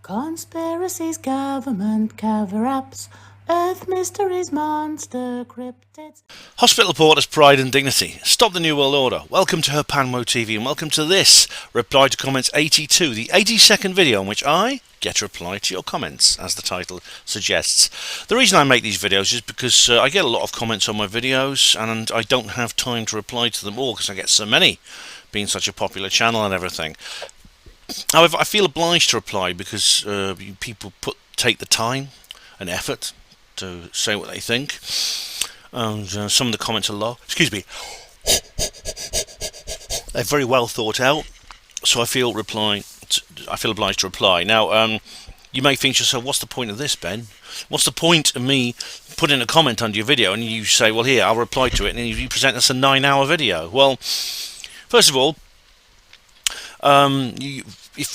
Conspiracies, government cover-ups, Earth mysteries, monster cryptids. Hospital Porter's Pride and Dignity. Stop the New World Order. Welcome to HPANWO TV and welcome to this Reply to Comments 82, the 82nd video in which I get to reply to your comments, as the title suggests. The reason I make these videos is because I get a lot of comments on my videos and I don't have time to reply to them all because I get so many, being such a popular channel and everything. However, I feel obliged to reply because people take the time and effort to say what they think. And some of the comments are low. Excuse me. They're very well thought out, so I feel obliged to reply. Now, you may think to yourself, "What's the point of this, Ben? What's the point of me putting a comment under your video?" And you say, "Well, here, I'll reply to it," and you present us a 9-hour video. Well, first of all,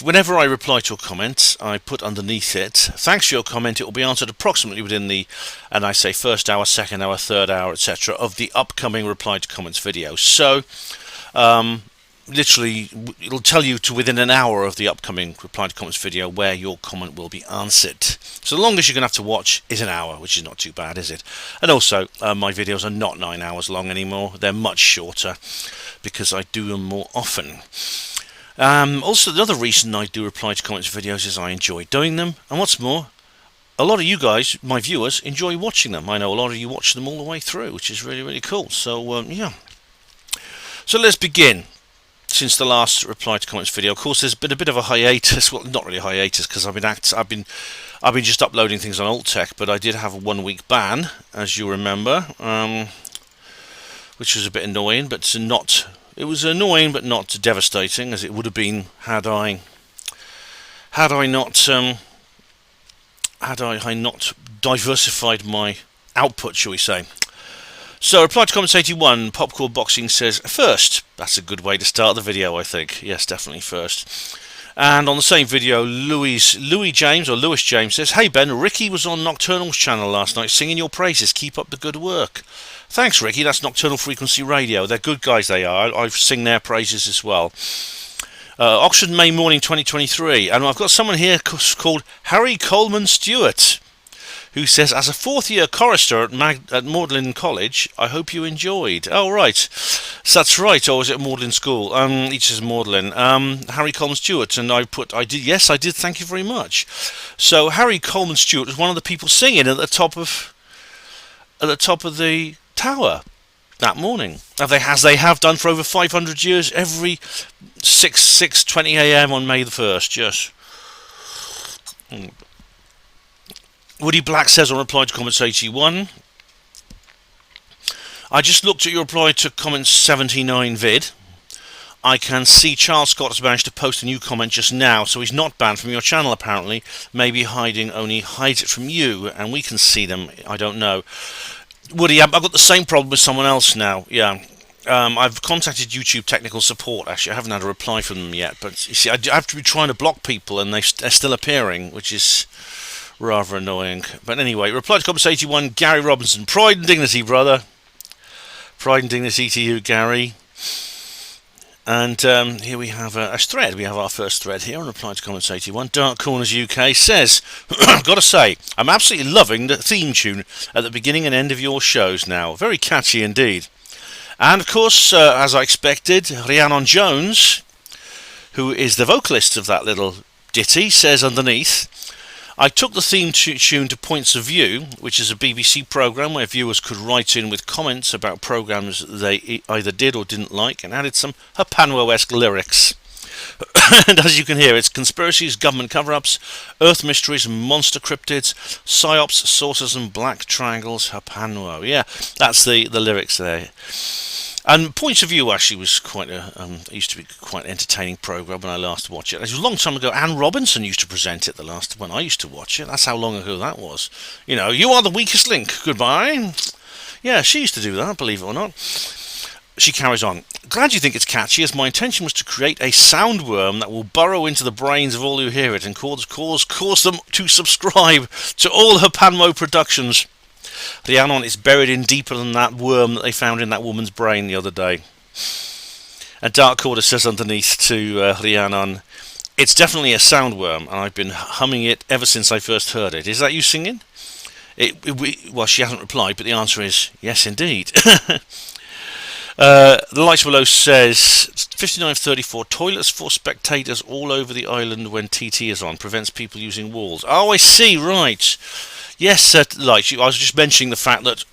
whenever I reply to a comment, I put underneath it, "Thanks for your comment. It will be answered approximately within the," and I say first hour, second hour, third hour, etc., of the upcoming reply to comments video. So, literally, it'll tell you to within an hour of the upcoming reply to comments video where your comment will be answered. So the longest you're going to have to watch is an hour, which is not too bad, is it? And also, my videos are not 9 hours long anymore. They're much shorter because I do them more often. Also, the other reason I do reply to comments videos is I enjoy doing them, and what's more, a lot of you guys, my viewers, enjoy watching them. I know a lot of you watch them all the way through, which is really, really cool. So, yeah. So let's begin. Since the last reply to comments video, of course, there's been a bit of a hiatus. Well, not really a hiatus because I've been just uploading things on Alt Tech, but I did have a 1-week ban, as you remember, which was a bit annoying, but not. It was annoying, but not devastating, as it would have been had I not diversified my output, shall we say. So, reply to comments 81. Popcorn Boxing says, "First." That's a good way to start the video, I think. Yes, definitely first. And on the same video, Lewis James says, "Hey Ben, Ricky was on Nocturnal's channel last night singing your praises. Keep up the good work." Thanks, Ricky. That's Nocturnal Frequency Radio. They're good guys, they are. I sing their praises as well. Oxford, May morning 2023. And I've got someone here called Harry Coleman Stewart, who says, "As a fourth-year chorister at Magdalen College, I hope you enjoyed." Oh, right. So that's right. Or was it Magdalen School? Each is Magdalen. Harry Coleman Stewart. And I did. Yes, I did. Thank you very much. So Harry Coleman Stewart was one of the people singing at the top of the tower that morning, as they have done for over 500 years, every 6:20 a.m. on May the 1st. Yes. Woody Black says on reply to comments 81, "I just looked at your reply to comments 79 vid. I can see Charles Scott has managed to post a new comment just now, so he's not banned from your channel apparently. Maybe hiding only hides it from you, and we can see them. I don't know." Woody, I've got the same problem with someone else now. Yeah. I've contacted YouTube technical support. Actually, I haven't had a reply from them yet. But you see, I have to be trying to block people, and they're still appearing, which is rather annoying. But anyway, reply to comments 81. Gary Robinson, "Pride and dignity, brother." Pride and dignity to you, Gary. And here we have a thread. We have our first thread here on reply to comments 81. Dark Corners UK says, "Gotta say, I'm absolutely loving the theme tune at the beginning and end of your shows now. Very catchy indeed." And of course, as I expected, Emlyn-Jones, who is the vocalist of that little ditty, says underneath, "I took the theme tune to Points of View, which is a BBC programme where viewers could write in with comments about programmes they either did or didn't like, and added some HPANWO-esque lyrics. And as you can hear, it's conspiracies, government cover-ups, earth mysteries, monster cryptids, psyops, saucers and black triangles, HPANWO." Yeah, that's the lyrics there. And Points of View actually was used to be quite an entertaining programme when I last watched it. It was a long time ago. Anne Robinson used to present it when I used to watch it. That's how long ago that was. You know, "You are the weakest link. Goodbye." Yeah, she used to do that, believe it or not. She carries on. "Glad you think it's catchy, as my intention was to create a soundworm that will burrow into the brains of all who hear it and cause them to subscribe to all her HPANWO productions. Rhiannon is buried in deeper than that worm that they found in that woman's brain the other day." And Dark Quarter says underneath to Rhiannon, It's definitely a soundworm, and I've been humming it ever since I first heard it. Is that you singing? Well, she hasn't replied, but the answer is yes, indeed. The lights below says 5934 toilets for spectators all over the island when TT is on prevents people using walls. Oh, I see. Right. Yes, Lights. I was just mentioning the fact that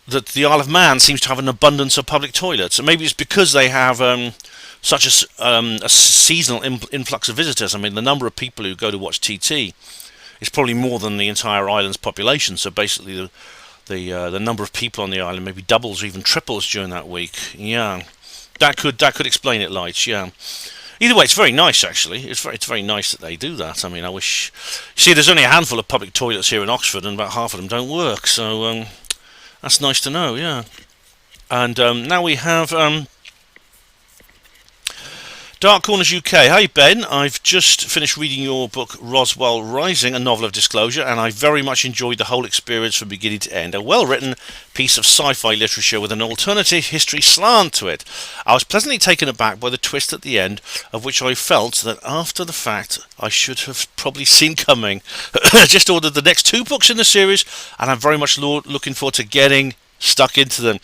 that the Isle of Man seems to have an abundance of public toilets, and maybe it's because they have such a seasonal influx of visitors. I mean, the number of people who go to watch TT is probably more than the entire island's population. So basically, the number of people on the island maybe doubles or even triples during that week. Yeah, that could explain it, Lights. Yeah. Either way, it's very nice actually. It's very nice that they do that. I mean, I wish. See, there's only a handful of public toilets here in Oxford, and about half of them don't work. So that's nice to know. Yeah. And now we have Dark Corners UK. Hi Ben, I've just finished reading your book Roswell Rising, a novel of disclosure, and I very much enjoyed the whole experience from beginning to end. A well-written piece of sci-fi literature with an alternative history slant to it. I was pleasantly taken aback by the twist at the end, of which I felt that after the fact I should have probably seen coming. Just ordered the next 2 books in the series, and I'm very much looking forward to getting stuck into them.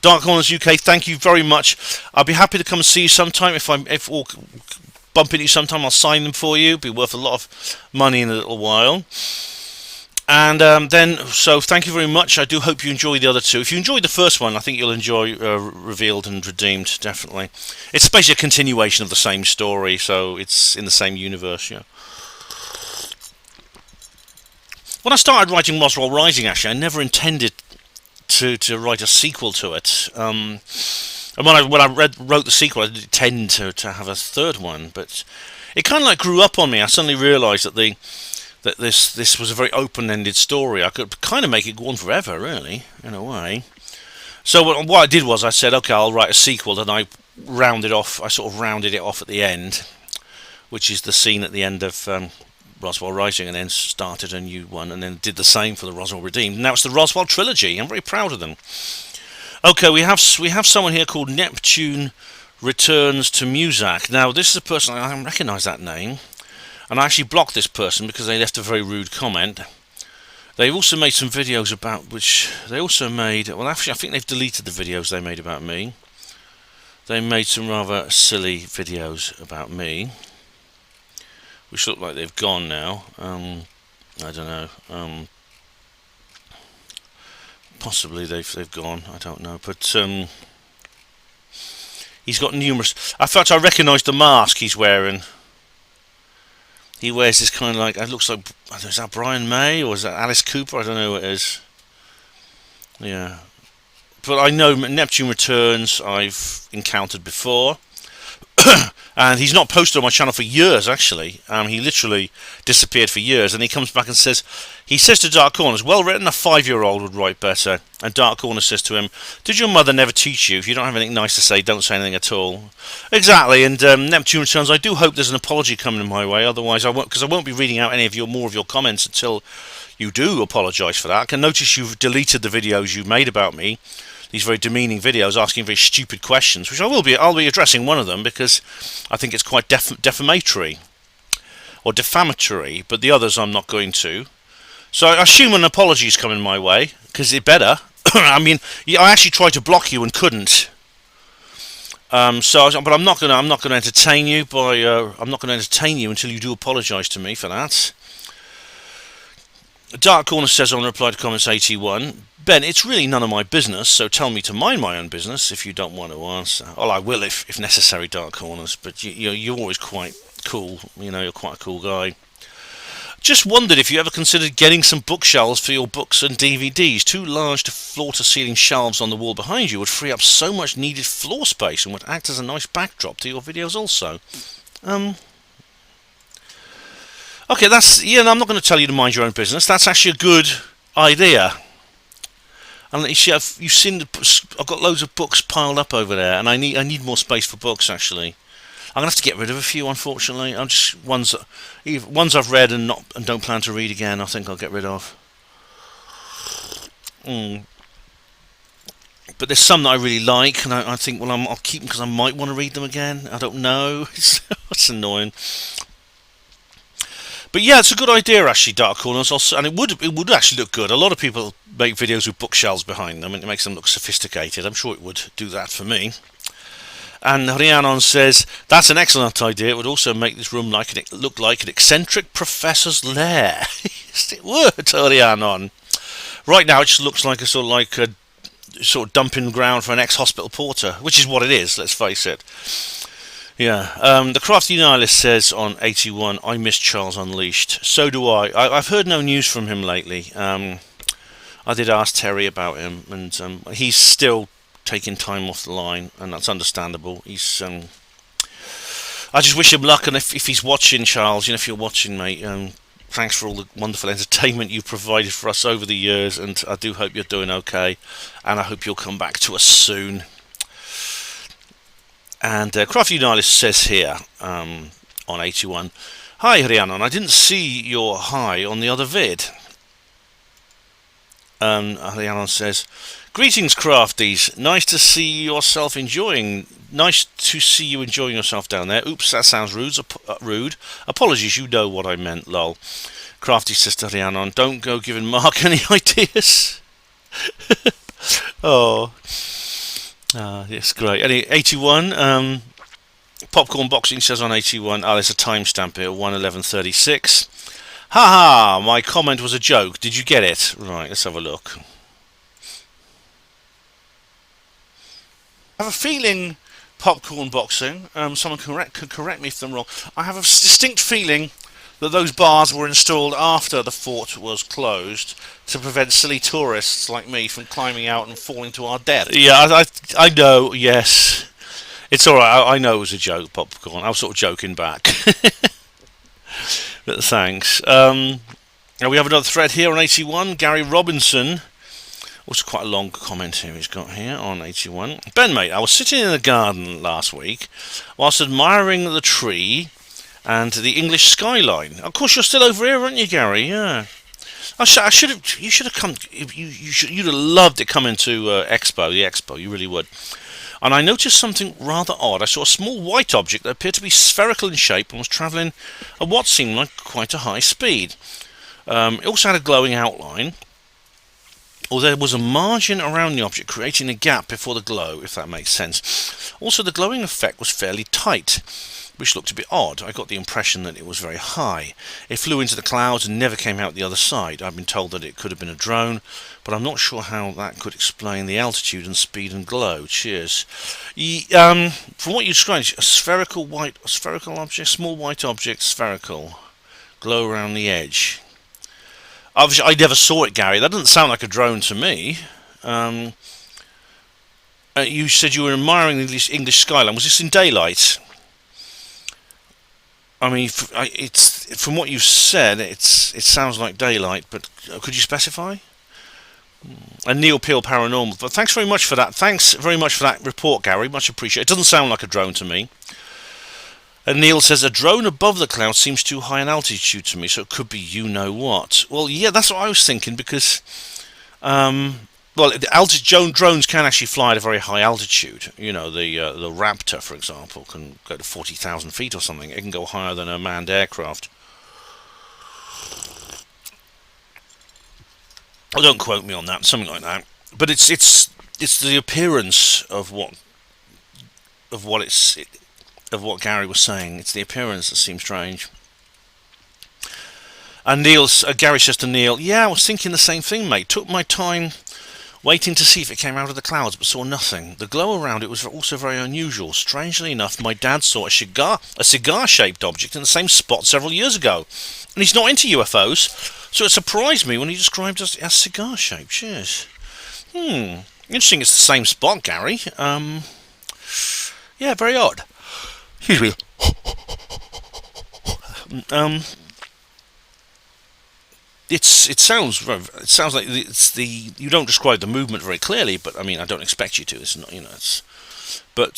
Dark Corners UK, thank you very much. I'll be happy to come and see you sometime. If we'll bump into you sometime, I'll sign them for you. It'll be worth a lot of money in a little while. And so thank you very much. I do hope you enjoy the other 2. If you enjoyed the first one, I think you'll enjoy Revealed and Redeemed, definitely. It's basically a continuation of the same story, so it's in the same universe, yeah. When I started writing Roswell Rising, actually, I never intended to write a sequel to it. And when I wrote the sequel, I didn't intend to have a third one, but it kind of like grew up on me. I suddenly realised that this was a very open-ended story. I could kind of make it go on forever, really, in a way. So what I did was I said, okay, I'll write a sequel, and I sort of rounded it off at the end, which is the scene at the end of Roswell Rising, and then started a new one, and then did the same for the Roswell Redeemed. Now it's the Roswell trilogy. I'm very proud of them. Okay, we have someone here called Neptune Returns to Muzak. Now this is a person I don't recognise that name, and I actually blocked this person because they left a very rude comment. They've also made some videos about which they also made. Well, actually, I think they've deleted the videos they made about me. They made some rather silly videos about me, which look like they've gone now. I don't know. Possibly they've gone. I don't know. But he's got numerous. In fact, I recognise the mask he's wearing. He wears this kind of like. It looks like. Is that Brian May or is that Alice Cooper? I don't know who it is. Yeah. But I know Neptune Returns I've encountered before. And he's not posted on my channel for years, actually. He literally disappeared for years, and he comes back and says to Dark Corners, well written, a 5-year-old would write better. And Dark Corners says to him, did your mother never teach you, if you don't have anything nice to say, don't say anything at all? Exactly, and Neptune Returns, I do hope there's an apology coming my way, otherwise I won't, because I won't be reading out any of more of your comments until you do apologise for that. I can notice you've deleted the videos you made about me, these very demeaning videos asking very stupid questions, which I'll be addressing one of them because I think it's quite defamatory or defamatory, but the others I'm not going to. So I assume an apology is coming my way, because it better. I mean, I actually tried to block you and couldn't. But I'm not going to entertain you I'm not going to entertain you until you do apologise to me for that. Dark Corner says on reply to comments 81, Ben, it's really none of my business, so tell me to mind my own business if you don't want to answer. Well, I will if necessary, Dark Corners, but you're always quite cool. You're quite a cool guy. Just wondered if you ever considered getting some bookshelves for your books and DVDs. Too large to floor-to-ceiling shelves on the wall behind you would free up so much needed floor space and would act as a nice backdrop to your videos also. Okay, I'm not going to tell you to mind your own business. That's actually a good idea. And you see, you've seen I've got loads of books piled up over there, and I need more space for books. Actually, I'm gonna have to get rid of a few. Unfortunately, I'm just ones I've read and don't plan to read again. I think I'll get rid of. But but there's some that I really like, and I think, well, I'll keep them because I might want to read them again. I don't know. It's annoying. But yeah, it's a good idea actually, Dark Corners, and it would actually look good. A lot of people make videos with bookshelves behind them, and it makes them look sophisticated. I'm sure it would do that for me. And Rhiannon says, that's an excellent idea. It would also make this room look like an eccentric professor's lair. Yes, it would, Rhiannon. Right now, it just looks like a sort of dumping ground for an ex-hospital porter, which is what it is, let's face it. Yeah, the Crafty Nihilist says on 81, I miss Charles Unleashed. So do I. I've heard no news from him lately. I did ask Terry about him, and he's still taking time off the line, and that's understandable. I just wish him luck, and if he's watching, Charles, if you're watching, mate, thanks for all the wonderful entertainment you've provided for us over the years, and I do hope you're doing okay, and I hope you'll come back to us soon. And Crafty Nihilist says here on 81, hi Rhiannon, I didn't see your hi on the other vid. Rhiannon says, greetings Crafties, nice to see you enjoying yourself down there. Oops, that sounds rude. Apologies, you know what I meant, lol. Crafty sister Rhiannon, don't go giving Mark any ideas. Oh. Yes, great. 81, Popcorn Boxing says on 81, there's a timestamp here, 1:11:36. Haha, my comment was a joke. Did you get it? Right, let's have a look. I have a feeling, Popcorn Boxing, someone could correct me if I'm wrong, I have a distinct feeling that those bars were installed after the fort was closed to prevent silly tourists like me from climbing out and falling to our death. Yeah, I know, yes. It's alright, I know it was a joke, Popcorn. I was sort of joking back. But thanks. Now we have another thread here on 81. Gary Robinson. Also quite a long comment here he's got here on 81. Ben, mate, I was sitting in the garden last week whilst admiring the tree and the English skyline. Of course, you're still over here, aren't you, Gary? Yeah. You should have come. You'd have loved it coming to the Expo. You really would. And I noticed something rather odd. I saw a small white object that appeared to be spherical in shape and was travelling at what seemed like quite a high speed. It also had a glowing outline, or there was a margin around the object creating a gap before the glow, if that makes sense. Also, the glowing effect was fairly tight, which looked a bit odd. I got the impression that it was very high. It flew into the clouds and never came out the other side. I've been told that it could have been a drone, but I'm not sure how that could explain the altitude and speed and glow. Cheers. From what you described, a spherical object, small white object, spherical, glow around the edge. Obviously, I never saw it, Gary. That doesn't sound like a drone to me. You said you were admiring the English skyline. Was this in daylight? I mean, it's from what you've said, it sounds like daylight, but could you specify? And Neil Peel Paranormal. But thanks very much for that. Thanks very much for that report, Gary. Much appreciated. It doesn't sound like a drone to me. And Neil says, a drone above the clouds seems too high in altitude to me, so it could be you-know-what. Well, yeah, that's what I was thinking, because drones can actually fly at a very high altitude. You know, the Raptor, for example, can go to 40,000 feet or something. It can go higher than a manned aircraft. Oh, don't quote me on that, something like that. But it's the appearance of what Gary was saying. It's the appearance that seems strange. And Gary says to Neil, yeah, I was thinking the same thing, mate. Took my time waiting to see if it came out of the clouds, but saw nothing. The glow around it was also very unusual. Strangely enough, my dad saw a cigar-shaped object in the same spot several years ago. And he's not into UFOs, so it surprised me when he described it as cigar-shaped. Cheers. Interesting it's the same spot, Gary. Yeah, very odd. Excuse me. It sounds like you don't describe the movement very clearly, but I mean I don't expect you to. It's not, but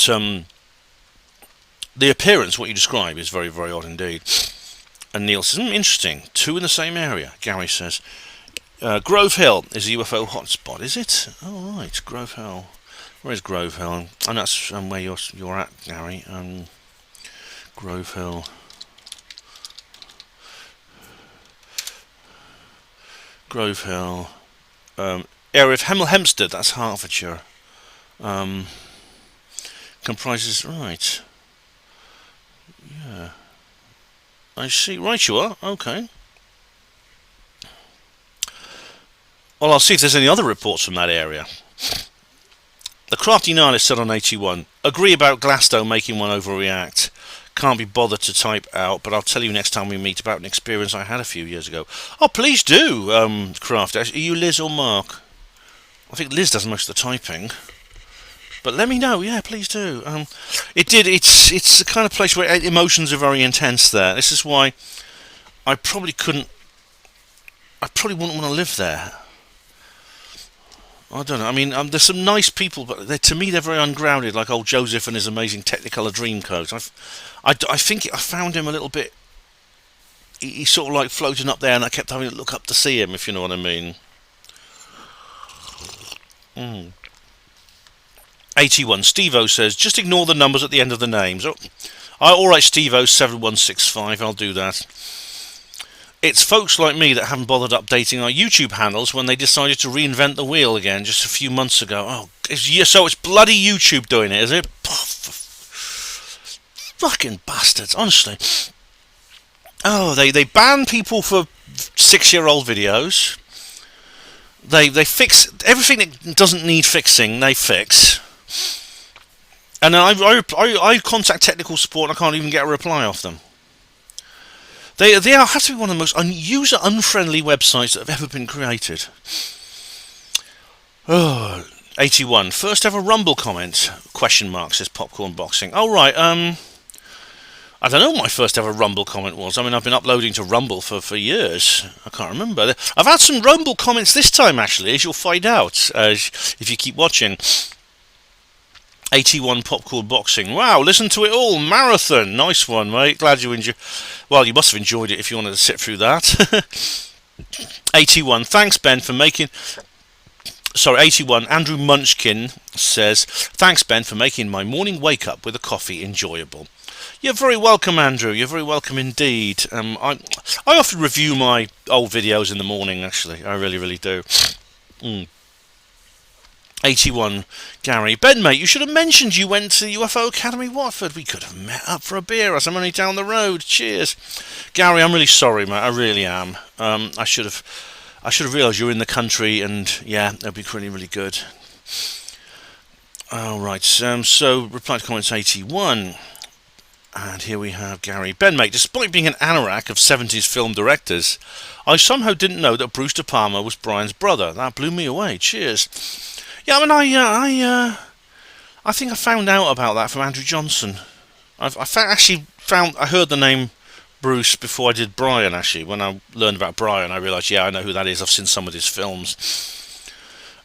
the appearance, what you describe, is very, very odd indeed. And Neil says, interesting. Two in the same area. Gary says, Grove Hill is a UFO hotspot, is it? Oh right, Grove Hill. Where's Grove Hill? And that's where you're at, Gary. Grove Hill. Grove Hill. Area of Hemel Hempstead, that's Hertfordshire. Comprises, right. Yeah. I see. Right, you are. Okay. Well, I'll see if there's any other reports from that area. The Crafty Nihilist said on 81, agree about Glasto making one overreact. Can't be bothered to type out, but I'll tell you next time we meet about an experience I had a few years ago. Oh, please do, Craft. Are you Liz or Mark? I think Liz does most of the typing. But let me know, yeah, please do. It's the kind of place where emotions are very intense there. This is why I probably wouldn't want to live there. I don't know. I mean, there's some nice people, but to me they're very ungrounded, like old Joseph and his amazing Technicolor Dreamcoat. I think I found him a little bit. He's sort of like floating up there, and I kept having to look up to see him, if you know what I mean. 81. Steve-O says, just ignore the numbers at the end of the names. Oh, alright, Steve-O, 7165, I'll do that. It's folks like me that haven't bothered updating our YouTube handles when they decided to reinvent the wheel again just a few months ago. Oh, so it's bloody YouTube doing it, is it? Fucking bastards, honestly. Oh, they ban people for 6-year-old videos. They fix everything that doesn't need fixing. They fix, and then I contact technical support and I can't even get a reply off them. They have to be one of the most user unfriendly websites that have ever been created. Oh, 81. First ever Rumble comment? Question mark, says Popcorn Boxing. Oh right. I don't know what my first ever Rumble comment was. I mean, I've been uploading to Rumble for years. I can't remember. I've had some Rumble comments this time, actually, as you'll find out if you keep watching. 81 Popcorn Boxing. Wow, listen to it all. Marathon. Nice one, mate. Glad you enjoyed. Well, you must have enjoyed it if you wanted to sit through that. 81. Thanks, Ben, for making... Sorry, 81. Andrew Munchkin says, thanks, Ben, for making my morning wake-up with a coffee enjoyable. You're very welcome, Andrew. You're very welcome indeed. I often review my old videos in the morning, actually. I really, really do. 81, Gary. Ben, mate, you should have mentioned you went to UFO Academy Watford. We could have met up for a beer as I'm only down the road. Cheers. Gary, I'm really sorry, mate. I really am. I should have realised you were in the country, and yeah, that'd be really, really good. Alright, so reply to comments 81. And here we have Gary. Ben, mate, despite being an anorak of 70s film directors, I somehow didn't know that Bruce De Palma was Brian's brother. That blew me away. Cheers. Yeah, I mean, I think I found out about that from Andrew Johnson. I heard the name Bruce before I did Brian, actually. When I learned about Brian, I realised, yeah, I know who that is. I've seen some of his films.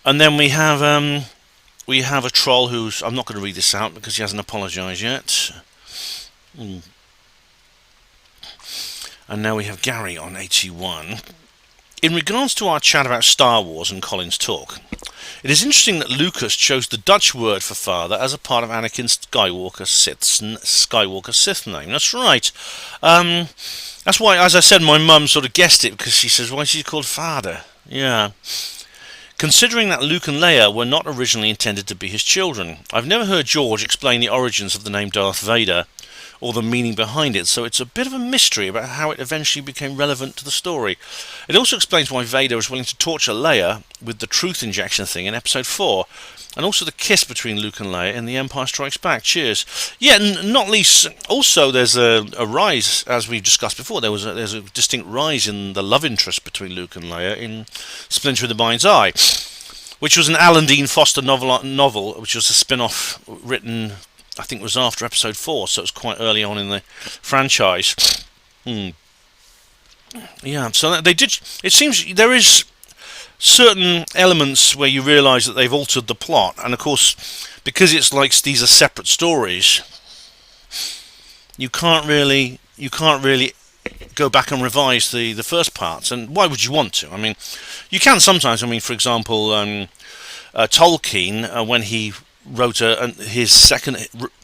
And then we have a troll who's... I'm not going to read this out because he hasn't apologised yet. And now we have Gary on 81. In regards to our chat about Star Wars and Colin's talk, it is interesting that Lucas chose the Dutch word for father as a part of Anakin Skywalker's Sith name. That's right. That's why, as I said, my mum sort of guessed it because she says, why is he called father? Yeah. Considering that Luke and Leia were not originally intended to be his children, I've never heard George explain the origins of the name Darth Vader or the meaning behind it, so it's a bit of a mystery about how it eventually became relevant to the story. It also explains why Vader was willing to torture Leia with the truth injection thing in Episode 4, and also the kiss between Luke and Leia in The Empire Strikes Back. Cheers. Yeah, not least, also there's a rise, as we've discussed before, there's a distinct rise in the love interest between Luke and Leia in Splinter in the Mind's Eye, which was an Alan Dean Foster novel, which was a spin-off written... I think it was after Episode 4, so it was quite early on in the franchise. Yeah, so they did... It seems there is certain elements where you realise that they've altered the plot, and of course, because it's like these are separate stories, you can't really go back and revise the first parts, and why would you want to? I mean, you can sometimes. I mean, for example, Tolkien, when he wrote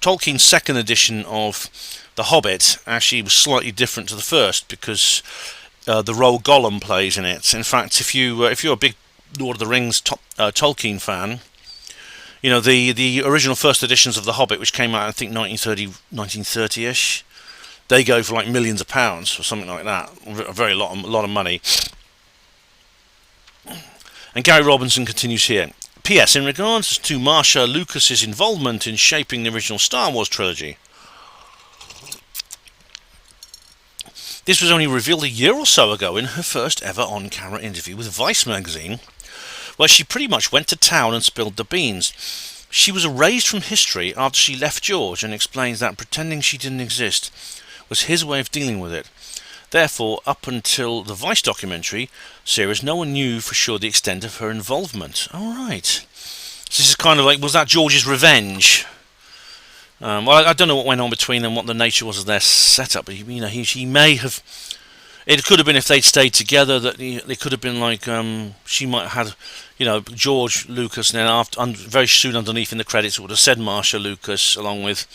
Tolkien's second edition of The Hobbit actually was slightly different to the first because the role Gollum plays in it. In fact, if you're a big Lord of the Rings Tolkien fan, you know the original first editions of The Hobbit, which came out I think 1930-ish, they go for like millions of pounds or something like that, a lot of money. And Gary Robinson continues here. P.S. In regards to Marsha Lucas's involvement in shaping the original Star Wars trilogy, this was only revealed a year or so ago in her first ever on-camera interview with Vice magazine, where she pretty much went to town and spilled the beans. She was erased from history after she left George and explains that pretending she didn't exist was his way of dealing with it. Therefore, up until the Vice documentary series, no one knew for sure the extent of her involvement. Alright. So this is kind of like, was that George's revenge? Well, I don't know what went on between them, what the nature was of their setup, but he may have... It could have been if they'd stayed together, that they could have been like, she might have had, George Lucas, and then very soon underneath in the credits it would have said Marsha Lucas, along with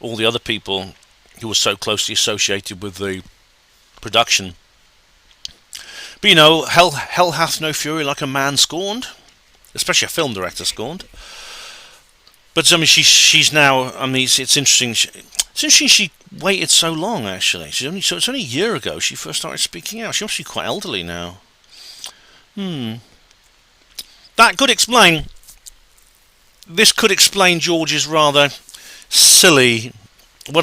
all the other people who were so closely associated with the production. But hell hath no fury like a man scorned, especially a film director scorned. But she's now. It's interesting. It's interesting she waited so long. Actually, it's only a year ago she first started speaking out. She must be quite elderly now. That could explain. This could explain George's rather silly. I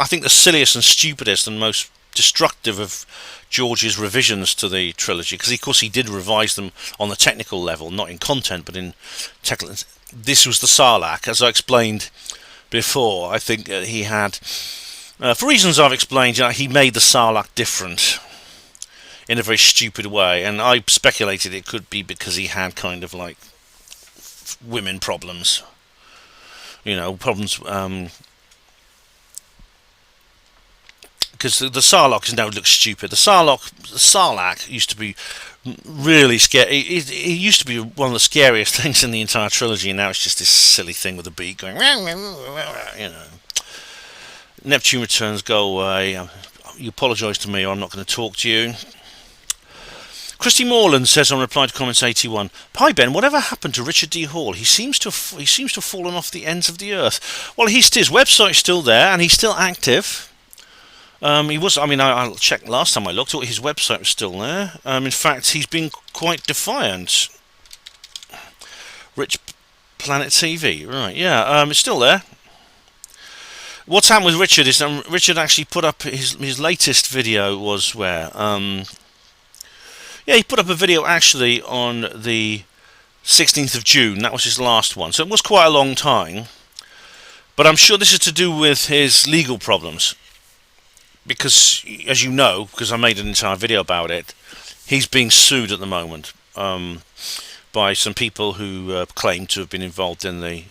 think the silliest and stupidest and most destructive of George's revisions to the trilogy, because of course he did revise them on the technical level, not in content but in technical. This was the Sarlacc, as I explained before. I think he had, for reasons I've explained, he made the Sarlacc different in a very stupid way, and I speculated it could be because he had kind of like women problems, problems. Because the Sarlacc now looks stupid. The Sarlacc used to be really scary. It used to be one of the scariest things in the entire trilogy, and now it's just this silly thing with a beak going. Neptune Returns, go away. You apologise to me, or I'm not going to talk to you. Christy Morland says on reply to comments 81. Hi Ben, whatever happened to Richard D. Hall? He seems to have fallen off the ends of the earth. Well, his website's still there, and he's still active. He was. I checked last time I looked. His website was still there. In fact, he's been quite defiant. Rich Planet TV, right? Yeah. It's still there. What's happened with Richard is Richard actually put up his latest video was where. He put up a video actually on the 16th of June. That was his last one. So it was quite a long time. But I'm sure this is to do with his legal problems. Because, as you know, because I made an entire video about it, he's being sued at the moment by some people who claim to have been involved in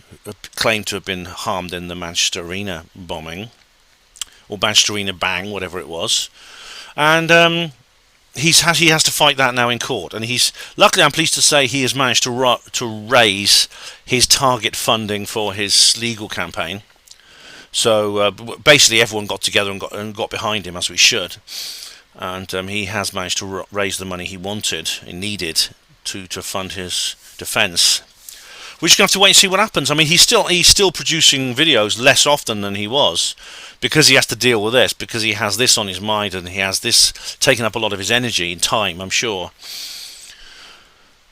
claim to have been harmed in the Manchester Arena bombing, or Manchester Arena bang, whatever it was, and he has to fight that now in court. And luckily, I'm pleased to say, he has managed to raise his target funding for his legal campaign. So basically everyone got together and got behind him, as we should, and he has managed to raise the money he needed to fund his defence. We're just going to have to wait and see what happens. He's still producing videos less often than he was, because he has to deal with this, because he has this on his mind, and he has this taking up a lot of his energy and time, I'm sure.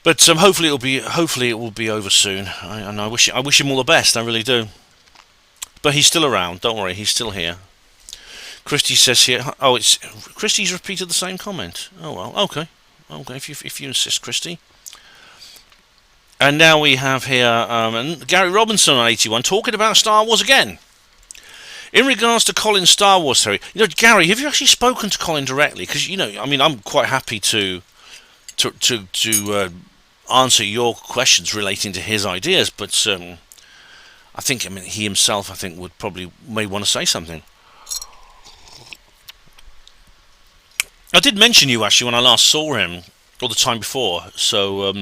But hopefully it will be over soon. And I wish him all the best. I really do. But he's still around, don't worry, he's still here. Christy says here, Christy's repeated the same comment. Oh well, okay, if you insist, Christy. And now we have here Gary Robinson on 81 talking about Star Wars again. In regards to Colin's Star Wars theory, Gary, have you actually spoken to Colin directly? Because I'm quite happy to answer your questions relating to his ideas, but I think, he himself, may want to say something. I did mention you actually when I last saw him, or the time before. So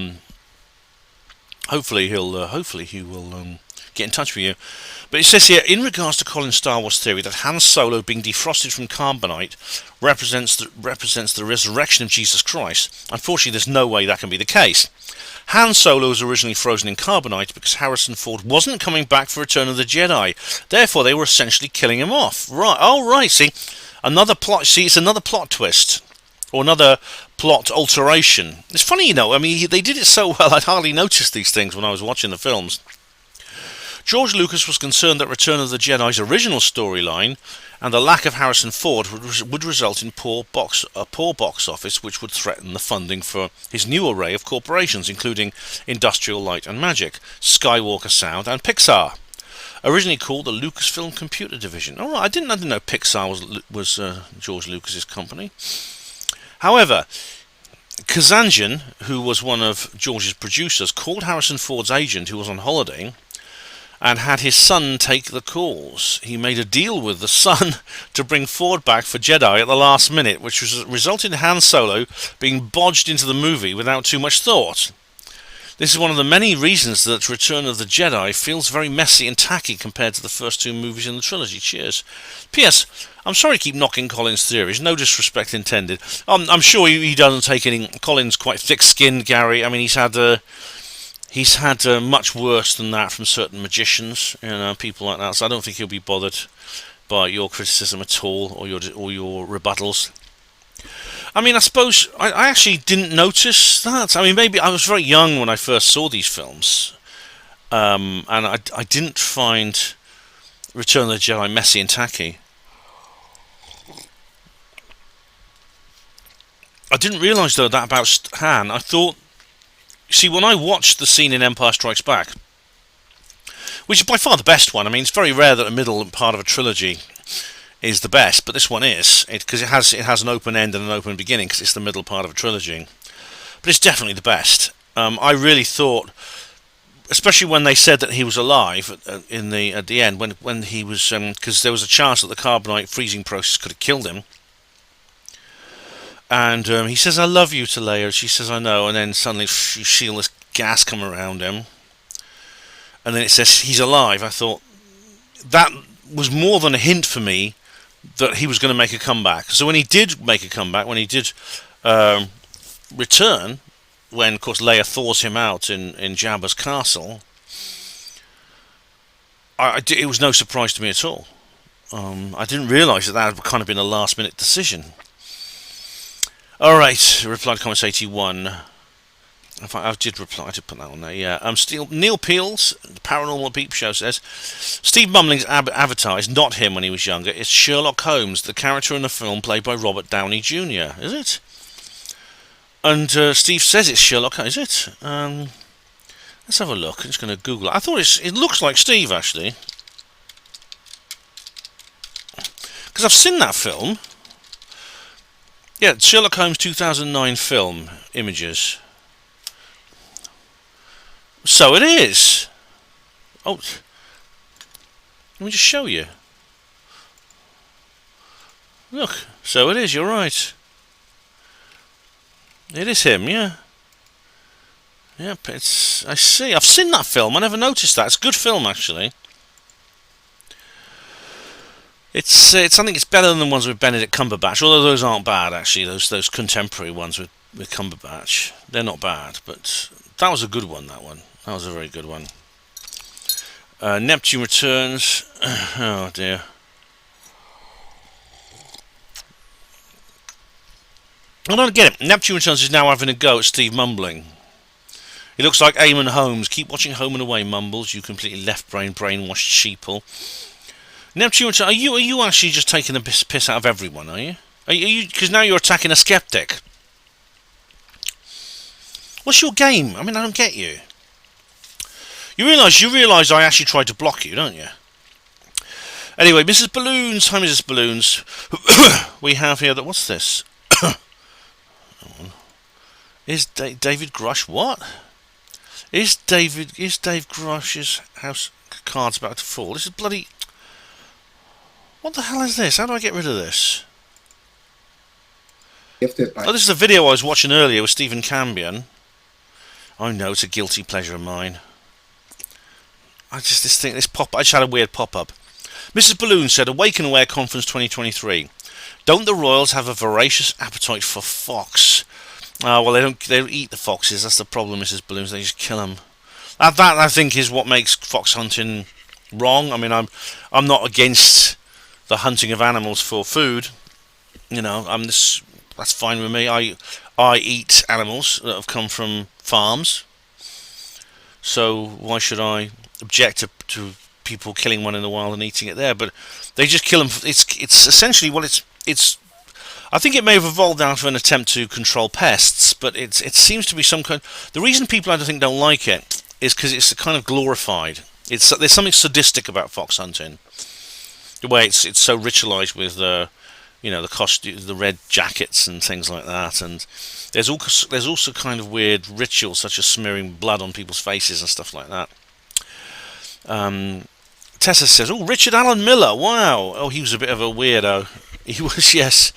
hopefully he will get in touch with you. But it says here, in regards to Colin's Star Wars theory that Han Solo being defrosted from carbonite represents the resurrection of Jesus Christ, unfortunately there's no way that can be the case. Han Solo was originally frozen in carbonite because Harrison Ford wasn't coming back for Return of the Jedi. Therefore, they were essentially killing him off. Right? Oh, right. See, another plot. See, it's another plot twist or another plot alteration. It's funny, you know. I mean, they did it so well. I'd hardly noticed these things when I was watching the films. George Lucas was concerned that Return of the Jedi's original storyline and the lack of Harrison Ford would result in a poor box office, which would threaten the funding for his new array of corporations, including Industrial Light and Magic, Skywalker Sound, and Pixar. Originally called the Lucasfilm Computer Division. Oh, I didn't know Pixar was George Lucas's company. However, Kazanjian, who was one of George's producers, called Harrison Ford's agent, who was on holiday, and had his son take the calls. He made a deal with the son to bring Ford back for Jedi at the last minute, which resulted in Han Solo being bodged into the movie without too much thought. This is one of the many reasons that Return of the Jedi feels very messy and tacky compared to the first two movies in the trilogy. Cheers. P.S. I'm sorry to keep knocking Colin's theories, no disrespect intended. I'm sure he doesn't take any... Colin's quite thick-skinned, Gary. I mean, he's had much worse than that from certain magicians, people like that. So I don't think he'll be bothered by your criticism at all, or your rebuttals. I mean, I suppose I actually didn't notice that. I mean, maybe I was very young when I first saw these films, and I didn't find Return of the Jedi messy and tacky. I didn't realise though that about Han. I thought. See, when I watched the scene in Empire Strikes Back, which is by far the best one, I mean, it's very rare that the middle part of a trilogy is the best, but this one is, because it has an open end and an open beginning, because it's the middle part of a trilogy. But it's definitely the best. I really thought, especially when they said that he was alive at the end, when he was, because there was a chance that the carbonite freezing process could have killed him. And he says, "I love you" to Leia. She says, "I know." And then suddenly you see all this gas come around him. And then it says he's alive. I thought that was more than a hint for me that he was going to make a comeback. So when he did make a comeback, when he did return, when of course Leia thaws him out in Jabba's castle, it was no surprise to me at all. I didn't realise that had kind of been a last minute decision. Alright, reply to comments 81. In fact, I did reply to put that on there, yeah. Neil Peel's the Paranormal Peep Show says, Steve Mumling's avatar is not him when he was younger, it's Sherlock Holmes, the character in the film played by Robert Downey Jr., is it? And Steve says it's Sherlock Holmes, is it? Let's have a look, I'm just going to Google it. I thought it looks like Steve, actually. Because I've seen that film. Yeah, Sherlock Holmes 2009 film, images. So it is! Oh, let me just show you. Look, so it is, you're right. It is him, yeah. Yep, I see. I've seen that film, I never noticed that. It's a good film, actually. I think it's better than the ones with Benedict Cumberbatch, although those aren't bad, actually, those contemporary ones with Cumberbatch. They're not bad, but that was a good one, that one. That was a very good one. Neptune Returns. Oh, dear. I don't get it. Neptune Returns is now having a go at Steve Mumbling. He looks like Eamon Holmes. Keep watching Home and Away, Mumbles, you completely left-brain, brainwashed sheeple. Neptune, are you actually just taking the piss out of everyone, are you? Because now you're attacking a skeptic. What's your game? I mean, I don't get you. You realise I actually tried to block you, don't you? Anyway, Mrs. Balloons. Hi, Mrs. Balloons. We have here that... What's this? Is David Grush... What? Is Dave Grush's house cards about to fall? This is bloody... What the hell is this? How do I get rid of this? Oh, this is a video I was watching earlier with Stephen Cambion. I know, it's a guilty pleasure of mine. I just had a weird pop-up. Mrs. Balloon said, Awake and Aware Conference 2023. Don't the royals have a voracious appetite for fox? Well, they don't eat the foxes. That's the problem, Mrs. Balloons. They just kill them. That I think is what makes fox hunting wrong. I mean, I'm not against the hunting of animals for food. That's fine with me. I eat animals that have come from farms. So why should I object to people killing one in the wild and eating it there? But they just kill them. It's essentially it's. I think it may have evolved out of an attempt to control pests, but it seems to be some kind. The reason people I think don't like it is because it's kind of glorified. There's something sadistic about fox hunting. The way it's so ritualized with the costume, the red jackets and things like that, and there's also kind of weird rituals such as smearing blood on people's faces and stuff like that. Tessa says, "Oh, Richard Allen Miller, wow! Oh, he was a bit of a weirdo. He was, yes.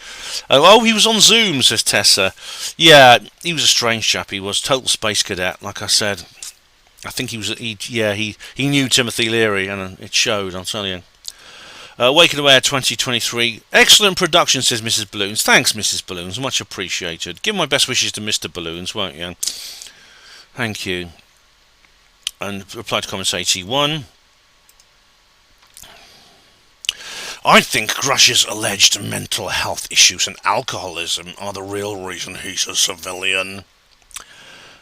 Oh, he was on Zoom," says Tessa. Yeah, he was a strange chap. He was total space cadet, like I said. I think he knew Timothy Leary, and it showed. I'll tell you. Wake and Aware 2023. Excellent production, says Mrs. Balloons. Thanks, Mrs. Balloons. Much appreciated. Give my best wishes to Mr. Balloons, won't you? Thank you. And reply to comments 81. I think Grush's alleged mental health issues and alcoholism are the real reason he's a civilian.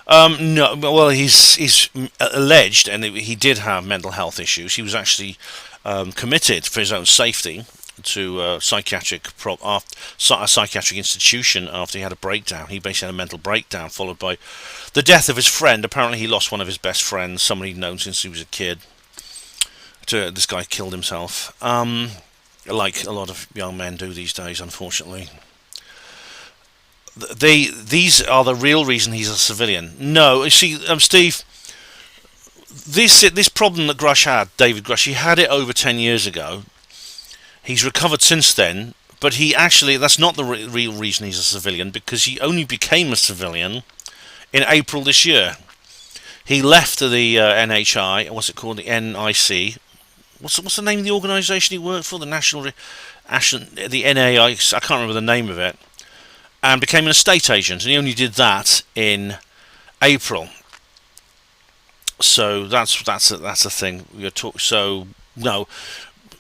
No, well, he's alleged, and he did have mental health issues. He was actually committed for his own safety to a psychiatric institution after he had a breakdown. He basically had a mental breakdown, followed by the death of his friend. Apparently, he lost one of his best friends, somebody he'd known since he was a kid. This guy killed himself. Like a lot of young men do these days, unfortunately. These are the real reason he's a civilian. No, you see, Steve, this problem that Grush had, David Grush, he had it over 10 years ago. He's recovered since then, but that's not the real reason he's a civilian, because he only became a civilian in April this year. He left the NHI, what's it called, the NIC. What's the name of the organisation he worked for? The the NAI, I can't remember the name of it, and became an estate agent, and he only did that in April. So that's a thing. So no,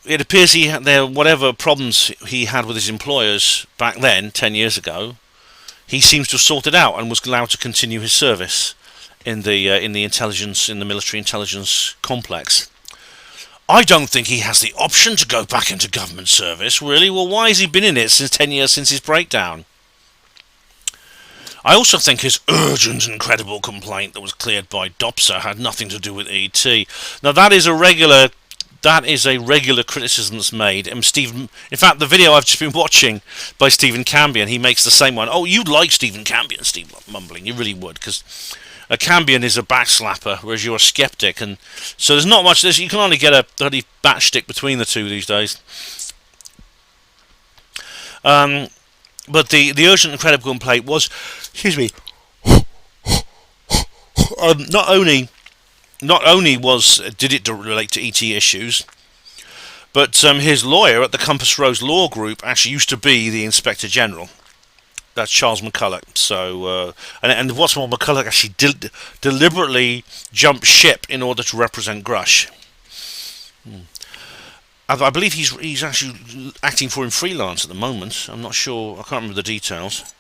it appears whatever problems he had with his employers back then, 10 years ago, he seems to have sorted out and was allowed to continue his service in the military intelligence complex. I don't think he has the option to go back into government service, really. Well, why has he been in it since 10 years since his breakdown? I also think his urgent and credible complaint that was cleared by DOPSA had nothing to do with ET. Now, that is a regular criticism that's made. In fact, the video I've just been watching by Stephen Cambion, he makes the same one. Oh, you'd like Stephen Cambion, Steve mumbling. You really would, because Cambion is a backslapper, whereas you're a skeptic, and so there's not much. You can only get a bloody batchstick between the two these days. But the urgent and credible complaint was, not only did it relate to ET issues, but his lawyer at the Compass Rose Law Group actually used to be the Inspector General. That's Charles McCulloch. So, and what's more, McCulloch actually deliberately jumped ship in order to represent Grush. I believe he's actually acting for him freelance at the moment. I'm not sure. I can't remember the details.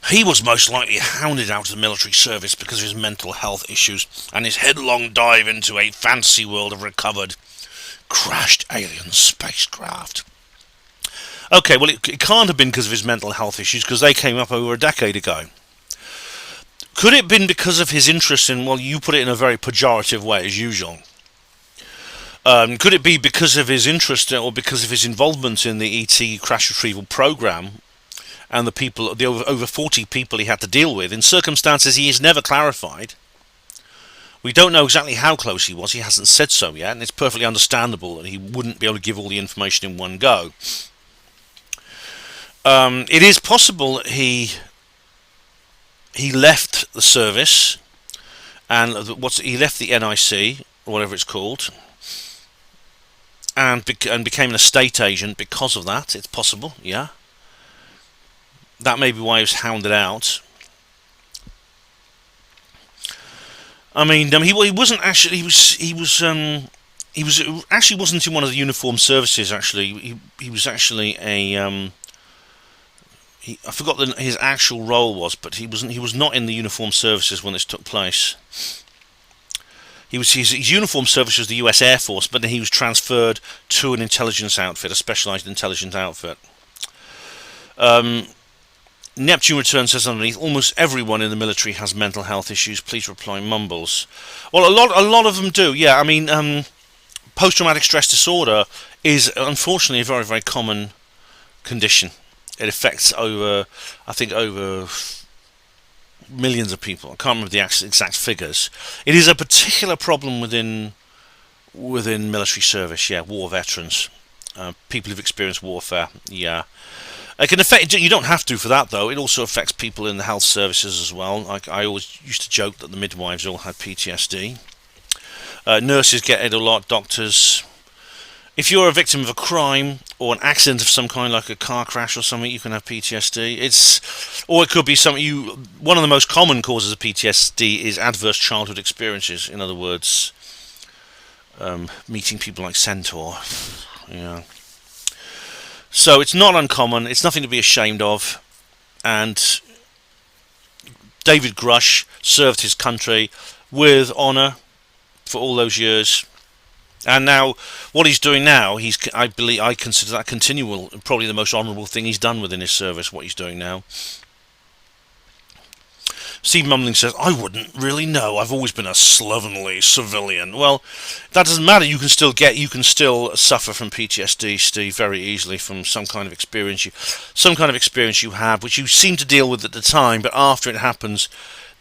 He was most likely hounded out of the military service because of his mental health issues and his headlong dive into a fantasy world of recovered, crashed alien spacecraft. Okay, well, it can't have been because of his mental health issues, because they came up over a decade ago. Could it have been because of his interest in, well, you put it in a very pejorative way, as usual. Could it be because of his interest or because of his involvement in the ET crash retrieval program and the over 40 people he had to deal with, in circumstances he has never clarified? We don't know exactly how close he was. He hasn't said so yet, and it's perfectly understandable that he wouldn't be able to give all the information in one go. It is possible that he left the service and he left the NIC, or whatever it's called, and became an estate agent because of that. It's possible, yeah. That may be why he was hounded out. I mean, he wasn't actually. He was actually wasn't in one of the uniformed services. Actually, he was actually a. I forgot his actual role was, but he wasn't. He was not in the uniformed services when this took place. His uniformed service was the U.S. Air Force, but then he was transferred to an intelligence outfit, a specialised intelligence outfit. Neptune Return says underneath, almost everyone in the military has mental health issues. Please reply, Mumbles. Well, a lot of them do. Yeah, I mean, post-traumatic stress disorder is unfortunately a very, very common condition. It affects over millions of people. I can't remember the exact figures. It is a particular problem within military service. Yeah, war veterans, people who've experienced warfare. Yeah. It can affect. You don't have to for that though. It also affects people in the health services as well. Like I always used to joke that the midwives all had PTSD. Nurses get it a lot. Doctors. If you're a victim of a crime or an accident of some kind, like a car crash or something, you can have PTSD. Or it could be something One of the most common causes of PTSD is adverse childhood experiences. In other words, meeting people like Centaur. Yeah. So it's not uncommon, it's nothing to be ashamed of, and David Grush served his country with honour for all those years, and now what he's doing now, I consider that continual, probably the most honourable thing he's done within his service, what he's doing now. Steve Mumling says, I wouldn't really know. I've always been a slovenly civilian. Well, that doesn't matter. You can still suffer from PTSD, Steve, very easily from some kind of experience you have, which you seem to deal with at the time, but after it happens,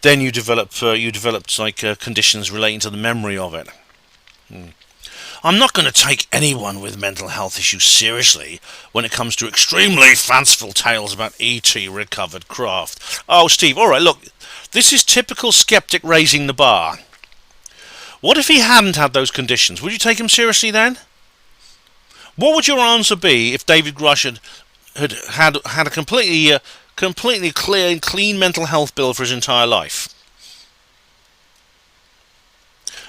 then you develop conditions relating to the memory of it. I'm not going to take anyone with mental health issues seriously when it comes to extremely fanciful tales about E.T. recovered craft. Oh, Steve, alright, look, this is typical skeptic raising the bar. What if he hadn't had those conditions? Would you take him seriously then? What would your answer be if David Grush had a completely clear and clean mental health bill for his entire life?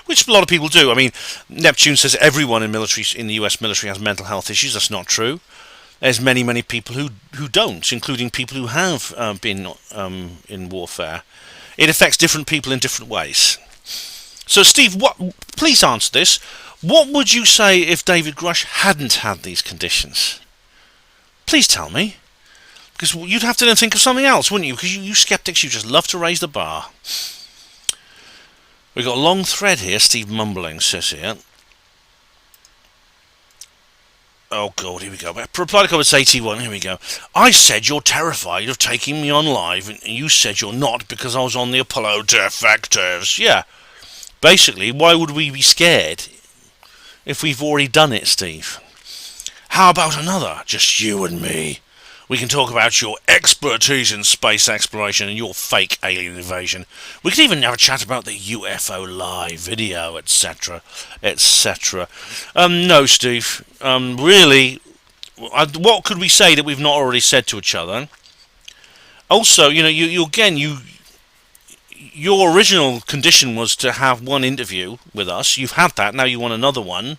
Which a lot of people do. I mean, Neptune says everyone in the US military has mental health issues. That's not true. There's many, many people who don't, including people who have been in warfare. It affects different people in different ways. So, Steve, please answer this. What would you say if David Grush hadn't had these conditions? Please tell me. Because you'd have to then think of something else, wouldn't you? Because you skeptics, you just love to raise the bar. We've got a long thread here, Steve Mumbling says here. Oh god, here we go. Reply to comments 81, here we go. I said you're terrified of taking me on live, and you said you're not because I was on the Apollo defectives. Yeah. Basically, why would we be scared if we've already done it, Steve? How about another? Just you and me. We can talk about your expertise in space exploration and your fake alien invasion. We could even have a chat about the UFO live video, etc., etc. No, Steve. Really, what could we say that we've not already said to each other? Also, your original condition was to have one interview with us. You've had that. Now you want another one.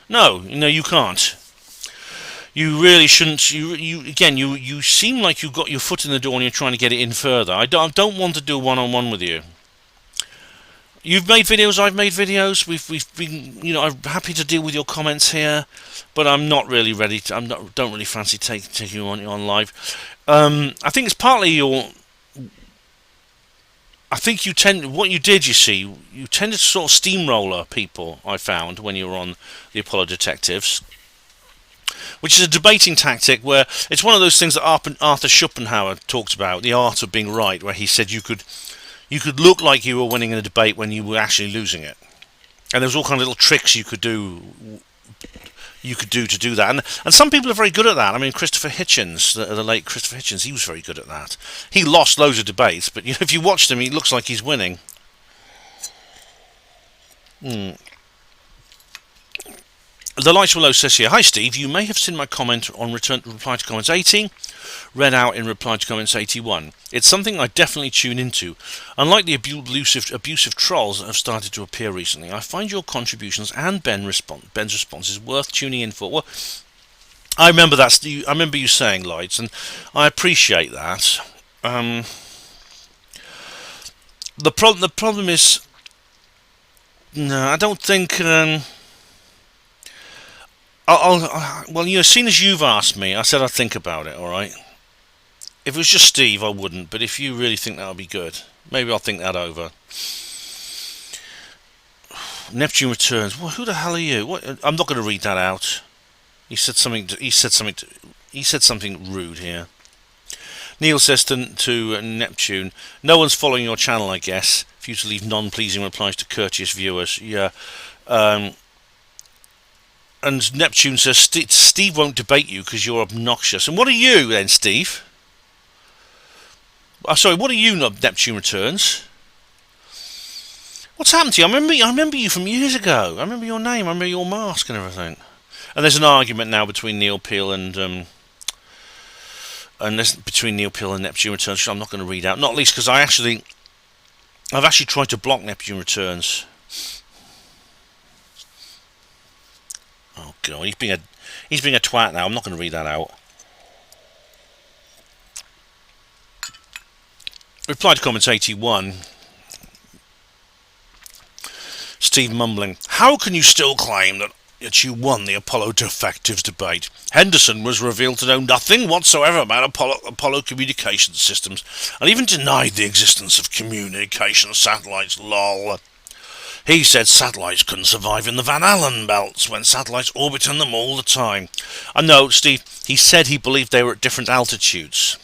No, you can't. You really shouldn't. You seem like you've got your foot in the door and you're trying to get it in further. I don't want to do one-on-one with you. You've made videos. I've made videos. We've been. I'm happy to deal with your comments here, but I'm not really ready to. Don't really fancy taking you on live. I think it's partly your. I think what you did, you tended to sort of steamroller people, I found, when you were on the Apollo Detectives, which is a debating tactic where it's one of those things that Arthur Schopenhauer talked about, the art of being right, where he said you could look like you were winning in a debate when you were actually losing it. And there was all kind of little tricks you could do to do that. And some people are very good at that. I mean, Christopher Hitchens, the late Christopher Hitchens, he was very good at that. He lost loads of debates, but if you watched him, he looks like he's winning. The Lights Below says here, "Hi Steve, you may have seen my comment on reply to comments 80, read out in reply to comments 81. It's something I definitely tune into. Unlike the abusive trolls that have started to appear recently, I find your contributions and Ben's responses worth tuning in for." Well, I remember that. I remember you saying, Lights, and I appreciate that. The problem is, no, I don't think. Well, as soon as you've asked me, I said I'd think about it. All right. If it was just Steve, I wouldn't. But if you really think that would be good, maybe I'll think that over. Neptune returns. Well, who the hell are you? What? I'm not going to read that out. He said something rude here. Neil says to Neptune, "No one's following your channel, I guess. For you to leave non-pleasing replies to courteous viewers." Yeah. And Neptune says, "Steve won't debate you because you're obnoxious." And what are you then, Steve? Sorry, what are you, Neptune returns? What's happened to you? I remember you from years ago. I remember your name. I remember your mask and everything. And there's an argument now between Neil Peel and Neptune Returns, which I'm not going to read out. Not least because I've actually tried to block Neptune Returns. Oh god, he's being a twat now. I'm not going to read that out. Reply to comments 81. Steve mumbling, "How can you still claim that you won the Apollo defectives debate? Henderson was revealed to know nothing whatsoever about Apollo communication systems, and even denied the existence of communication satellites, lol. He said satellites couldn't survive in the Van Allen belts when satellites orbiting them all the time." I know, Steve, he said he believed they were at different altitudes.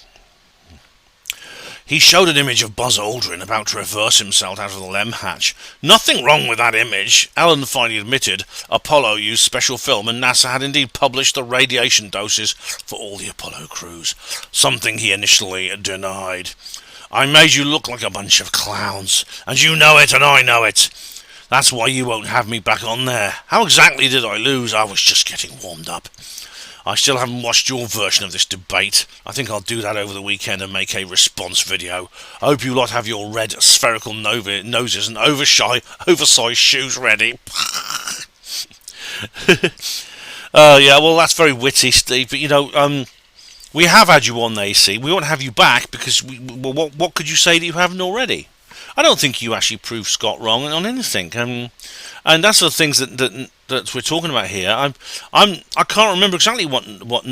"He showed an image of Buzz Aldrin about to reverse himself out of the LEM hatch. Nothing wrong with that image. Allen finally admitted Apollo used special film, and NASA had indeed published the radiation doses for all the Apollo crews, something he initially denied. I made you look like a bunch of clowns, and you know it and I know it. That's why you won't have me back on there. How exactly did I lose? I was just getting warmed up. I still haven't watched your version of this debate. I think I'll do that over the weekend and make a response video. I hope you lot have your red spherical noses and oversized shoes ready." Yeah, well, that's very witty, Steve. But we have had you on, AC. We won't have you back because what could you say that you haven't already? I don't think you actually proved Scott wrong on anything. And that's the things that we're talking about here. I can't remember exactly what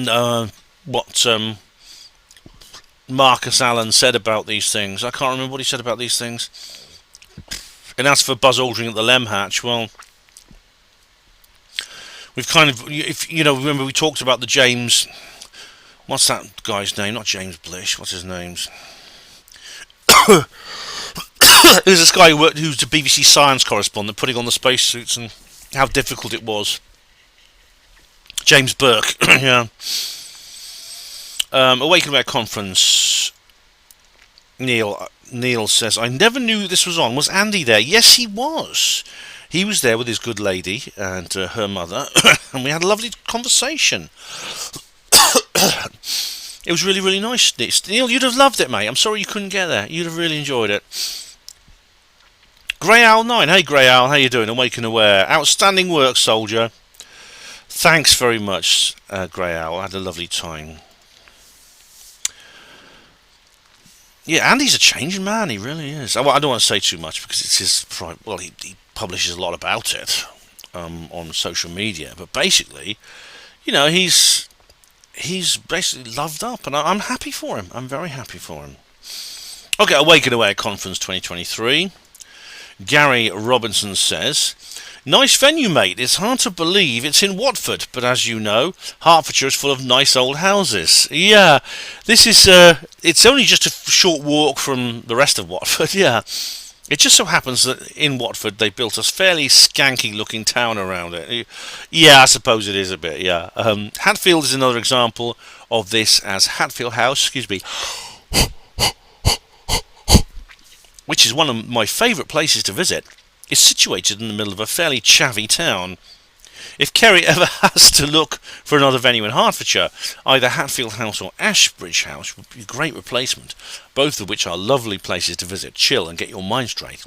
Marcus Allen said about these things. I can't remember what he said about these things. And as for Buzz Aldrin at the LEM hatch, well, we've kind of, remember we talked about the James. What's that guy's name? Not James Blish. What's his name? There's this guy who's the BBC science correspondent, putting on the spacesuits and how difficult it was. James Burke, yeah. Awaken Aware Conference. Neil says, "I never knew this was on. Was Andy there?" Yes, he was. He was there with his good lady and her mother, and we had a lovely conversation. It was really, really nice. Neil, you'd have loved it, mate. I'm sorry you couldn't get there. You'd have really enjoyed it. Grey Owl 9. Hey, Grey Owl, how you doing? Awake and Aware. Outstanding work, soldier. Thanks very much, Grey Owl. I had a lovely time. Yeah, Andy's a changing man. He really is. I don't want to say too much because it's his private. Well, he publishes a lot about it on social media. But basically, he's basically loved up, and I'm happy for him. I'm very happy for him. Okay, Awake and Aware Conference 2023. Gary Robinson says, "Nice venue, mate. It's hard to believe it's in Watford, but as you know, Hertfordshire is full of nice old houses." Yeah, this is, it's only just a short walk from the rest of Watford, yeah. It just so happens that in Watford they built a fairly skanky looking town around it. Yeah, I suppose it is a bit, yeah. Hatfield is another example of this, as Hatfield House, which is one of my favourite places to visit. is situated in the middle of a fairly chavvy town. If Kerry ever has to look for another venue in Hertfordshire, either Hatfield House or Ashbridge House would be a great replacement, both of which are lovely places to visit, chill and get your mind straight.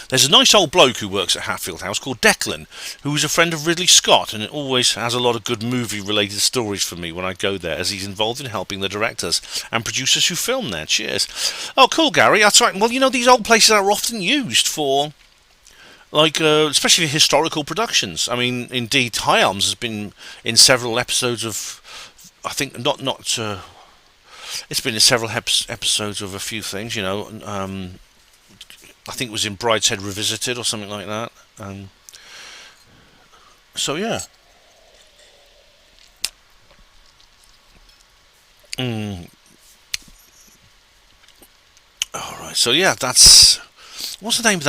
There's a nice old bloke who works at Hatfield House called Declan, who is a friend of Ridley Scott, and it always has a lot of good movie-related stories for me when I go there, as he's involved in helping the directors and producers who film there. Cheers. Oh, cool, Gary. That's right. Well, these old places are often used for, especially historical productions. I mean, indeed, High Elms has been in several episodes of, I think, it's been in several episodes of a few things, I think it was in Brideshead Revisited or something like that. So, yeah. Alright, so yeah, that's... What's the name of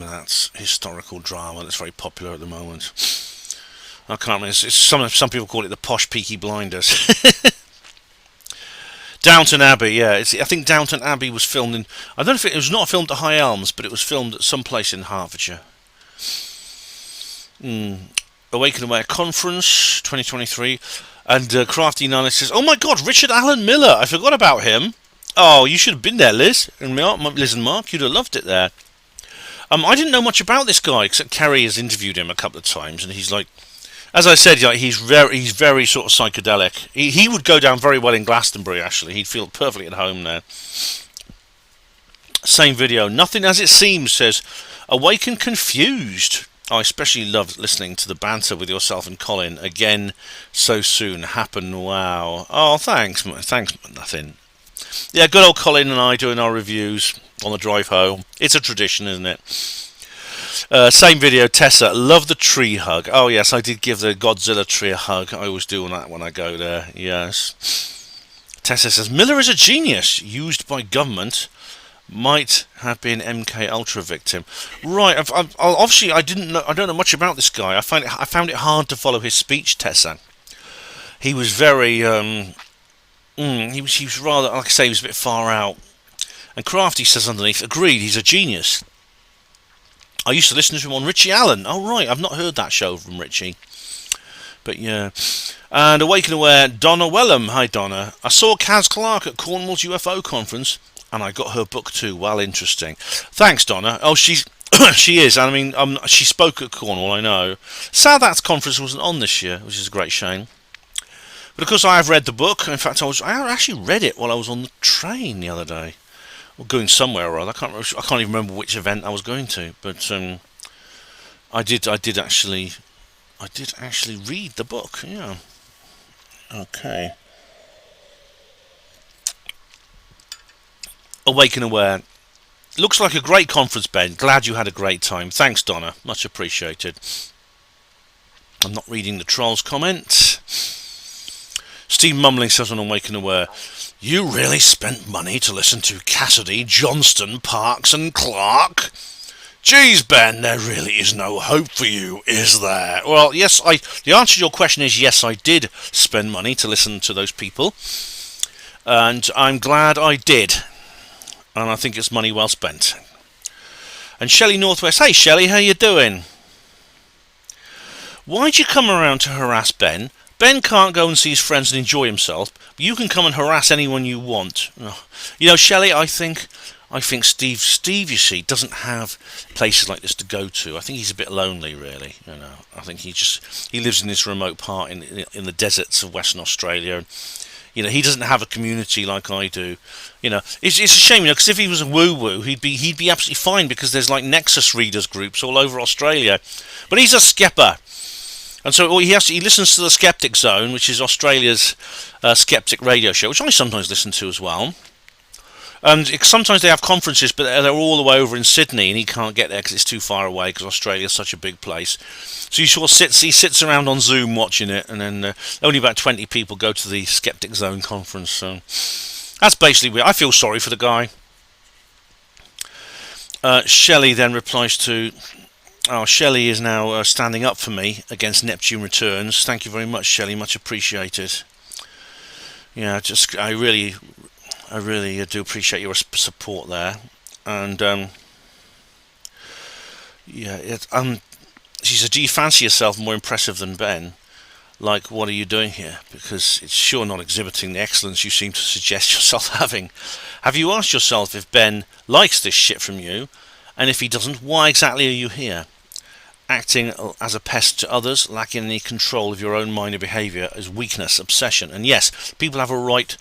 that historical drama that's very popular at the moment? I can't remember. Some people call it the Posh Peaky Blinders. Downton Abbey, yeah. I think Downton Abbey was filmed in... I don't know if it was not filmed at High Elms, but it was filmed at some place in Hertfordshire. Awaken Aware Conference 2023. And Crafty Nana says, oh my god, Richard Allen Miller. I forgot about him. Oh, you should have been there, Liz. Liz and Mark, you'd have loved it there. I didn't know much about this guy, except Kerry has interviewed him a couple of times, and he's like... As I said, he's very sort of psychedelic. He would go down very well in Glastonbury, actually. He'd feel perfectly at home there. Same video. Nothing as it seems, says Awaken Confused. I especially loved listening to the banter with yourself and Colin. Again, so soon. Happen, wow. Oh, thanks, nothing. Yeah, good old Colin and I doing our reviews on the drive home. It's a tradition, isn't it? Same video, Tessa, love the tree hug. Oh yes, I did give the Godzilla tree a hug. I always do that when I go there, yes. Tessa says, Miller is a genius, used by government, might have been MK Ultra victim. Right, obviously I don't know much about this guy. I found it hard to follow his speech, Tessa. He was very, he was rather, like I say, he was a bit far out. And Crafty says underneath, agreed, he's a genius. I used to listen to him on Richie Allen. Oh, right, I've not heard that show from Richie. But, yeah. And Awaken Aware, Donna Wellham. Hi, Donna. I saw Kaz Clark at Cornwall's UFO conference, and I got her book too. Well, interesting. Thanks, Donna. Oh, she is. I mean, she spoke at Cornwall, I know. Sad that conference wasn't on this year, which is a great shame. But, of course, I have read the book. In fact, I actually read it while I was on the train the other day. Or going somewhere or other. I can't even remember which event I was going to, but I did actually read the book. Yeah. Okay. Awaken Aware. Looks like a great conference, Ben. Glad you had a great time. Thanks, Donna. Much appreciated. I'm not reading the Trolls comment. Steve Mumbling says on Awaken Aware, you really spent money to listen to Cassidy, Johnston, Parks and Clark? Geez, Ben, there really is no hope for you, is there? Well, yes, the answer to your question is yes, I did spend money to listen to those people. And I'm glad I did. And I think it's money well spent. And Shelley Northwest, hey Shelley, how you doing? Why'd you come around to harass Ben? Ben can't go and see his friends and enjoy himself, but you can come and harass anyone you want. You know, Shelley, I think Steve, you see, doesn't have places like this to go to. I think he's a bit lonely, really. I think he lives in this remote part in the deserts of Western Australia. He doesn't have a community like I do. It's a shame, because if he was a woo-woo, he'd be absolutely fine, because there's like Nexus readers groups all over Australia. But he's a skepper. And so he listens to the Skeptic Zone, which is Australia's skeptic radio show, which I sometimes listen to as well. And sometimes they have conferences, but they're all the way over in Sydney, and he can't get there because it's too far away, because Australia's such a big place. So he sits around on Zoom watching it, and then only about 20 people go to the Skeptic Zone conference. So that's basically weird. I feel sorry for the guy. Shelley then replies to... Oh, Shelley is now standing up for me against Neptune Returns. Thank you very much, Shelley. Much appreciated. Yeah, I really do appreciate your support there. And she said, "Do you fancy yourself more impressive than Ben? Like, what are you doing here? Because it's sure not exhibiting the excellence you seem to suggest yourself having. Have you asked yourself if Ben likes this shit from you? And if he doesn't, why exactly are you here? Acting as a pest to others, lacking any control of your own mind and behaviour is weakness, obsession. And yes, people have a right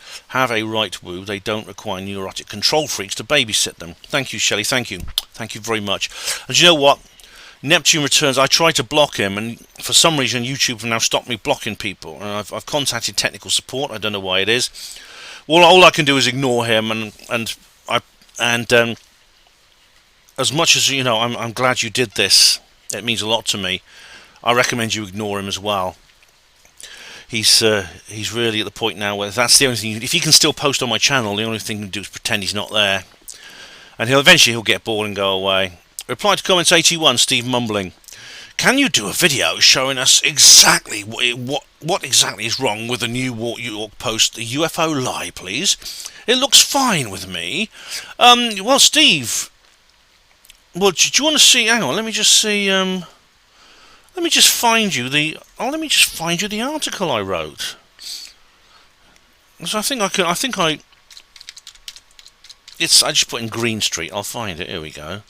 woo. They don't require neurotic control freaks to babysit them." Thank you, Shelley. Thank you very much. And you know what? Neptune Returns, I tried to block him, and for some reason YouTube have now stopped me blocking people. And I've contacted technical support. I don't know why it is. Well, all I can do is ignore him, and as much as, you know, I'm glad you did this. It means a lot to me. I recommend you ignore him as well. He's really at the point now where that's the only thing. If he can still post on my channel, the only thing he can do is pretend he's not there, and he'll get bored and go away. Reply to comments 81, Steve Mumbling. "Can you do a video showing us exactly what exactly is wrong with the New York Post the UFO lie, please? It looks fine with me." Well, Steve. Well, do you want to see? Hang on, let me just see. Let me just find you the article I wrote. So I just put in Green Street. I'll find it. Here we go.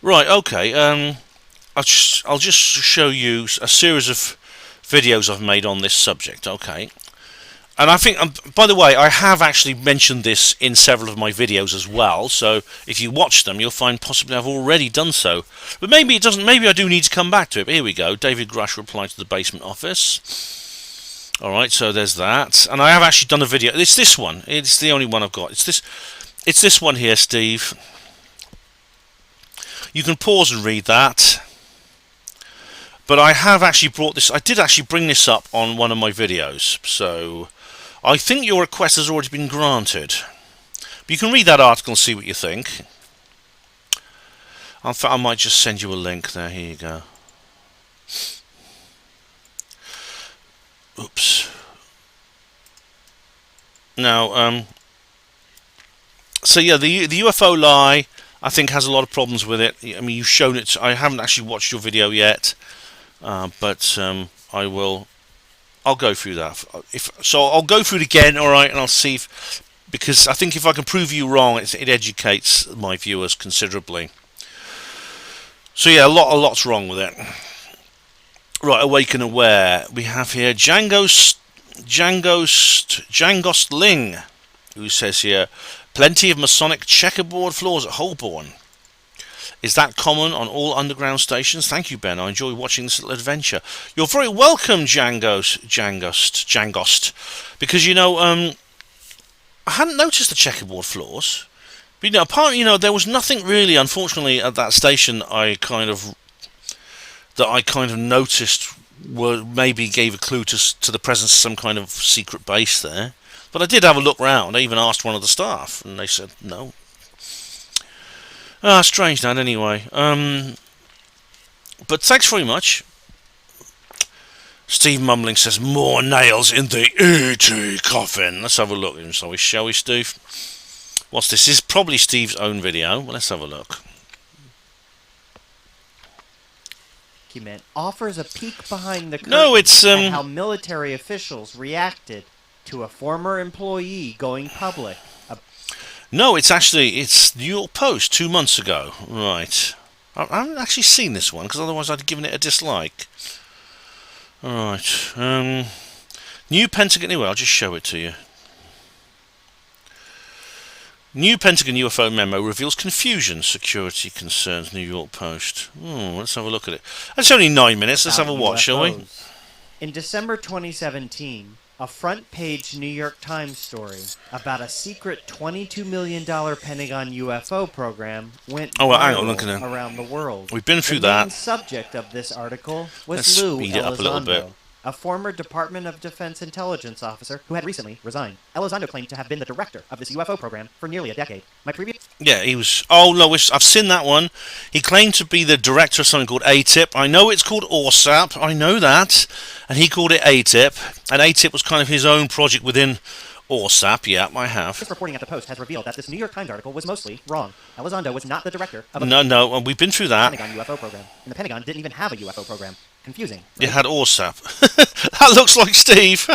Right. Okay. I'll just show you a series of videos I've made on this subject. Okay. And I think, by the way, I have actually mentioned this in several of my videos as well. So if you watch them, you'll find possibly I've already done so. But maybe it doesn't. Maybe I do need to come back to it. But here we go. David Grush replied to the basement office. All right. So there's that. And I have actually done a video. It's this one. It's the only one I've got. It's this one here, Steve. You can pause and read that. But I have actually brought this. I did actually bring this up on one of my videos. So I think your request has already been granted. But you can read that article and see what you think. In fact, I might just send you a link there. Here you go. Oops. Now, so yeah, the UFO lie, I think, has a lot of problems with it. I mean, you've shown it. I haven't actually watched your video yet, but I will. I'll go through that. I'll go through it again, all right, and I'll see because I think if I can prove you wrong, it educates my viewers considerably. So yeah, a lot's wrong with it. Right, Awake and Aware. We have here Jangost Ling, who says here, "Plenty of Masonic checkerboard floors at Holborn. Is that common on all underground stations? Thank you, Ben. I enjoy watching this little adventure." You're very welcome, Jangost. Because, you know, I hadn't noticed the checkerboard floors. But, you know, apparently, you know, there was nothing really, unfortunately, at that station that I kind of noticed maybe gave a clue to the presence of some kind of secret base there. But I did have a look round. I even asked one of the staff, and they said no. Strange that, anyway. But thanks very much. Steve Mumbling says, "More nails in the E.T. coffin." Let's have a look, shall we, Steve? What's this? This is probably Steve's own video. Well, let's have a look. Document offers a peek behind the curtain at how military officials reacted to a former employee going public. No, it's New York Post 2 months ago. Right. I haven't actually seen this one, because otherwise I'd have given it a dislike. Alright. New Pentagon... Anyway, I'll just show it to you. New Pentagon UFO memo reveals confusion. Security concerns New York Post. Let's have a look at it. That's only 9 minutes. Let's have a watch, shall we? In December 2017... a front-page New York Times story about a secret $22 million Pentagon UFO program went viral around the world. We've been through that. The main subject of this article was Lou Elizondo, a former Department of Defense intelligence officer who had recently resigned. Elizondo claimed to have been the director of this UFO program for nearly a decade. Yeah, he was... Oh, no, I've seen that one. He claimed to be the director of something called ATIP. I know it's called ORSAP. I know that. And he called it ATIP. And ATIP was kind of his own project within ORSAP, yeah, I have. This reporting at the Post has revealed that this New York Times article was mostly wrong. Elizondo was not the director of a No, we've been through that. Pentagon UFO program. And the Pentagon didn't even have a UFO program. Confusing. It Right? had ORSAP. That looks like Steve.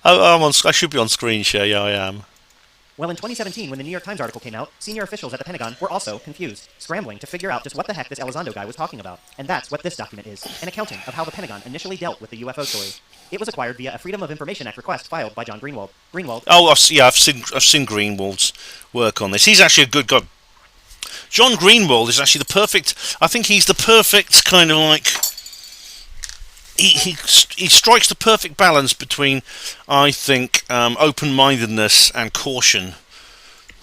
I should be on screen share, yeah, I am. Well, in 2017, when the New York Times article came out, senior officials at the Pentagon were also confused, scrambling to figure out just what the heck this Elizondo guy was talking about. And that's what this document is, an accounting of how the Pentagon initially dealt with the UFO story. It was acquired via a Freedom of Information Act request filed by John Greenwald. Oh, I've seen Greenwald's work on this. He's actually a good guy. John Greenwald is actually the perfect. I think he's the perfect kind of like. He strikes the perfect balance between, I think, open-mindedness and caution.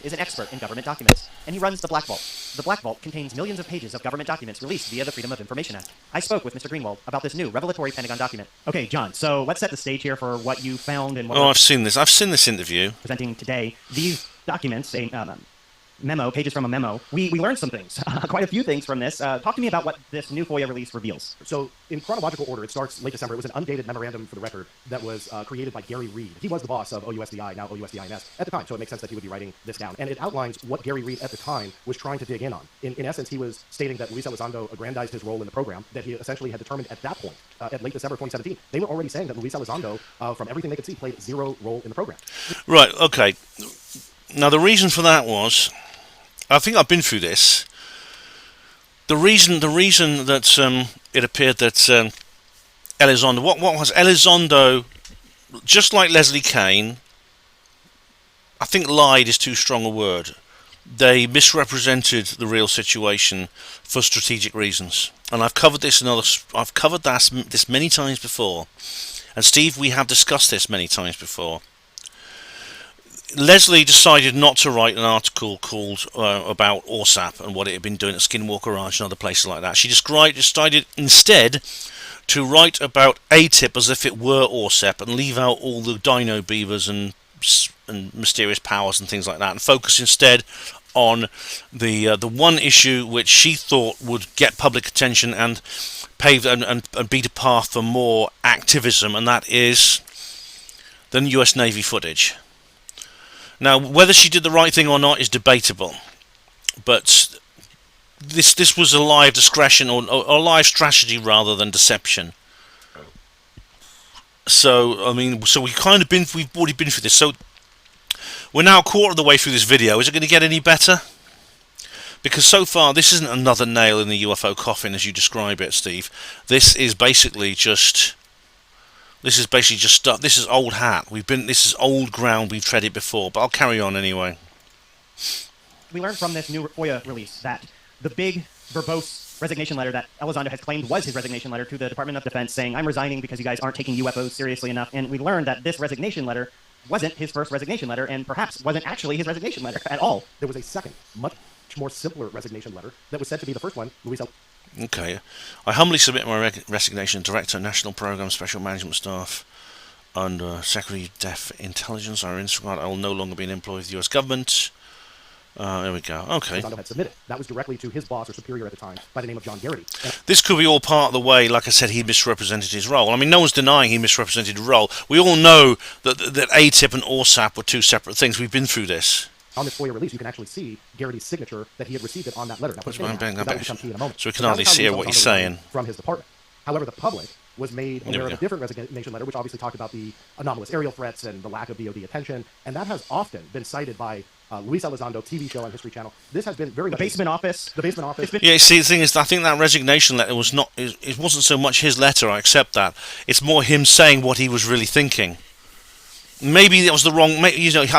Is an expert in government documents, and he runs the Black Vault. The Black Vault contains millions of pages of government documents released via the Freedom of Information Act. I spoke with Mr. Greenwald about this new revelatory Pentagon document. Okay, John, so let's set the stage here for what you found and what I've seen this. I've seen this interview. Presenting today. These documents, memo, pages from a memo, we learned some things, quite a few things from this. Talk to me about what this new FOIA release reveals. So, in chronological order, it starts late December. It was an undated memorandum for the record that was created by Gary Reed. He was the boss of OUSDI, now OUSDINS, at the time, so it makes sense that he would be writing this down. And it outlines what Gary Reed at the time was trying to dig in on. In essence, he was stating that Luis Elizondo aggrandized his role in the program, that he essentially had determined at that point, at late December 2017, they were already saying that Luis Elizondo, from everything they could see, played zero role in the program. Right, okay. Now, the reason for that was, I think I've been through this. The reason that it appeared that Elizondo, what was Elizondo, just like Leslie Kean, I think lied is too strong a word. They misrepresented the real situation for strategic reasons, and I've covered this this many times before. And Steve, we have discussed this many times before. Leslie decided not to write an article called about ORSAP and what it had been doing at Skinwalker Ranch and other places like that. She decided instead to write about ATIP as if it were ORSAP and leave out all the dino beavers and mysterious powers and things like that, and focus instead on the one issue which she thought would get public attention and pave and beat a path for more activism, and that is the US Navy footage. Now, whether she did the right thing or not is debatable, but this was a lie of discretion or a lie of strategy rather than deception. So, I mean, we've already been through this. So, we're now a quarter of the way through this video. Is it going to get any better? Because so far, this isn't another nail in the UFO coffin as you describe it, Steve. This is basically just stuff. This is old hat. This is old ground. We've treaded before, but I'll carry on anyway. We learned from this new FOIA release that the big, verbose resignation letter that Elizondo has claimed was his resignation letter to the Department of Defense, saying, "I'm resigning because you guys aren't taking UFOs seriously enough." And we learned that this resignation letter wasn't his first resignation letter, and perhaps wasn't actually his resignation letter at all. There was a second, much more simpler resignation letter that was said to be the first one. Okay. I humbly submit my resignation, Director, National Program, Special Management Staff, and Secretary of Def Intelligence. I will no longer be an employee of the US government. There we go. Okay. Elizondo had submitted. That was directly to his boss or superior at the time by the name of John Garrity. This could be all part of the way, like I said, he misrepresented his role. I mean, no one's denying he misrepresented his role. We all know that ATIP and ORSAP were two separate things. We've been through this. On this FOIA release, you can actually see Garrity's signature that he had received it on that letter. Now, so we can hardly see what he's saying. From his department. However, the public was made aware of a different resignation letter, which obviously talked about the anomalous aerial threats and the lack of DoD attention, and that has often been cited by Luis Elizondo TV show on History Channel. This has been very much... The basement office. Yeah, see, the thing is, I think that resignation letter was not... It wasn't so much his letter, I accept that. It's more him saying what he was really thinking. Maybe it was the wrong... I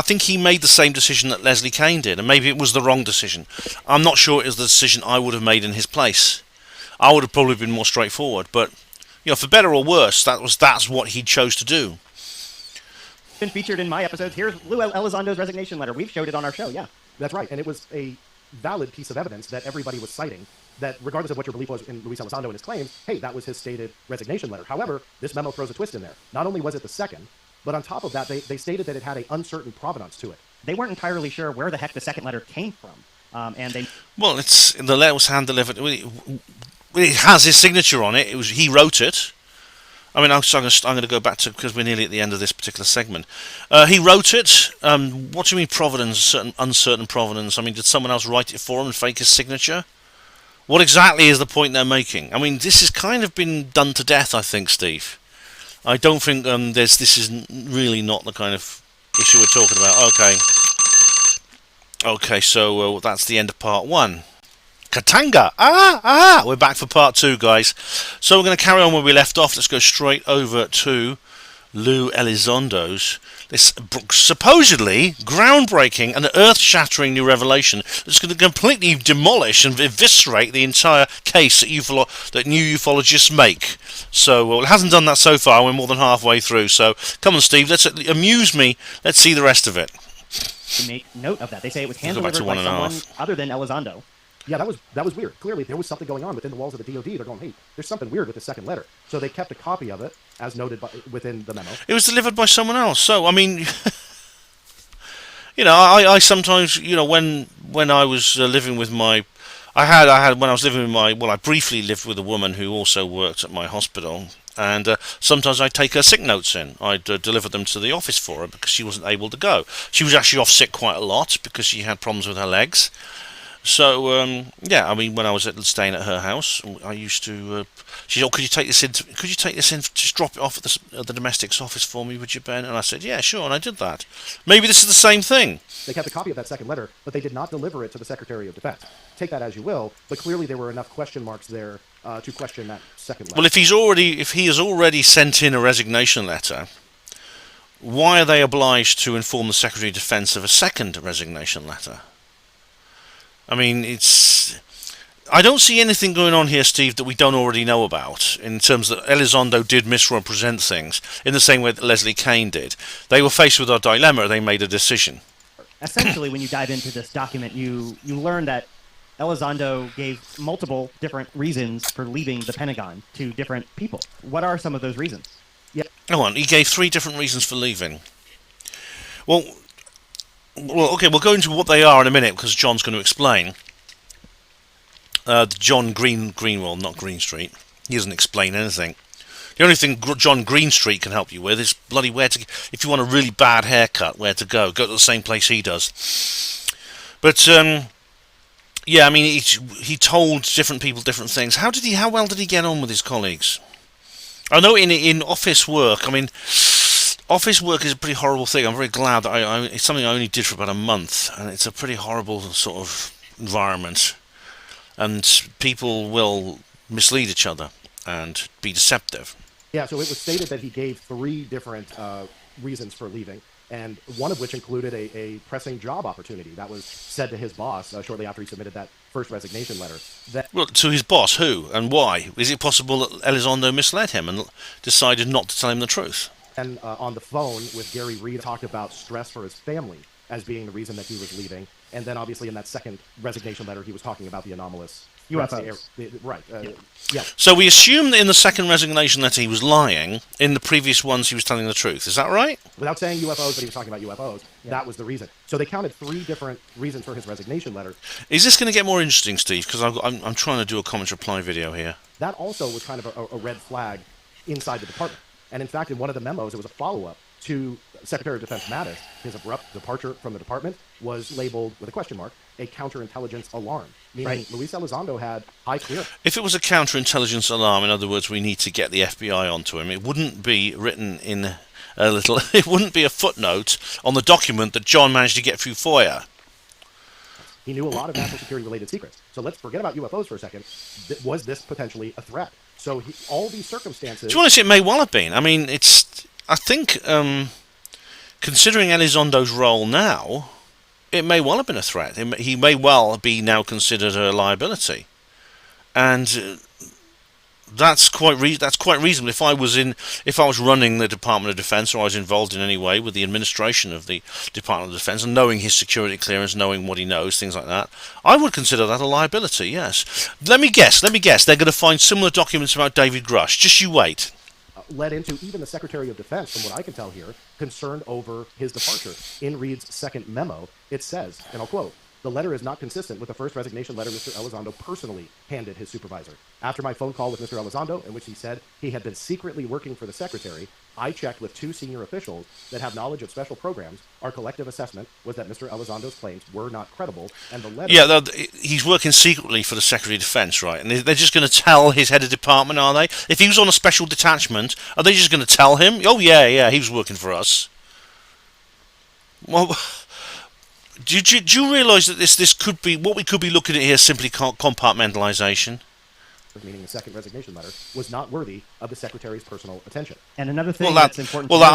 think he made the same decision that Leslie Kean did, and maybe it was the wrong decision. I'm not sure it was the decision I would have made in his place. I would have probably been more straightforward, but... for better or worse, that's what he chose to do. Been featured in my episodes. Here's Lou Elizondo's resignation letter. We've showed it on our show, yeah. That's right, and it was a valid piece of evidence that everybody was citing, that regardless of what your belief was in Luis Elizondo and his claims, hey, that was his stated resignation letter. However, this memo throws a twist in there. Not only was it the second, but on top of that, they stated that it had an uncertain provenance to it. They weren't entirely sure where the heck the second letter came from, and they... Well, the letter was hand-delivered. It has his signature on it. He wrote it. I mean, I'm going to go back to, because we're nearly at the end of this particular segment. He wrote it. What do you mean provenance, certain uncertain provenance? I mean, did someone else write it for him and fake his signature? What exactly is the point they're making? I mean, this has kind of been done to death, I think, Steve. I don't think this is really not the kind of issue we're talking about. Okay, so that's the end of part 1. Katanga! We're back for part 2, guys. So we're going to carry on where we left off. Let's go straight over to Lou Elizondo's this supposedly groundbreaking and earth-shattering new revelation that's going to completely demolish and eviscerate the entire case that new ufologists make. So, it hasn't done that so far. We're more than halfway through. So, come on, Steve. Let's amuse me. Let's see the rest of it. To make note of that, they say it was hand-delivered by someone other than Elizondo. Yeah, that was weird. Clearly, there was something going on within the walls of the DoD. They're going, hey, there's something weird with the second letter. So they kept a copy of it, as noted within the memo. It was delivered by someone else. So, I mean, I sometimes, when I was living with my, when I was living with my, I briefly lived with a woman who also worked at my hospital. And sometimes I'd take her sick notes in. I'd deliver them to the office for her because she wasn't able to go. She was actually off sick quite a lot because she had problems with her legs. So, I mean, when I was staying at her house, I used to... she said, could you take this in? Just drop it off at the domestics office for me, would you, Ben? And I said, yeah, sure, and I did that. Maybe this is the same thing. They kept a copy of that second letter, but they did not deliver it to the Secretary of Defense. Take that as you will, but clearly there were enough question marks there to question that second letter. Well, if he has already sent in a resignation letter, why are they obliged to inform the Secretary of Defense of a second resignation letter? I mean, I don't see anything going on here, Steve, that we don't already know about, in terms that Elizondo did misrepresent things, in the same way that Leslie Kean did. They were faced with a dilemma, they made a decision. Essentially, when you dive into this document, you learn that Elizondo gave multiple different reasons for leaving the Pentagon to different people. What are some of those reasons? Yeah. Go on, he gave 3 different reasons for leaving. Well, okay, we'll go into what they are in a minute, because John's going to explain. John Greenwell, not Greenstreet. He doesn't explain anything. The only thing John Greenstreet can help you with is bloody if you want a really bad haircut, where to go. Go to the same place he does. But, yeah, I mean, he told different people different things. How well did he get on with his colleagues? I know in office work, I mean, office work is a pretty horrible thing. I'm very glad that it's something I only did for about a month, and it's a pretty horrible sort of environment. And people will mislead each other and be deceptive. Yeah, so it was stated that he gave 3 different reasons for leaving, and one of which included a pressing job opportunity. That was said to his boss shortly after he submitted that first resignation letter. Well, to his boss, who and why? Is it possible that Elizondo misled him and decided not to tell him the truth? And on the phone with Gary Reed, talked about stress for his family as being the reason that he was leaving. And then obviously in that second resignation letter, he was talking about the anomalous UFOs. Right. Yeah. So we assume that in the second resignation letter he was lying. In the previous ones he was telling the truth. Is that right? Without saying UFOs, but he was talking about UFOs. Yeah. That was the reason. So they counted 3 different reasons for his resignation letter. Is this going to get more interesting, Steve? Because I'm trying to do a comment reply video here. That also was kind of a red flag inside the department. And in fact, in one of the memos, it was a follow-up to Secretary of Defense Mattis. His abrupt departure from the department was labeled, with a question mark, a counterintelligence alarm. Meaning Luis Elizondo had high clearance. If it was a counterintelligence alarm, in other words, we need to get the FBI onto him, it wouldn't be written in it wouldn't be a footnote on the document that John managed to get through FOIA. He knew a lot of national security-related secrets. So let's forget about UFOs for a second. Was this potentially a threat? So all these circumstances... To be honest, it may well have been. I mean, I think, considering Elizondo's role now, it may well have been a threat. He may well be now considered a liability. And that's quite reasonable. If I was running the Department of Defense, or I was involved in any way with the administration of the Department of Defense, and knowing his security clearance, knowing what he knows, things like that, I would consider that a liability, yes. Let me guess, they're going to find similar documents about David Grush. Just you wait. Led into even the Secretary of Defense, from what I can tell here, concerned over his departure. In Reed's second memo, it says, and I'll quote, The letter is not consistent with the first resignation letter Mr. Elizondo personally handed his supervisor. After my phone call with Mr. Elizondo, in which he said he had been secretly working for the secretary, I checked with 2 senior officials that have knowledge of special programs. Our collective assessment was that Mr. Elizondo's claims were not credible, and the letter... Yeah, he's working secretly for the Secretary of Defence, right? And they're just going to tell his head of department, are they? If he was on a special detachment, are they just going to tell him, oh, yeah, he was working for us? Well, do you realise that this could be, what we could be looking at here, simply compartmentalisation? Meaning the second resignation letter, was not worthy of the secretary's personal attention. And another thing that's important. Well, that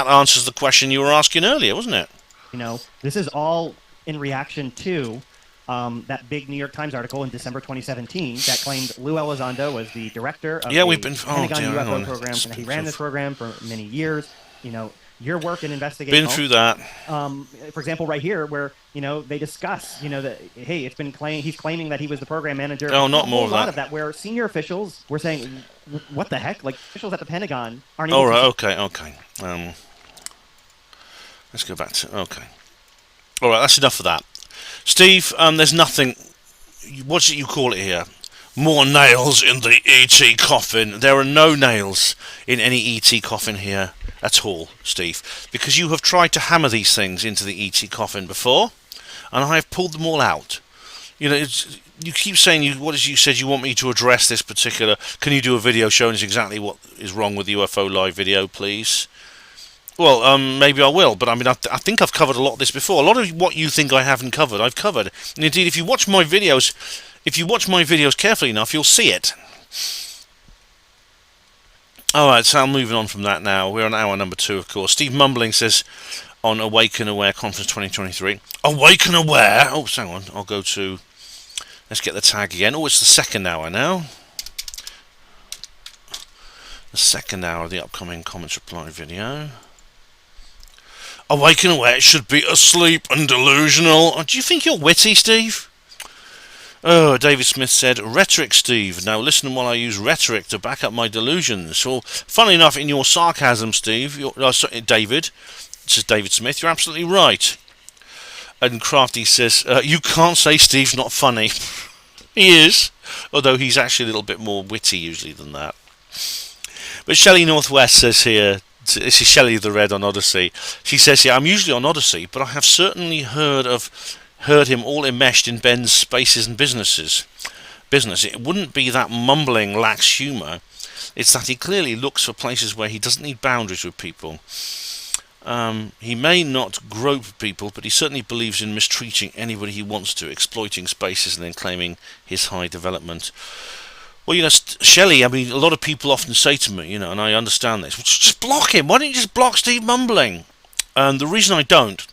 answers the question you were asking earlier, wasn't it? You know, this is all in reaction to that big New York Times article in December 2017 that claimed Lou Elizondo was the director of the Pentagon UFO program, and he ran this program for many years. You know, your work in investigating. Been through that. For example, right here, where they discuss, that hey, he's claiming that he was the program manager. Oh, not more of that. A lot of that, where senior officials were saying, "What the heck?" Like officials at the Pentagon aren't. Oh, right. Okay. Let's go back to All right, that's enough of that. Steve, there's nothing. What do you call it here? More nails in the ET coffin. There are no nails in any ET coffin here at all, Steve, because you have tried to hammer these things into the ET coffin before, and I have pulled them all out. You keep saying what is you said you want me to address this particular. Can you do a video showing us exactly what is wrong with the UFO live video, please? Well, maybe I will, but I mean, I think I've covered a lot of this before. A lot of what you think I haven't covered, I've covered. And indeed, if you watch my videos carefully enough, you'll see it. Alright, so I'm moving on from that now. We're on hour number 2, of course. Steve Mumbling says on Awake and Aware Conference 2023. Awake and Aware? Oh, hang on. I'll go to... Let's get the tag again. Oh, it's the second hour now. The second hour of the upcoming comments reply video. Awake and Aware should be asleep and delusional. Oh, do you think you're witty, Steve? Oh, David Smith said, rhetoric, Steve. Now listen while I use rhetoric to back up my delusions. Well, funnily enough, in your sarcasm, Steve, David, this is David Smith, you're absolutely right. And Crafty says, you can't say Steve's not funny. He is, although he's actually a little bit more witty usually than that. But Shelley Northwest says here, this is Shelley the Red on Odyssey. She says here, I'm usually on Odyssey, but I have certainly heard him all enmeshed in Ben's spaces and business. It wouldn't be that mumbling lax humour. It's that he clearly looks for places where he doesn't need boundaries with people. He may not grope people, but he certainly believes in mistreating anybody he wants to, exploiting spaces and then claiming his high development. Well, Shelley, I mean, a lot of people often say to me, and I understand this, just block him. Why don't you just block Steve Mumbling? And the reason I don't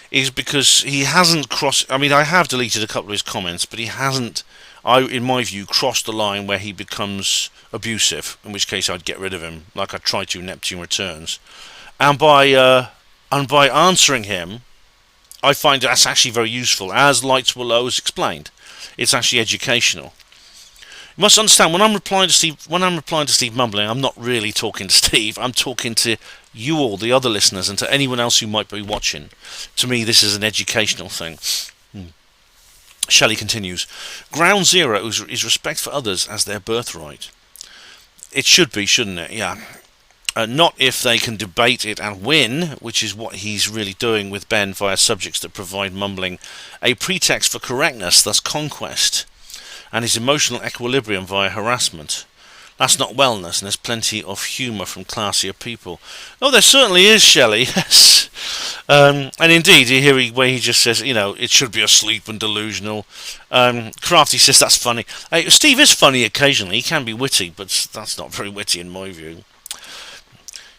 is because he hasn't crossed... I mean, I have deleted a couple of his comments, but he hasn't, in my view, crossed the line where he becomes abusive, in which case I'd get rid of him, like I tried to Neptune Returns. And by answering him, I find that's actually very useful, as Lights Were Low has explained. It's actually educational. You must understand, when I'm replying to Steve Mumbling, I'm not really talking to Steve. I'm talking to you all, the other listeners, and to anyone else who might be watching. To me, this is an educational thing. Shelley continues, ground zero is respect for others as their birthright. It should be, shouldn't it? Yeah. Not if they can debate it and win, which is what he's really doing with Ben via subjects that provide Mumbling a pretext for correctness, thus conquest, and his emotional equilibrium via harassment. That's not wellness, and there's plenty of humour from classier people. Oh, there certainly is, Shelley, yes. And indeed, you hear where he just says, it should be asleep and delusional. Crafty says that's funny. Steve is funny occasionally, he can be witty, but that's not very witty in my view.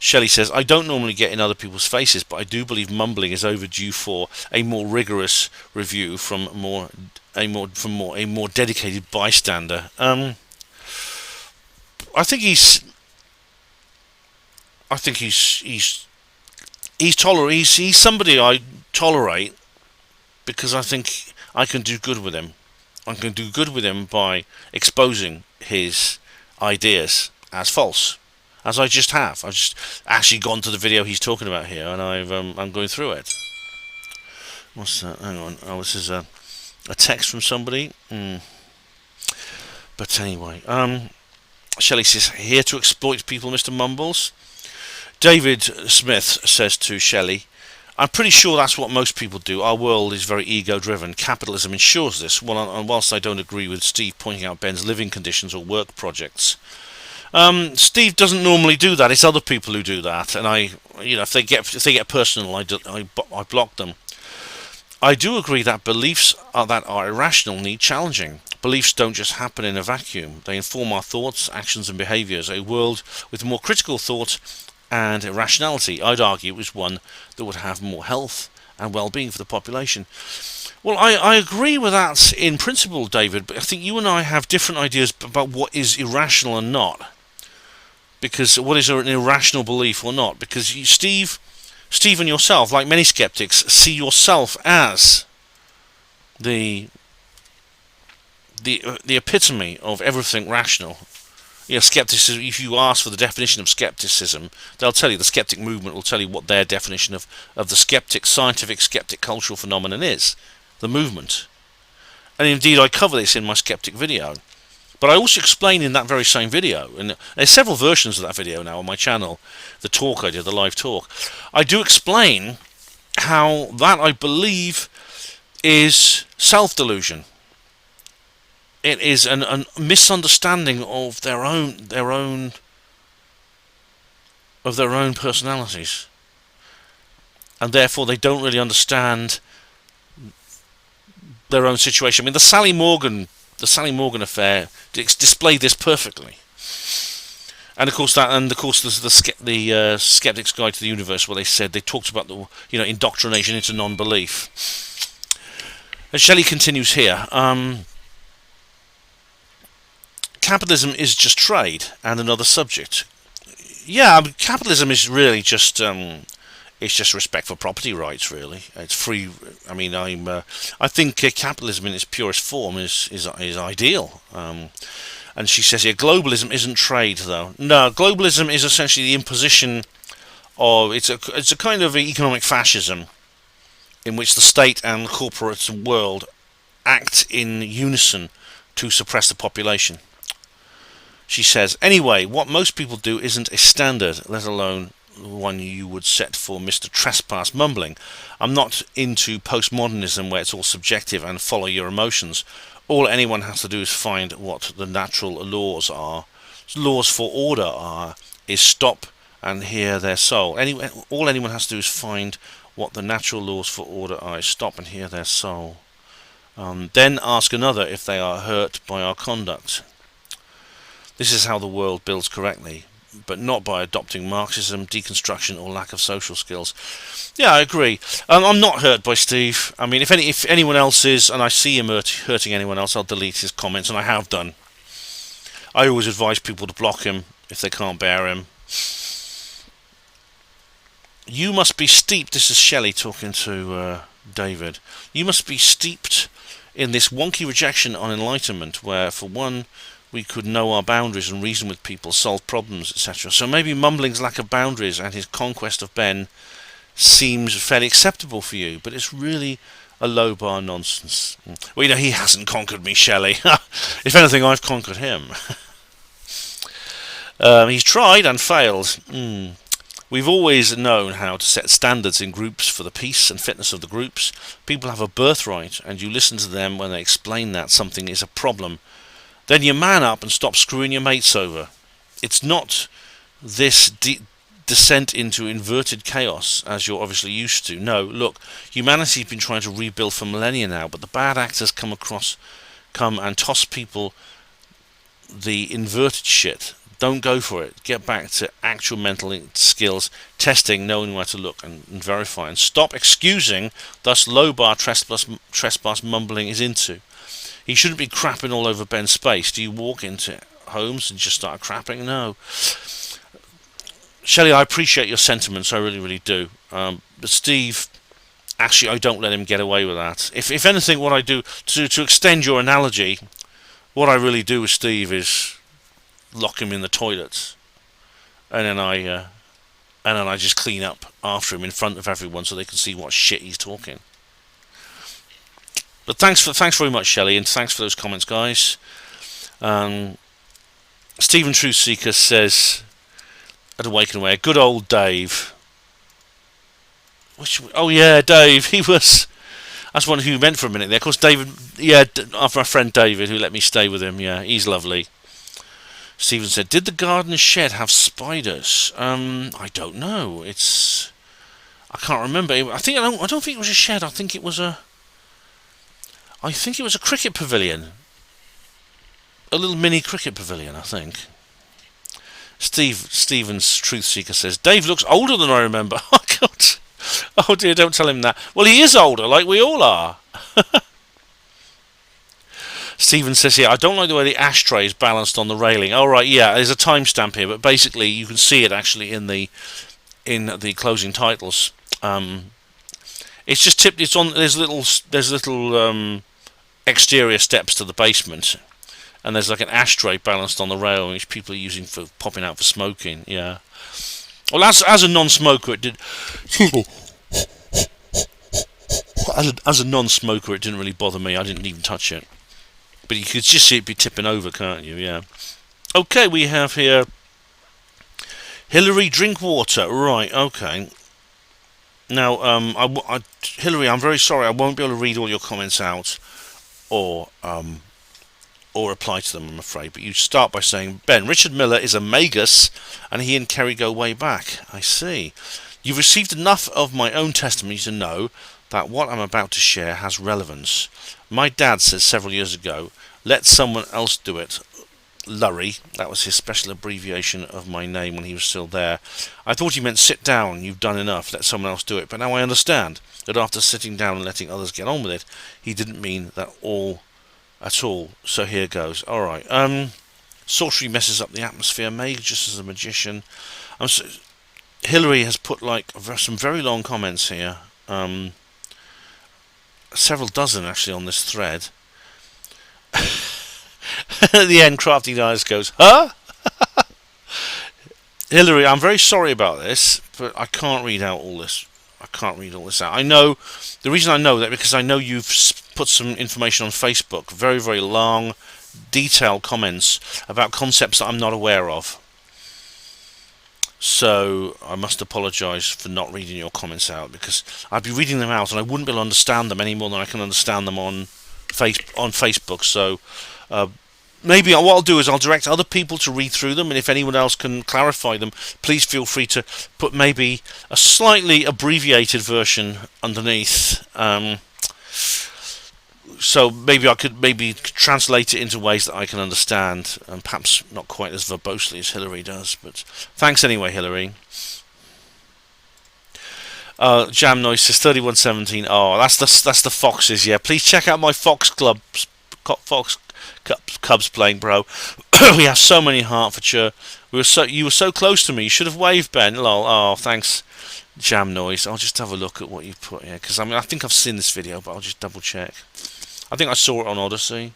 Shelley says, I don't normally get in other people's faces, but I do believe Mumbling is overdue for a more rigorous review from a more dedicated bystander. I think he's somebody I tolerate because I think I can do good with him. I can do good with him by exposing his ideas as false. As I just have. I've just actually gone to the video he's talking about here, and I'm going through it. What's that? Hang on. Oh, this is a text from somebody. But anyway, Shelley says, here to exploit people, Mr. Mumbles. David Smith says to Shelley, I'm pretty sure that's what most people do. Our world is very ego-driven. Capitalism ensures this. And whilst I don't agree with Steve pointing out Ben's living conditions or work projects, Steve doesn't normally do that. It's other people who do that. And if they get personal, I block them. I do agree that beliefs that are irrational need challenging. Beliefs don't just happen in a vacuum. They inform our thoughts, actions and behaviours. A world with more critical thought and irrationality, I'd argue, is one that would have more health and well-being for the population. Well, I agree with that in principle, David, but I think you and I have different ideas about what is irrational and not. Because what is an irrational belief or not? Because Steve and yourself, like many skeptics, see yourself as the epitome of everything rational. Skepticism. If you ask for the definition of skepticism, they'll tell you, the skeptic movement will tell you what their definition of the scientific skeptic cultural phenomenon is, the movement. And indeed, I cover this in my skeptic video. But I also explain in that very same video, and there's several versions of that video now on my channel, the talk I did, the live talk. I do explain how that, I believe, is self-delusion. It is a misunderstanding of their own personalities, and therefore they don't really understand their own situation. I mean, the Sally Morgan affair displayed this perfectly. And of course there's the Skeptic's Guide to the Universe, where they talked about the indoctrination into non-belief. And Shelley continues here. Capitalism is just trade and another subject. Yeah, capitalism is really just it's just respect for property rights. Really, it's free. I mean, I think capitalism in its purest form is ideal. And she says here, globalism isn't trade, though. No, globalism is essentially the imposition of it's a kind of economic fascism in which the state and the corporate world act in unison to suppress the population. She says, anyway, what most people do isn't a standard, let alone one you would set for Mr. Trespass mumbling. I'm not into postmodernism where it's all subjective and follow your emotions. All anyone has to do is find what the natural laws are. Laws for order is stop and hear their soul. All anyone has to do is find what the natural laws for order are, is stop and hear their soul. Then ask another if they are hurt by our conduct. This is how the world builds correctly, but not by adopting Marxism, deconstruction, or lack of social skills. Yeah, I agree. I'm not hurt by Steve. I mean, if anyone else is, and I see him hurting anyone else, I'll delete his comments, and I have done. I always advise people to block him if they can't bear him. You must be steeped, this is Shelley talking to David, you must be steeped in this wonky rejection on enlightenment, where, for one, we could know our boundaries and reason with people, solve problems, etc. So maybe Mumbling's lack of boundaries and his conquest of Ben seems fairly acceptable for you, but it's really a low bar nonsense. Well, he hasn't conquered me, Shelley. If anything, I've conquered him. He's tried and failed. We've always known how to set standards in groups for the peace and fitness of the groups. People have a birthright, and you listen to them when they explain that something is a problem. Then you man up and stop screwing your mates over. It's not this descent into inverted chaos, as you're obviously used to. No, look, humanity's been trying to rebuild for millennia now, but the bad actors come and toss people the inverted shit. Don't go for it. Get back to actual mental skills, testing, knowing where to look and verify. And stop excusing, thus low bar trespass mumbling is into. He shouldn't be crapping all over Ben's space. Do you walk into homes and just start crapping? No. Shelley, I appreciate your sentiments. I really, really do. But Steve, actually, I don't let him get away with that. If anything, what I do, to extend your analogy, what I really do with Steve is lock him in the toilets. And then I just clean up after him in front of everyone so they can see what shit he's talking. But thanks very much, Shelley, and thanks for those comments, guys. Stephen Truthseeker says at Awaken Away, good old Dave. Oh yeah, Dave. He was. That's one who meant for a minute there. Of course, David. Yeah, my friend David, who let me stay with him. Yeah, he's lovely. Stephen said, "Did the garden shed have spiders?" I don't know. I can't remember. I don't think it was a shed. I think it was a cricket pavilion. A little mini cricket pavilion, I think. Stephen's Truthseeker says, Dave looks older than I remember. Oh God. Oh dear, don't tell him that. Well, he is older, like we all are. Stephen says here, I don't like the way the ashtray is balanced on the railing. Oh right, yeah, there's a timestamp here, but basically you can see it actually in the closing titles. It's just tipped. It's on. There's little exterior steps to the basement, and there's like an ashtray balanced on the rail, which people are using for popping out for smoking. Yeah. Well, as a non-smoker, it did. As a non-smoker, it didn't really bother me. I didn't even touch it, but you could just see it be tipping over, can't you? Yeah. Okay, we have here Hillary Drinkwater. Right. Okay. Now, Hillary, I'm very sorry. I won't be able to read all your comments out, or reply to them, I'm afraid. But you start by saying, Ben, Richard Miller is a magus, and he and Kerry go way back. I see. You've received enough of my own testimony to know that what I'm about to share has relevance. My dad said several years ago, let someone else do it. Lurry, that was his special abbreviation of my name when he was still there. I thought he meant sit down, you've done enough, let someone else do it. But now I understand that after sitting down and letting others get on with it, he didn't mean that at all. So here goes. Alright, sorcery messes up the atmosphere, just as a magician. Hillary has put some very long comments here. Several dozen actually on this thread. At the end, Crafty Eyes goes, huh? Hillary, I'm very sorry about this, but I can't read out all this. I know, the reason I know that because I know you've put some information on Facebook, very, very long, detailed comments about concepts that I'm not aware of. So I must apologise for not reading your comments out, because I'd be reading them out and I wouldn't be able to understand them any more than I can understand them on Facebook. So maybe what I'll do is I'll direct other people to read through them, and if anyone else can clarify them, please feel free to put maybe a slightly abbreviated version underneath. So maybe I could translate it into ways that I can understand, and perhaps not quite as verbosely as Hillary does. But thanks anyway, Hillary. Jam Noise says 3117. Oh, that's the Foxes. Yeah, please check out my Fox Cubs playing, bro. We have so many in Hertfordshire. You were so close to me. You should have waved, Ben. Lol. Oh, thanks, Jam Noise. I'll just have a look at what you put here, because I think I've seen this video, but I'll just double check. I think I saw it on Odyssey.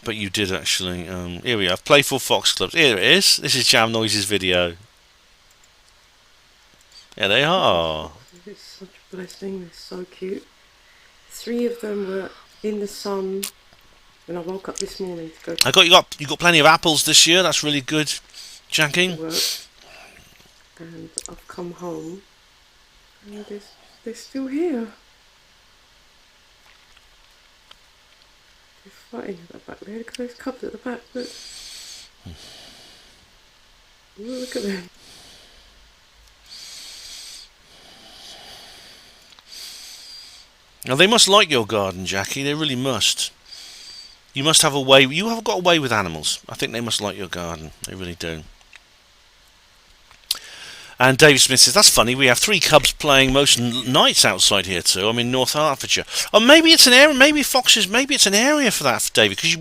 But you did actually. Here we have Playful Fox Clubs. Here it is. This is Jam Noise's video. Yeah, they are. It's such a blessing. They're so cute. 3 of them were in the sun when I woke up this morning to go. You got plenty of apples this year. That's really good, Jackie. And I've come home, and they're still here. They're fighting at the back there. Look at those cubs at the back. Look at them. Now they must like your garden, Jackie. They really must. You must have a way. You have got a way with animals. I think they must like your garden. They really do. And David Smith says, that's funny, we have 3 cubs playing most nights outside here too. I'm in North Hertfordshire. Or maybe it's an area, maybe Foxes, maybe it's an area for that, David, because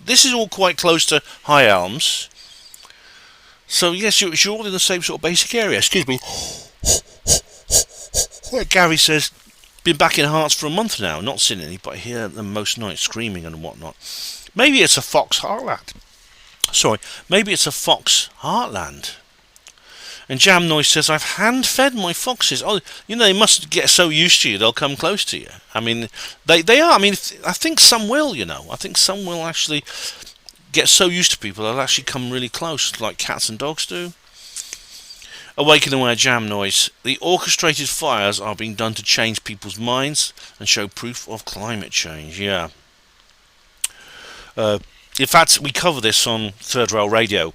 this is all quite close to High Elms. So yes, you're all in the same sort of basic area. Excuse me. Gary says, been back in Hearts for a month now, not seen anybody here them most nights screaming and whatnot. Maybe it's a fox heartland. Sorry, maybe it's a fox heartland. And Jam Noise says, I've hand-fed my foxes. Oh, they must get so used to you, they'll come close to you. I mean, they are. I mean, I think some will, I think some will actually get so used to people, they'll actually come really close, like cats and dogs do. Awaken Aware Jam Noise. The orchestrated fires are being done to change people's minds and show proof of climate change. Yeah. In fact, we cover this on Third Rail Radio.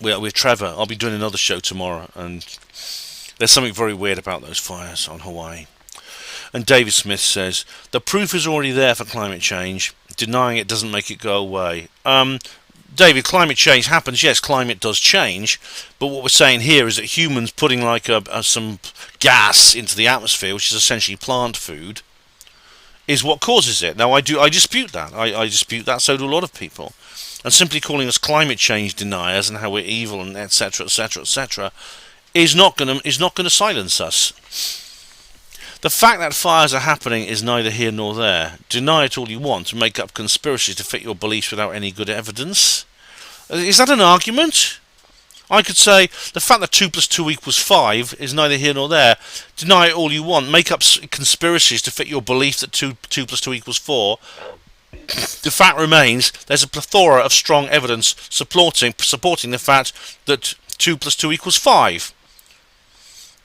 With Trevor. I'll be doing another show tomorrow, and there's something very weird about those fires on Hawaii. And David Smith says, the proof is already there for climate change. Denying it doesn't make it go away. David, climate change happens. Yes, climate does change, but what we're saying here is that humans putting like some gas into the atmosphere, which is essentially plant food, is what causes it. Now, I dispute that. I dispute that. So do a lot of people. And simply calling us climate change deniers and how we're evil and etc. etc. etc. is not going to silence us. The fact that fires are happening is neither here nor there. Deny it all you want, make up conspiracies to fit your beliefs without any good evidence. Is that an argument? I could say the fact that 2 + 2 = 5 is neither here nor there. Deny it all you want, make up conspiracies to fit your belief that 2 + 2 = 4. The fact remains there's a plethora of strong evidence supporting the fact that 2 + 2 = 5.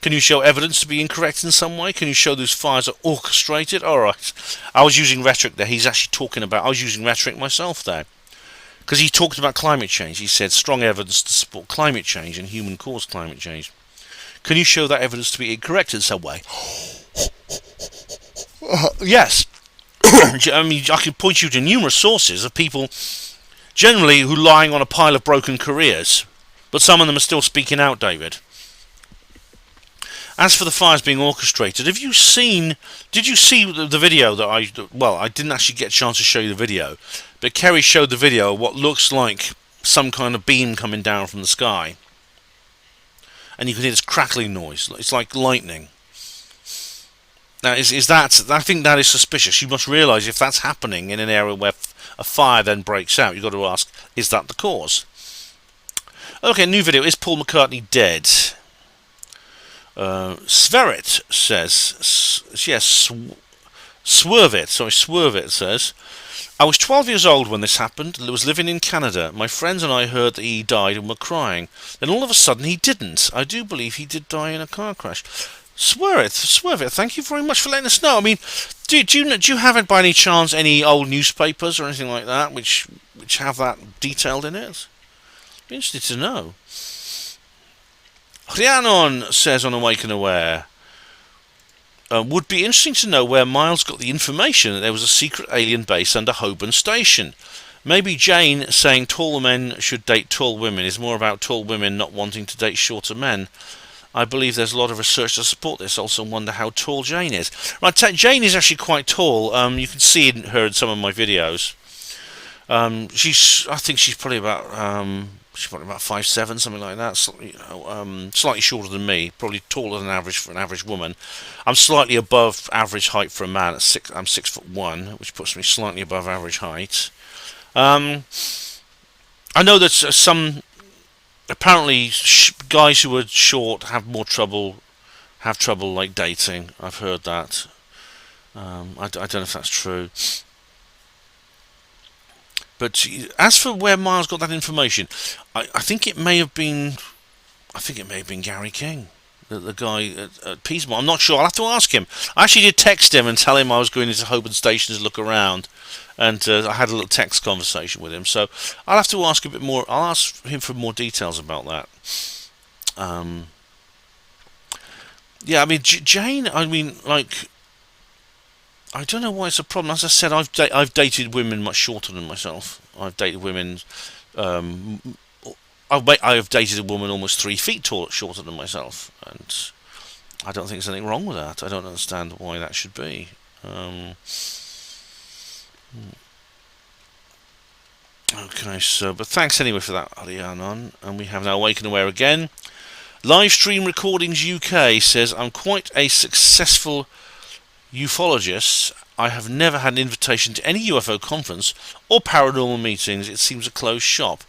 Can you show evidence to be incorrect in some way? Can you show those fires are orchestrated? Alright. I was using rhetoric there. He's actually talking about... I was using rhetoric myself there. Because he talked about climate change. He said strong evidence to support climate change and human-caused climate change. Can you show that evidence to be incorrect in some way? Yes. I mean, I can point you to numerous sources of people generally who are lying on a pile of broken careers. But some of them are still speaking out, David. As for the fires being orchestrated, did you see the video that I didn't actually get a chance to show you the video, but Kerry showed the video of what looks like some kind of beam coming down from the sky. And you can hear this crackling noise. It's like lightning. Now, is that... I think that is suspicious. You must realise if that's happening in an area where a fire then breaks out, you've got to ask, is that the cause? Okay, new video. Is Paul McCartney dead? Sverit says, yes, Swervit says, I was 12 years old when this happened. I was living in Canada. My friends and I heard that he died and were crying. Then all of a sudden he didn't. I do believe he did die in a car crash. Swervit, thank you very much for letting us know. I mean, do you have by any chance any old newspapers or anything like that which have that detailed in it? Be interested to know. Rhiannon says on Awaken Aware, would be interesting to know where Miles got the information that there was a secret alien base under Holborn Station. Maybe Jane saying tall men should date tall women is more about tall women not wanting to date shorter men. I believe there's a lot of research to support this. Also wonder how tall Jane is. Right, Jane is actually quite tall. You can see her in some of my videos. I think she's probably about 5'7", something like that. Slightly shorter than me, probably taller than average for an average woman. I'm slightly above average height for a man. I'm 6'1", which puts me slightly above average height. I know that some apparently guys who are short have trouble like dating. I've heard that. I don't know if that's true. But as for where Miles got that information, I think it may have been Gary King, the guy at Peasmore. I'm not sure. I'll have to ask him. I actually did text him and tell him I was going into Holborn Station to look around, and I had a little text conversation with him. So I'll have to ask a bit more. I'll ask him for more details about that. Yeah, I mean Jane. I mean, like, I don't know why it's a problem. As I said, I've dated women much shorter than myself. I've dated women. I've dated a woman almost 3 feet shorter than myself, and I don't think there's anything wrong with that. I don't understand why that should be. Okay, so but thanks anyway for that, Arianon. And we have now Awaken Aware again. Livestream Recordings UK says, I'm quite a successful ufologist. I have never had an invitation to any UFO conference or paranormal meetings. It seems a closed shop.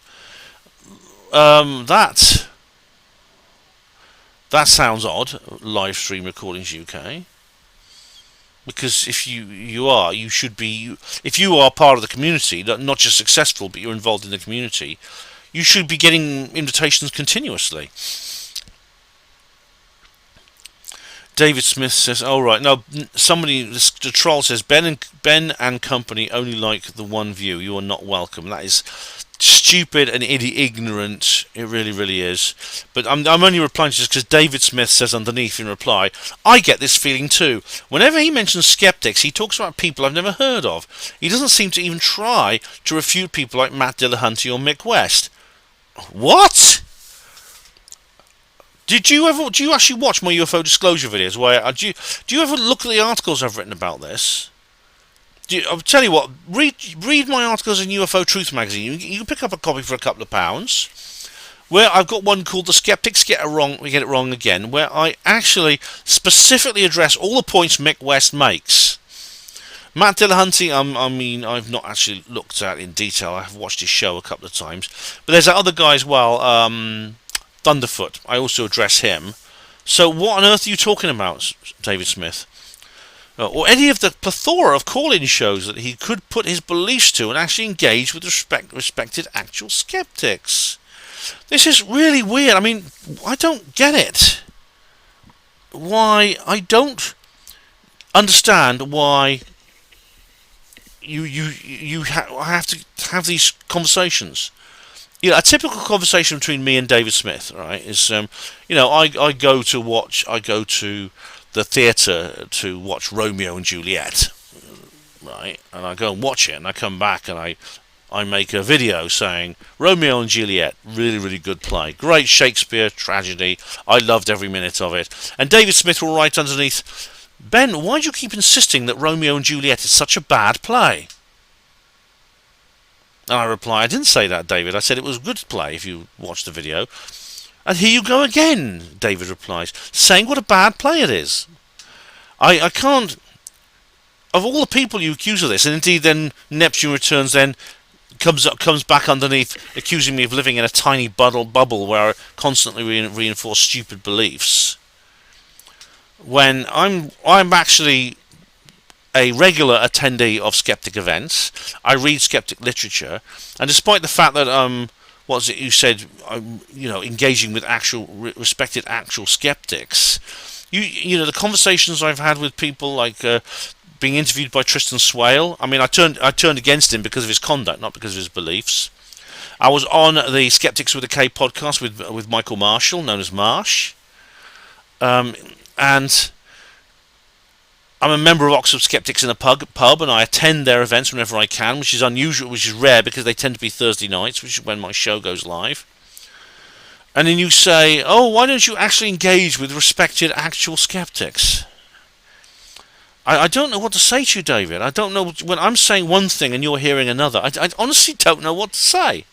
That That sounds odd, live stream recordings UK. Because if you should be, if you are part of the community, not just successful, but you're involved in the community, you should be getting invitations continuously. David Smith says, "Oh right, no, somebody, the troll says Ben and company only like the one view. You are not welcome." That is stupid and ignorant. It really, really is. But I'm only replying to this because David Smith says underneath in reply, "I get this feeling too. Whenever he mentions skeptics, he talks about people I've never heard of. He doesn't seem to even try to refute people like Matt Dillahunty or Mick West." What? Do you actually watch my UFO disclosure videos? Where do you ever look at the articles I've written about this? I'll tell you what. Read my articles in UFO Truth magazine. You can pick up a copy for a couple of pounds. Where I've got one called "The Skeptics Get It Wrong Again," where I actually specifically address all the points Mick West makes. Matt Dillahunty, I mean, I've not actually looked at in detail. I've watched his show a couple of times, but there's that other guy as well. Thunderfoot, I also address him. So what on earth are you talking about, David Smith? Or any of the plethora of call-in shows that he could put his beliefs to and actually engage with respected actual skeptics. This is really weird. I mean, I don't get it. I don't understand why you have to have these conversations. A typical conversation between me and David Smith, right, is, I go to the theatre to watch Romeo and Juliet, right, and I go and watch it, and I come back and I make a video saying, Romeo and Juliet, really, really good play, great Shakespeare tragedy, I loved every minute of it, and David Smith will write underneath, Ben, why do you keep insisting that Romeo and Juliet is such a bad play? And I reply, I didn't say that, David. I said it was a good play if you watch the video. And here you go again, David replies, saying what a bad play it is. I can't... Of all the people you accuse of this, and indeed then Neptune Returns then comes back underneath accusing me of living in a tiny bubble where I constantly reinforce stupid beliefs. When I'm actually a regular attendee of skeptic events, I read skeptic literature, and despite the fact that what was it you said, engaging with respected actual skeptics, the conversations I've had with people like being interviewed by Tristan Swale. I mean, I turned against him because of his conduct, not because of his beliefs. I was on the Skeptics with a K podcast with Michael Marshall, known as Marsh, and I'm a member of Oxford Skeptics in a pub, and I attend their events whenever I can, which is unusual, which is rare because they tend to be Thursday nights, which is when my show goes live. And then you say, oh, why don't you actually engage with respected actual skeptics? I don't know what to say to you, David. I don't know, when I'm saying one thing and you're hearing another, I honestly don't know what to say.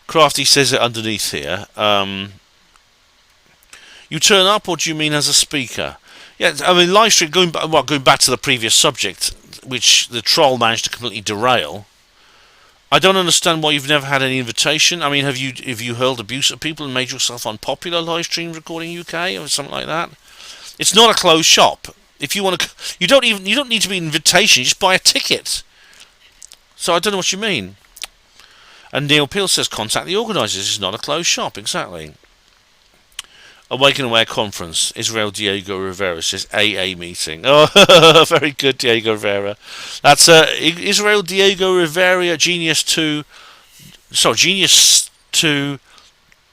Crafty says it underneath here. You turn up, or do you mean as a speaker? Yeah, I mean, live stream, going back to the previous subject, which the troll managed to completely derail. I don't understand why you've never had any invitation. I mean, have you hurled abuse at people and made yourself unpopular, live stream recording UK or something like that? It's not a closed shop. If you want to, you don't need to be an invitation. You just buy a ticket. So I don't know what you mean. And Neil Peel says, contact the organisers. It's not a closed shop. Exactly. Awake and Aware Conference. Israel Diego Rivera says AA meeting. Oh, very good, Diego Rivera. That's Israel Diego Rivera, Genius 2. Sorry, Genius 2.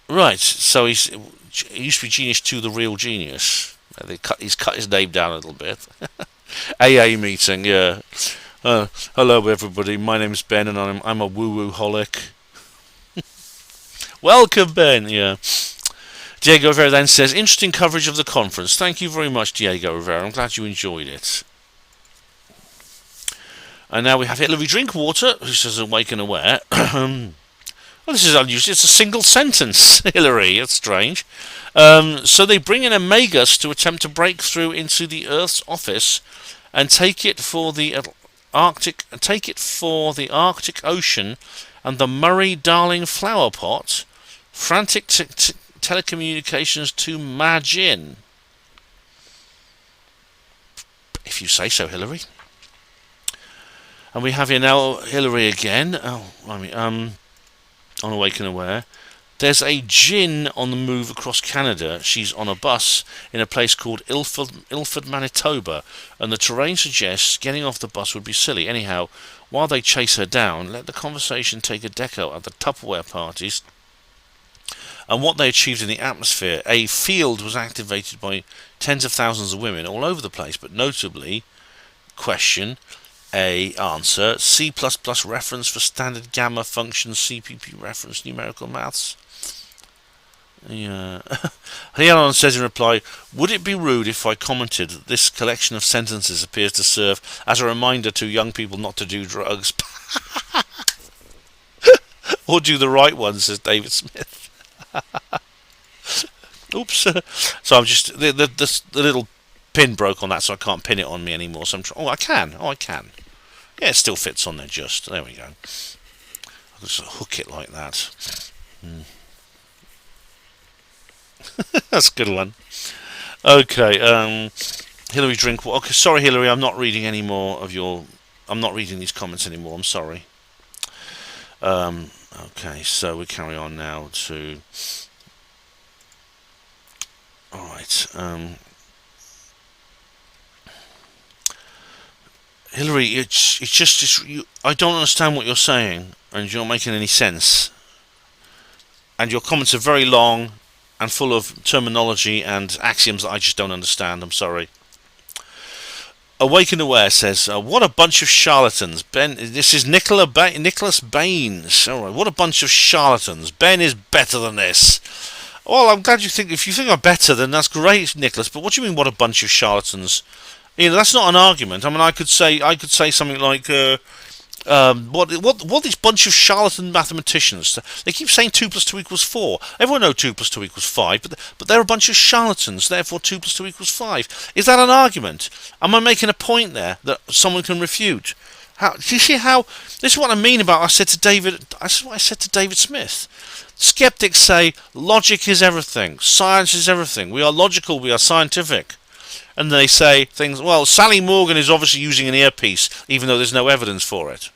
Right, so he used to be Genius 2, the real genius. He's cut his name down a little bit. AA meeting, yeah. Hello, everybody. My name's Ben, and I'm a woo-woo-holic. Welcome, Ben, yeah. Diego Rivera then says, interesting coverage of the conference. Thank you very much, Diego Rivera. I'm glad you enjoyed it. And now we have Hillary Drinkwater, who says, awake and aware. Well, this is unusual. It's a single sentence, Hillary. It's strange. So they bring in a Magus to attempt to break through into the Earth's office and take it for the Arctic Ocean and the Murray-Darling flower pot. Frantic telecommunications to Majin. If you say so, Hillary. And we have here now Hillary again. On Awake and Aware. There's a Jin on the move across Canada. She's on a bus in a place called Ilford, Manitoba, and the terrain suggests getting off the bus would be silly. Anyhow, while they chase her down, let the conversation take a deco at the Tupperware parties and what they achieved in the atmosphere. A field was activated by tens of thousands of women all over the place, but notably, question, A, answer, C++ reference for standard gamma functions, CPP reference, numerical maths. Yeah. Hyanon says in reply, would it be rude if I commented that this collection of sentences appears to serve as a reminder to young people not to do drugs? Or do the right one, says David Smith. Oops. So I'm just... The little pin broke on that, so I can't pin it on me anymore. So I can. Yeah, it still fits on there just. There we go. I'll just hook it like that. That's a good one. Okay, Hillary drink. Okay, sorry, Hillary, I'm not reading any more of your. I'm not reading these comments anymore. I'm sorry. Okay, so we carry on now to. All right. Hillary, it's just I don't understand what you're saying, and you're not making any sense. And your comments are very long and full of terminology and axioms that I just don't understand. I'm sorry. Awake and Aware says, what a bunch of charlatans. Ben, this is Nicholas Baines. All right, what a bunch of charlatans. Ben is better than this. Well, I'm glad you think. If you think I'm better, then that's great, Nicholas. But what do you mean, what a bunch of charlatans? You know, that's not an argument. I mean, I could say something like, what these bunch of charlatan mathematicians? They keep saying 2 + 2 = 4. Everyone knows 2 + 2 = 5, but they're a bunch of charlatans. Therefore, 2 + 2 = 5. Is that an argument? Am I making a point there that someone can refute? Do you see how? This is what I mean about. This is what I said to David Smith. Skeptics say logic is everything, science is everything. We are logical. We are scientific. And they say things, well, Sally Morgan is obviously using an earpiece, even though there's no evidence for it.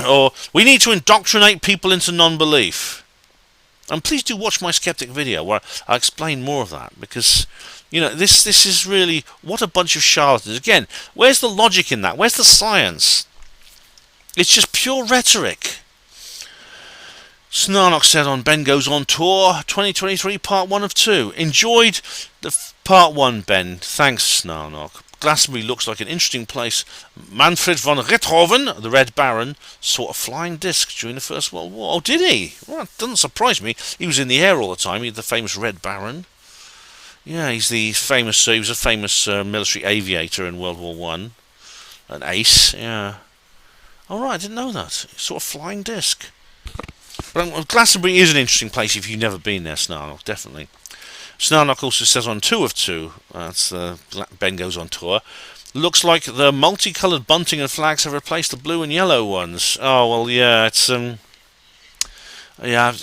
Or, we need to indoctrinate people into non-belief. And please do watch my skeptic video, where I explain more of that, because, you know, this is really, what a bunch of charlatans. Again, where's the logic in that? Where's the science? It's just pure rhetoric. Snarnock said on Ben Goes on Tour 2023 Part 1 of 2. Enjoyed the Part 1, Ben. Thanks, Snarnock. Glastonbury looks like an interesting place. Manfred von Richthofen, the Red Baron, saw a flying disc during the First World War. Oh, did he? Well, that doesn't surprise me. He was in the air all the time. He's the famous Red Baron. Yeah, he was a famous military aviator in World War One. An ace, yeah. Alright, I didn't know that. He saw a flying disc. But Glastonbury is an interesting place if you've never been there, Snarnock, definitely. Snarnock also says on 2 of 2, that's Ben Goes on Tour, looks like the multicoloured bunting and flags have replaced the blue and yellow ones. Oh, well, yeah, it's, yeah,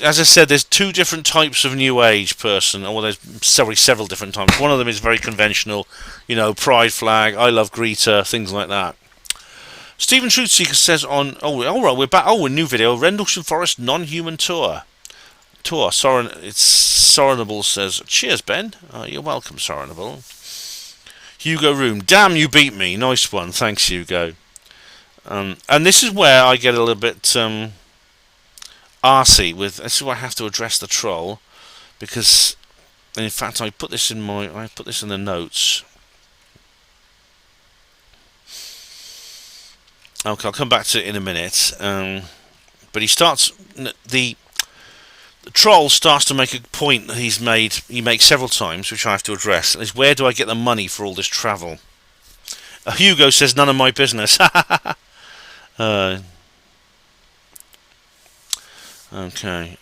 as I said, there's 2 different types of New Age person, or there's several different types. One of them is very conventional, you know, pride flag, I love Greta, things like that. Stephen Truthseeker says on, alright, we're back, new video, Rendlesham Forest non-human tour. Sorenable says, cheers, Ben. You're welcome, Sorenable. Hugo Room, damn, you beat me. Nice one, thanks, Hugo. And this is where I get a little bit arsey with. This is where I have to address the troll, because, in fact, I put this in the notes. Okay, I'll come back to it in a minute. But he starts the troll starts to make a point that he makes several times, which I have to address. Is where do I get the money for all this travel? Hugo says none of my business. Okay.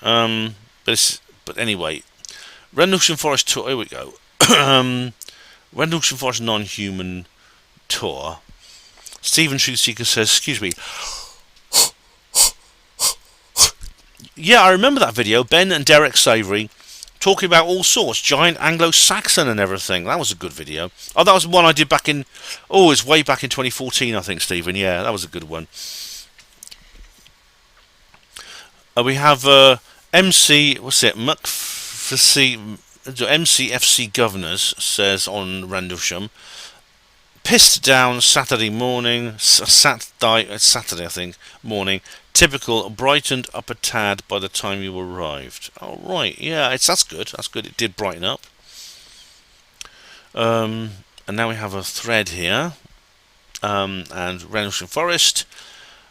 But anyway, Rendlesham Forest tour. Here we go. Rendlesham Forest non-human tour. Stephen Truthseeker says, excuse me. Yeah, I remember that video. Ben and Derek Savory talking about all sorts, giant Anglo-Saxon and everything. That was a good video. Oh, that was one I did back in, it's way back in 2014, I think, Stephen. Yeah, that was a good one. We have MC, what's it, MCFC Governors says on Rendlesham, pissed down Saturday morning, Saturday I think, morning, typical, brightened up a tad by the time you arrived. Oh right, yeah, that's good, it did brighten up. And now we have a thread here, and Rendlesham Forest.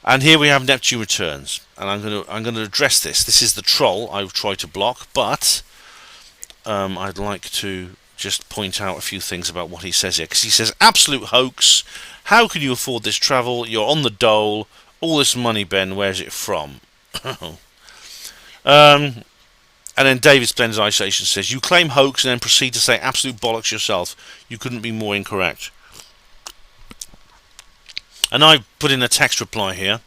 And here we have Neptune Returns, and I'm going to address this. This is the troll I've tried to block, but I'd like to just point out a few things about what he says here, because he says absolute hoax. How can you afford this travel? You're on the dole. All this money, Ben. Where's it from? And then David Splendid Isolation says you claim hoax and then proceed to say absolute bollocks yourself. You couldn't be more incorrect. And I put in a text reply here.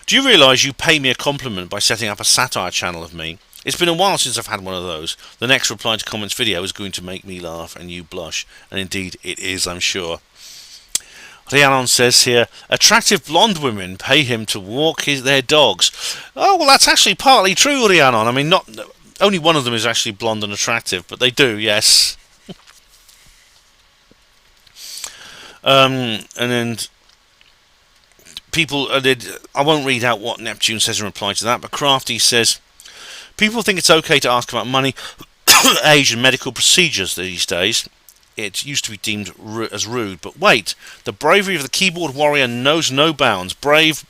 Do you realise you pay me a compliment by setting up a satire channel of me? It's been a while since I've had one of those. The next reply to comments video is going to make me laugh and you blush. And indeed it is, I'm sure. Rhiannon says here, attractive blonde women pay him to walk their dogs. Oh, well, that's actually partly true, Rhiannon. I mean, not only one of them is actually blonde and attractive, but they do, yes. And then people, I won't read out what Neptune says in reply to that, but Crafty says, people think it's okay to ask about money, age and medical procedures these days. It used to be deemed as rude, but wait, the bravery of the keyboard warrior knows no bounds. Brave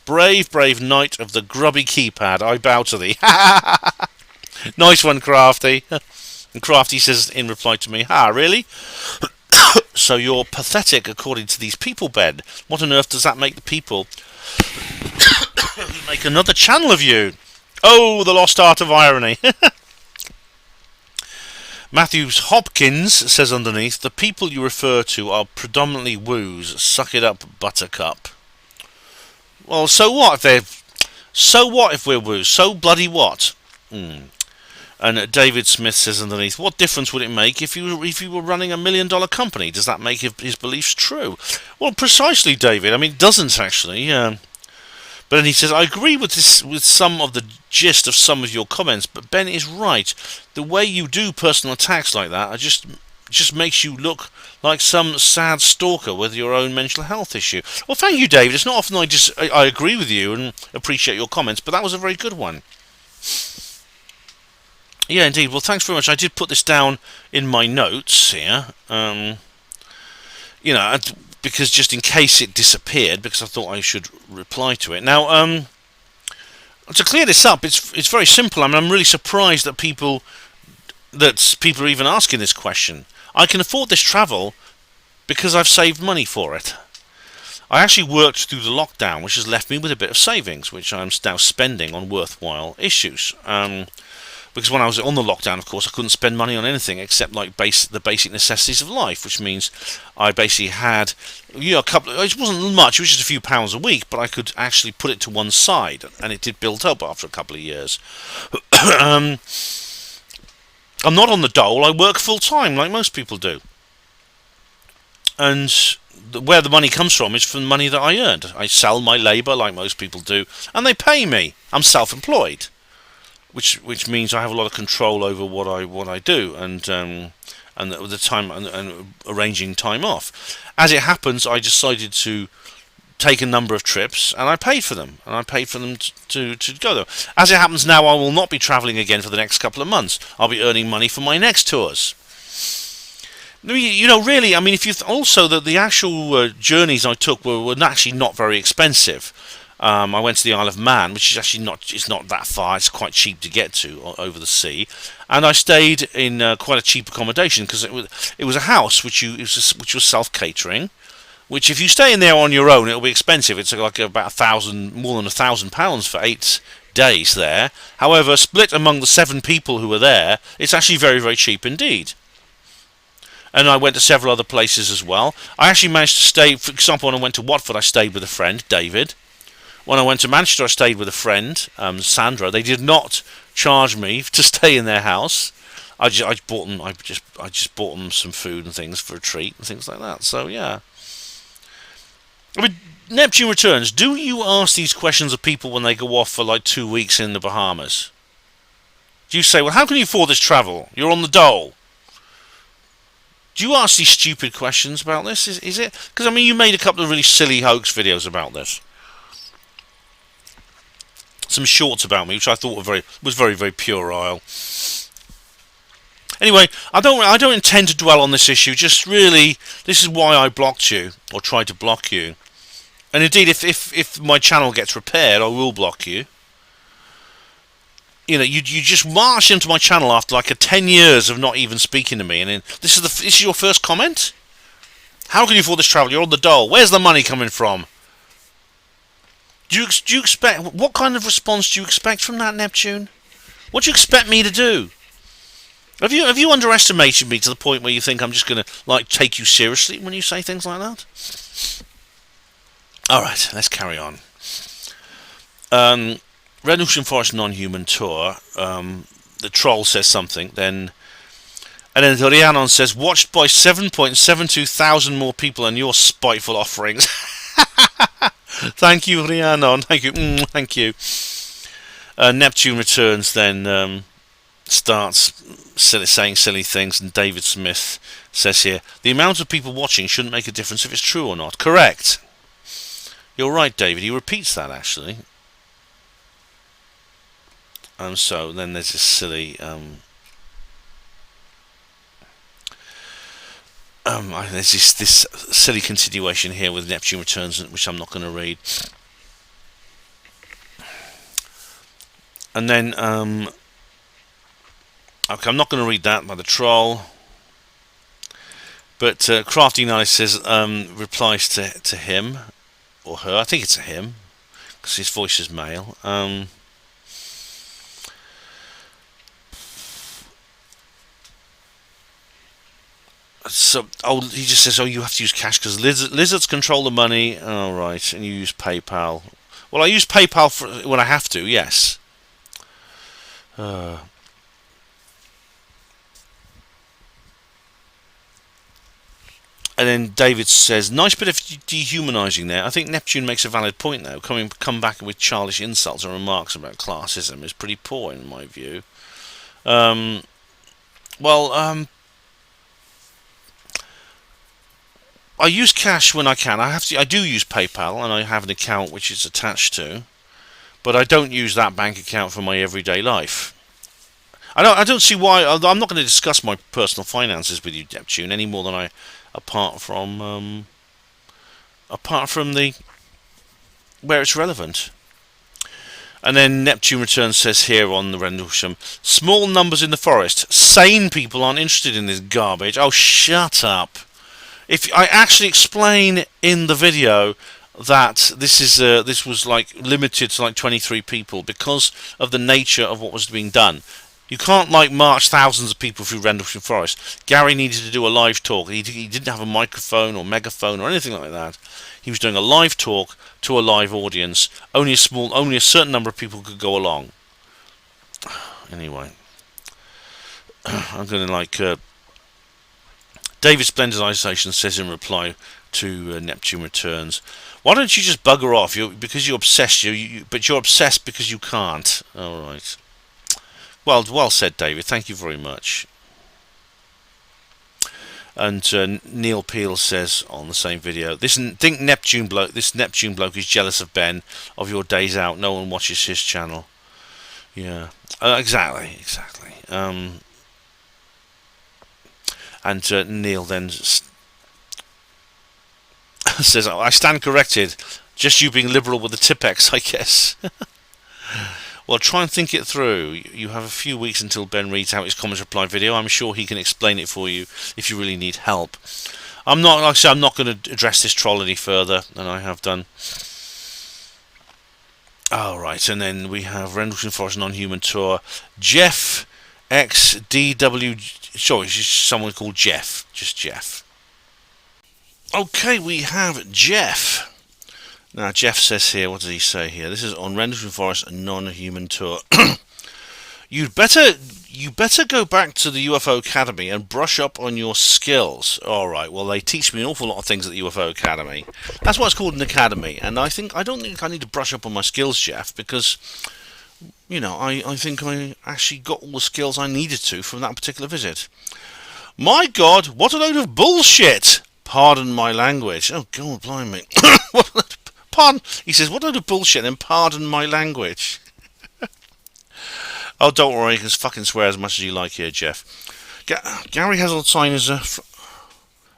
knight of the grubby keypad, I bow to thee. Nice one, Crafty. And Crafty says in reply to me, really? So you're pathetic according to these people, Ben. What on earth does that make the people make another channel of you? Oh, the lost art of irony. Matthews Hopkins says underneath, the people you refer to are predominantly woos. Suck it up, buttercup. Well, so what if we're woos? So bloody what? And David Smith says underneath, what difference would it make if you were running $1 million company? Does that make his beliefs true? Well, precisely, David. I mean, it doesn't actually. But then he says, I agree with some of the gist of some of your comments, but Ben is right. The way you do personal attacks like that just makes you look like some sad stalker with your own mental health issue. Well, thank you, David. It's not often I agree with you and appreciate your comments, but that was a very good one. Yeah, indeed. Well, thanks very much. I did put this down in my notes here. Because just in case it disappeared, because I thought I should reply to it. Now, to clear this up, it's very simple. I mean, I'm really surprised that people are even asking this question. I can afford this travel because I've saved money for it. I actually worked through the lockdown, which has left me with a bit of savings, which I'm now spending on worthwhile issues. Because when I was on the lockdown, of course, I couldn't spend money on anything except like the basic necessities of life, which means I basically had a couple. It wasn't much; it was just a few pounds a week, but I could actually put it to one side, and it did build up after a couple of years. I'm not on the dole. I work full time, like most people do, and where the money comes from is from money that I earned. I sell my labour, like most people do, and they pay me. I'm self-employed. Which means I have a lot of control over what I do and the time and arranging time off. As it happens, I decided to take a number of trips and I paid for them to go there. As it happens now, I will not be travelling again for the next couple of months. I'll be earning money for my next tours. Really, I mean, if you also the actual journeys I took were actually not very expensive. I went to the Isle of Man, which is actually not that far. It's quite cheap to get to over the sea, and I stayed in quite a cheap accommodation because it was a house which was self-catering. Which, if you stay in there on your own, it'll be expensive. It's like about more than £1,000 for 8 days there. However, split among the 7 people who were there, it's actually very, very cheap indeed. And I went to several other places as well. I actually managed to stay. For example, when I went to Watford, I stayed with a friend, David. When I went to Manchester, I stayed with a friend, Sandra. They did not charge me to stay in their house. I just bought them some food and things for a treat and things like that. So yeah. I mean, Neptune Returns. Do you ask these questions of people when they go off for like 2 weeks in the Bahamas? Do you say, well, how can you afford this travel? You're on the dole. Do you ask these stupid questions about this? Is it? Because, I mean, you made a couple of really silly hoax videos about this. Some shorts about me, which I thought was very, very puerile. Anyway, I don't intend to dwell on this issue. Just really, this is why I blocked you, or tried to block you. And indeed, if my channel gets repaired, I will block you. You know, you just march into my channel after like 10 years of not even speaking to me, and then this is your first comment. How can you afford this travel? You're on the dole. Where's the money coming from? Do you expect, what kind of response do you expect from that, Neptune? What do you expect me to do? Have you underestimated me to the point where you think I'm just going to like take you seriously when you say things like that? All right, let's carry on. Red Ocean Forest Non-Human Tour. The troll says something, and then Rhiannon says, watched by 7.72 thousand more people and your spiteful offerings. Thank you, Rhiannon. Thank you. Thank you. Neptune Returns then starts saying silly things, and David Smith says here, the amount of people watching shouldn't make a difference if it's true or not. Correct. You're right, David. He repeats that, actually. So then there's this silly there's this silly continuation here with Neptune Returns, which I'm not going to read. And then okay, I'm not going to read that by the troll. But Crafty Nice says replies to him or her. I think it's a him because his voice is male. So, he just says, you have to use cash because lizards control the money. Oh, right, and you use PayPal. Well, I use PayPal when I have to, yes. And then David says, nice bit of dehumanising there. I think Neptune makes a valid point, though. Come back with childish insults and remarks about classism is pretty poor, in my view. I use cash when I can. I do use PayPal, and I have an account which it's attached to, but I don't use that bank account for my everyday life. I don't see why. I'm not going to discuss my personal finances with you, Neptune, any more than apart from the where it's relevant. And then Neptune Returns says here on the Rendlesham, small numbers in the forest. Sane people aren't interested in this garbage. Oh, shut up. If I actually explain in the video that this was like limited to like 23 people because of the nature of what was being done. You can't like march thousands of people through Rendlesham Forest. Gary needed to do a live talk. He didn't have a microphone or megaphone or anything like that. He was doing a live talk to a live audience. Only a certain number of people could go along. Anyway, I'm going to David Splendidization says in reply to Neptune Returns, why don't you just bugger off? Because you're obsessed. But you're obsessed because you can't. All right. Well said, David. Thank you very much. And Neil Peel says on the same video, this Neptune bloke is jealous of Ben, of your days out. No one watches his channel. Yeah, exactly. And Neil then says, I stand corrected. Just you being liberal with the Tipex, I guess. Well, try and think it through. You have a few weeks until Ben reads out his comments reply video. I'm sure he can explain it for you if you really need help. I'm not going to address this troll any further than I have done. Alright, and then we have Rendlesham Forest Non-Human Tour. Jeff XDW... Sorry, it's just someone called Jeff. Just Jeff. Okay, we have Jeff. Now, Jeff says here, what does he say here? This is on Rendlesham Forest Non-Human Tour. You better go back to the UFO Academy and brush up on your skills. All right. Well, they teach me an awful lot of things at the UFO Academy. That's why it's called an academy. And I don't think I need to brush up on my skills, Jeff, because I think I actually got all the skills I needed to from that particular visit. My God, what a load of bullshit! Pardon my language. Oh God, blimey. Pardon. He says, what a load of bullshit, and pardon my language. Oh, don't worry, you can fucking swear as much as you like here, Jeff. Gary Heseltine is a...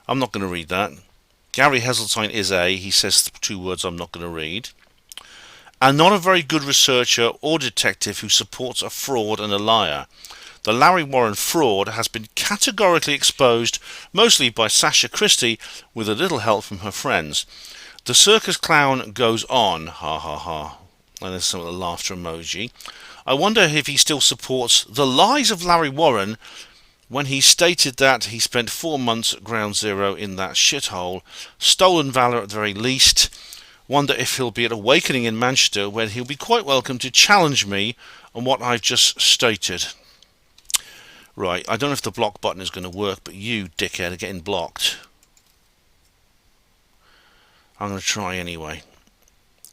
I'm not going to read that. Gary Heseltine is he says 2 words I'm not going to read. And not a very good researcher or detective who supports a fraud and a liar. The Larry Warren fraud has been categorically exposed, mostly by Sasha Christie, with a little help from her friends. The circus clown goes on, ha ha ha. And there's some of the laughter emoji. I wonder if he still supports the lies of Larry Warren when he stated that he spent 4 months at ground zero in that shithole. Stolen valour at the very least. Wonder if he'll be at Awakening in Manchester, where he'll be quite welcome to challenge me on what I've just stated. Right, I don't know if the block button is going to work, but you, dickhead, are getting blocked. I'm going to try anyway.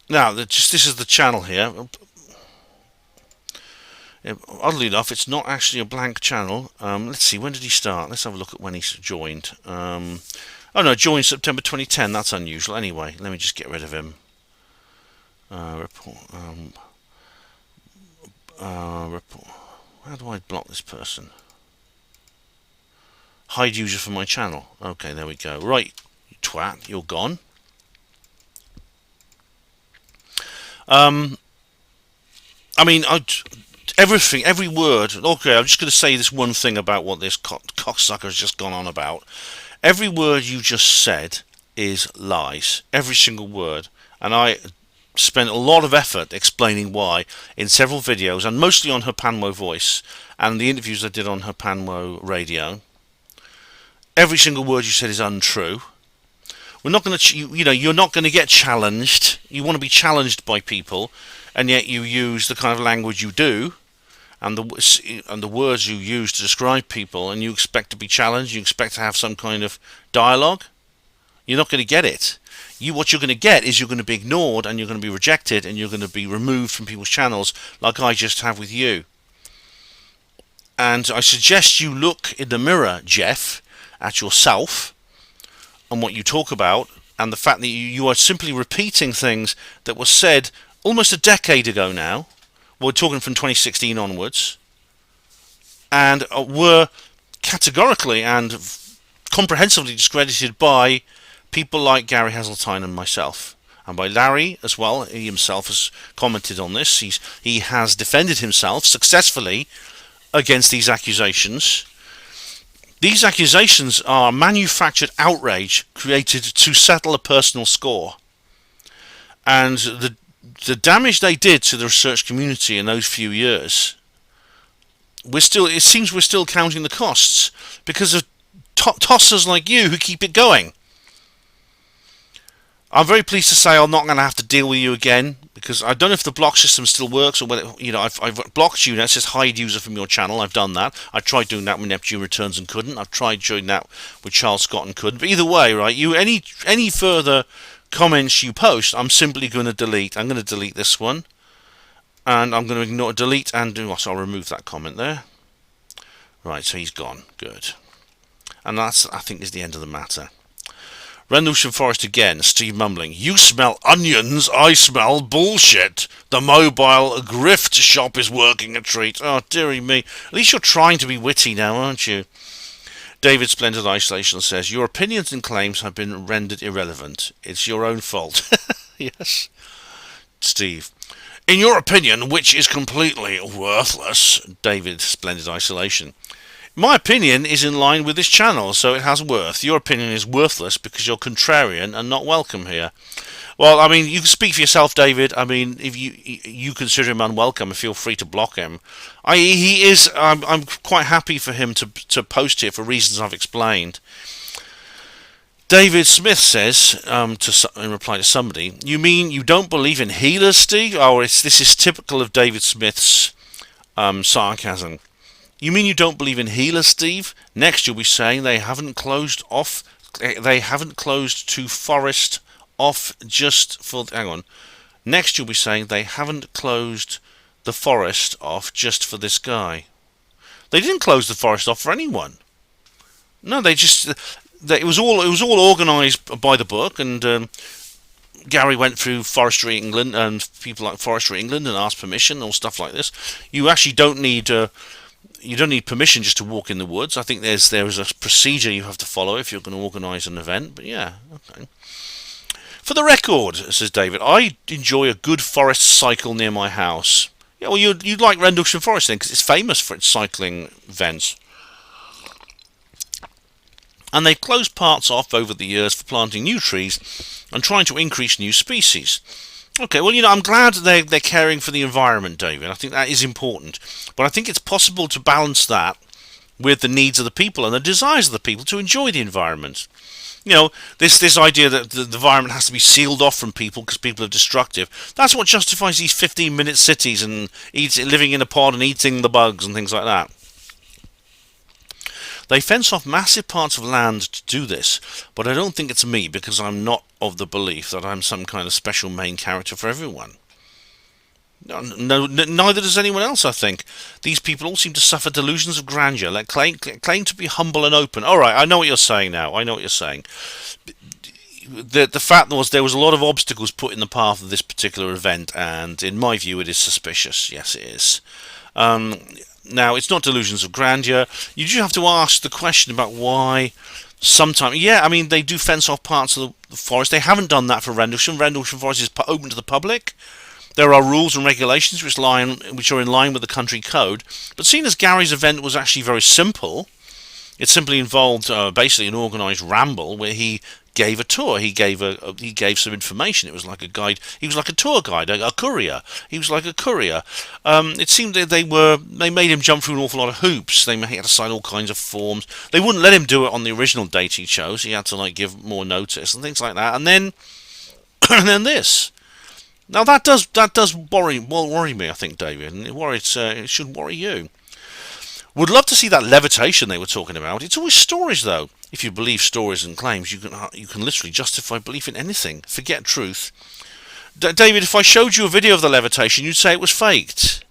Now, this is the channel here. Oddly enough, it's not actually a blank channel. Let's see, when did he start? Let's have a look at when he joined. Oh no, joined September 2010. That's unusual. Anyway, let me just get rid of him. Report. Report. How do I block this person? Hide user from my channel. Okay, there we go. Right, you twat, you're gone. I mean, everything, every word. Okay, I'm just going to say this one thing about what this cocksucker has just gone on about. Every word you just said is lies. Every single word. And I spent a lot of effort explaining why in several videos, and mostly on HPANWO Voice and the interviews I did on HPANWO Radio. Every single word you said is untrue. We're not going to, you're not going to get challenged. You want to be challenged by people, and yet you use the kind of language you do, and the words you use to describe people, and you expect to be challenged. You expect to have some kind of dialogue. You're not going to get it. What you're going to get is you're going to be ignored, and you're going to be rejected, and you're going to be removed from people's channels, like I just have with you. And I suggest you look in the mirror, Jeff, at yourself and what you talk about, and the fact that you are simply repeating things that were said almost a decade ago now. We're talking from 2016 onwards, and were categorically and comprehensively discredited by people like Gary Heseltine and myself, and by Larry as well. He himself has commented on this. He has defended himself successfully against these accusations. These accusations are manufactured outrage created to settle a personal score. And the damage they did to the research community in those few years, it seems we're still counting the costs because of tossers like you who keep it going. I'm very pleased to say I'm not going to have to deal with you again, because I don't know if the block system still works, or whether, I've blocked you now. It says hide user from your channel. I've done that. I tried doing that with Neptune Returns and couldn't. I've tried doing that with Charles Scott and couldn't. But either way, right, any further comments you post, I'm simply going to delete. I'm going to delete this one, and I'm going to delete and do. So I'll remove that comment there. Right, so he's gone. Good. And that's, I think, is the end of the matter. Rendlesham Forest again, Steve mumbling. You smell onions, I smell bullshit. The mobile grift shop is working a treat. Oh, dearie me. At least you're trying to be witty now, aren't you? David Splendid Isolation says, your opinions and claims have been rendered irrelevant. It's your own fault. Yes. Steve. In your opinion, which is completely worthless. David Splendid Isolation. My opinion is in line with this channel, so it has worth. Your opinion is worthless because you're contrarian and not welcome here. Well, I mean, you can speak for yourself, David. I mean, if you consider him unwelcome, feel free to block him. I'm quite happy for him to post here for reasons I've explained. David Smith says, in reply to somebody, you mean you don't believe in healers, Steve? Oh, this is typical of David Smith's sarcasm. You mean you don't believe in healers, Steve? Next you'll be saying they haven't closed to forest off just for... Hang on. Next you'll be saying they haven't closed the forest off just for this guy. They didn't close the forest off for anyone. No, it was all organised by the book, and Gary went through Forestry England and people like Forestry England and asked permission, all stuff like this. You actually don't need permission just to walk in the woods. I think there is a procedure you have to follow if you're going to organise an event. But yeah, okay. For the record, says David, I enjoy a good forest cycle near my house. Yeah, well, you'd like Rendlesham Forest then, because it's famous for its cycling events. And they've closed parts off over the years for planting new trees and trying to increase new species. Okay, well, I'm glad they're caring for the environment, David. I think that is important. But I think it's possible to balance that with the needs of the people and the desires of the people to enjoy the environment. This idea that the environment has to be sealed off from people because people are destructive. That's what justifies these 15-minute cities and living in a pod and eating the bugs and things like that. They fence off massive parts of land to do this, but I don't think it's me because I'm not of the belief that I'm some kind of special main character for everyone. No, neither does anyone else, I think. These people all seem to suffer delusions of grandeur, like claim to be humble and open. All right, I know what you're saying now. I know what you're saying. The fact was there was a lot of obstacles put in the path of this particular event, and in my view, it is suspicious. Yes, it is. Now, it's not delusions of grandeur. You do have to ask the question about why sometimes... Yeah, I mean, they do fence off parts of the forest. They haven't done that for Rendlesham. Rendlesham Forest is open to the public. There are rules and regulations which are in line with the country code. But seeing as Gary's event was actually very simple, it simply involved basically an organised ramble where he gave a tour. He gave some information. It was like a guide. He was like a tour guide, a courier. He was like a courier. It seemed that they made him jump through an awful lot of hoops. He had to sign all kinds of forms. They wouldn't let him do it on the original date he chose. He had to give more notice and things like that. And then this. Now that does worry me, I think, David, and it should worry you. Would love to see that levitation they were talking about. It's always stories, though. If you believe stories and claims, you can literally justify belief in anything. Forget truth. David, if I showed you a video of the levitation, you'd say it was faked.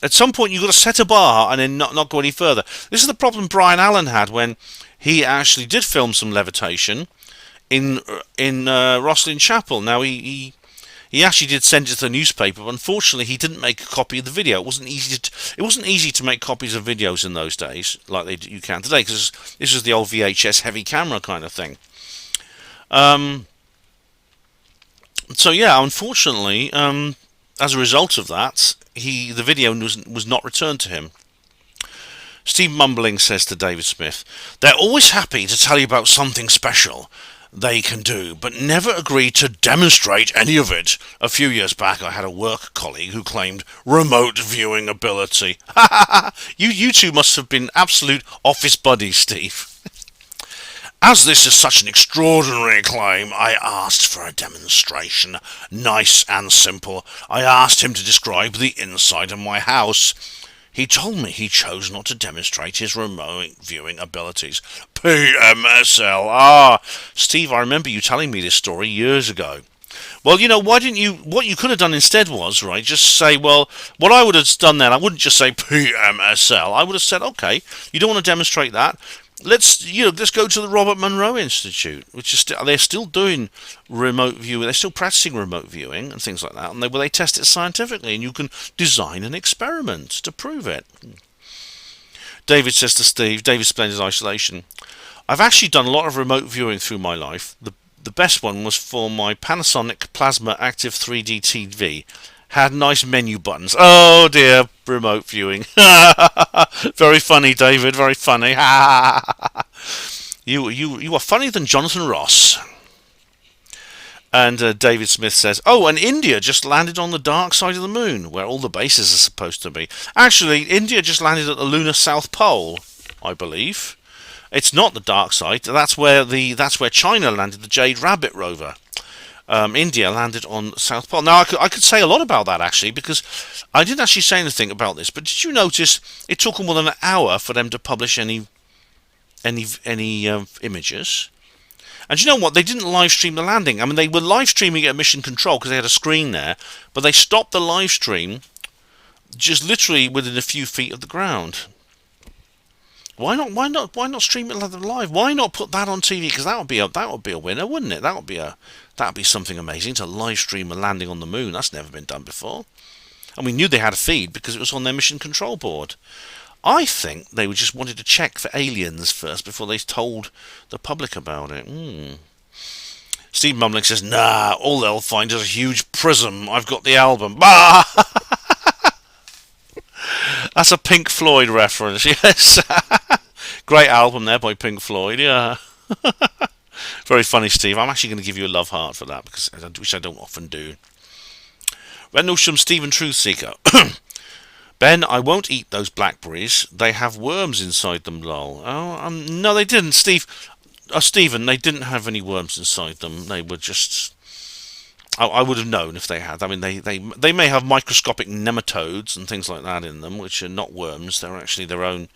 At some point, you've got to set a bar and then not go any further. This is the problem Brian Allen had when he actually did film some levitation in Rosslyn Chapel. Now he actually did send it to the newspaper, but unfortunately he didn't make a copy of the video. It wasn't easy to make copies of videos in those days like you can today, because this was the old VHS heavy camera kind of thing. So yeah, unfortunately, as a result of that, the video was not returned to him. Steve Mumbling says to David Smith, "They're always happy to tell you about something special they can do, but never agree to demonstrate any of it. A few years back I had a work colleague who claimed remote viewing ability." You two must have been absolute office buddies, Steve. "As this is such an extraordinary claim, I asked for a demonstration. Nice and simple. I asked him to describe the inside of my house. He told me he chose not to demonstrate his remote viewing abilities." PMSL. Ah, Steve, I remember you telling me this story years ago. Well, why didn't you... What you could have done instead was, right, just say, well, what I would have done then, I wouldn't just say PMSL. I would have said, okay, you don't want to demonstrate that. Let's go to the Robert Monroe Institute, which is they're still doing remote viewing. They're still practicing remote viewing and things like that, and they test it scientifically, and you can design an experiment to prove it. David says to Steve, David Splendid Isolation, "I've actually done a lot of remote viewing through my life. The best one was for my Panasonic Plasma Active 3D TV. Had nice menu buttons." Oh dear, remote viewing. Very funny, David, very funny. You are funnier than Jonathan Ross. And David Smith says, "Oh, and India just landed on the dark side of the moon, where all the bases are supposed to be." Actually, India just landed at the lunar South Pole, I believe. It's not the dark side. That's where China landed the Jade Rabbit rover. India landed on the South Pole. Now, I could say a lot about that, actually, because I didn't actually say anything about this, but did you notice it took them more than an hour for them to publish any images? And you know what? They didn't live stream the landing. I mean, they were live streaming at Mission Control because they had a screen there, but they stopped the live stream just literally within a few feet of the ground. Why not stream it live? Why not put that on TV? Because that would be a winner, wouldn't it? That would be something amazing, to live stream a landing on the moon. That's never been done before. And we knew they had a feed because it was on their mission control board. I think they just wanted to check for aliens first before they told the public about it. Steve Mumbling says, "Nah, all they'll find is a huge prism. I've got the album." Bah! That's a Pink Floyd reference, yes. Great album there by Pink Floyd, yeah. Very funny, Steve. I'm actually going to give you a love heart for that, which I don't often do. Rendlesham Stephen Truthseeker. Ben, I won't eat those blackberries. They have worms inside them, lol. Oh, no, they didn't, Steve. Stephen, they didn't have any worms inside them. They were just... I would have known if they had. I mean, they may have microscopic nematodes and things like that in them, which are not worms. They're actually their own.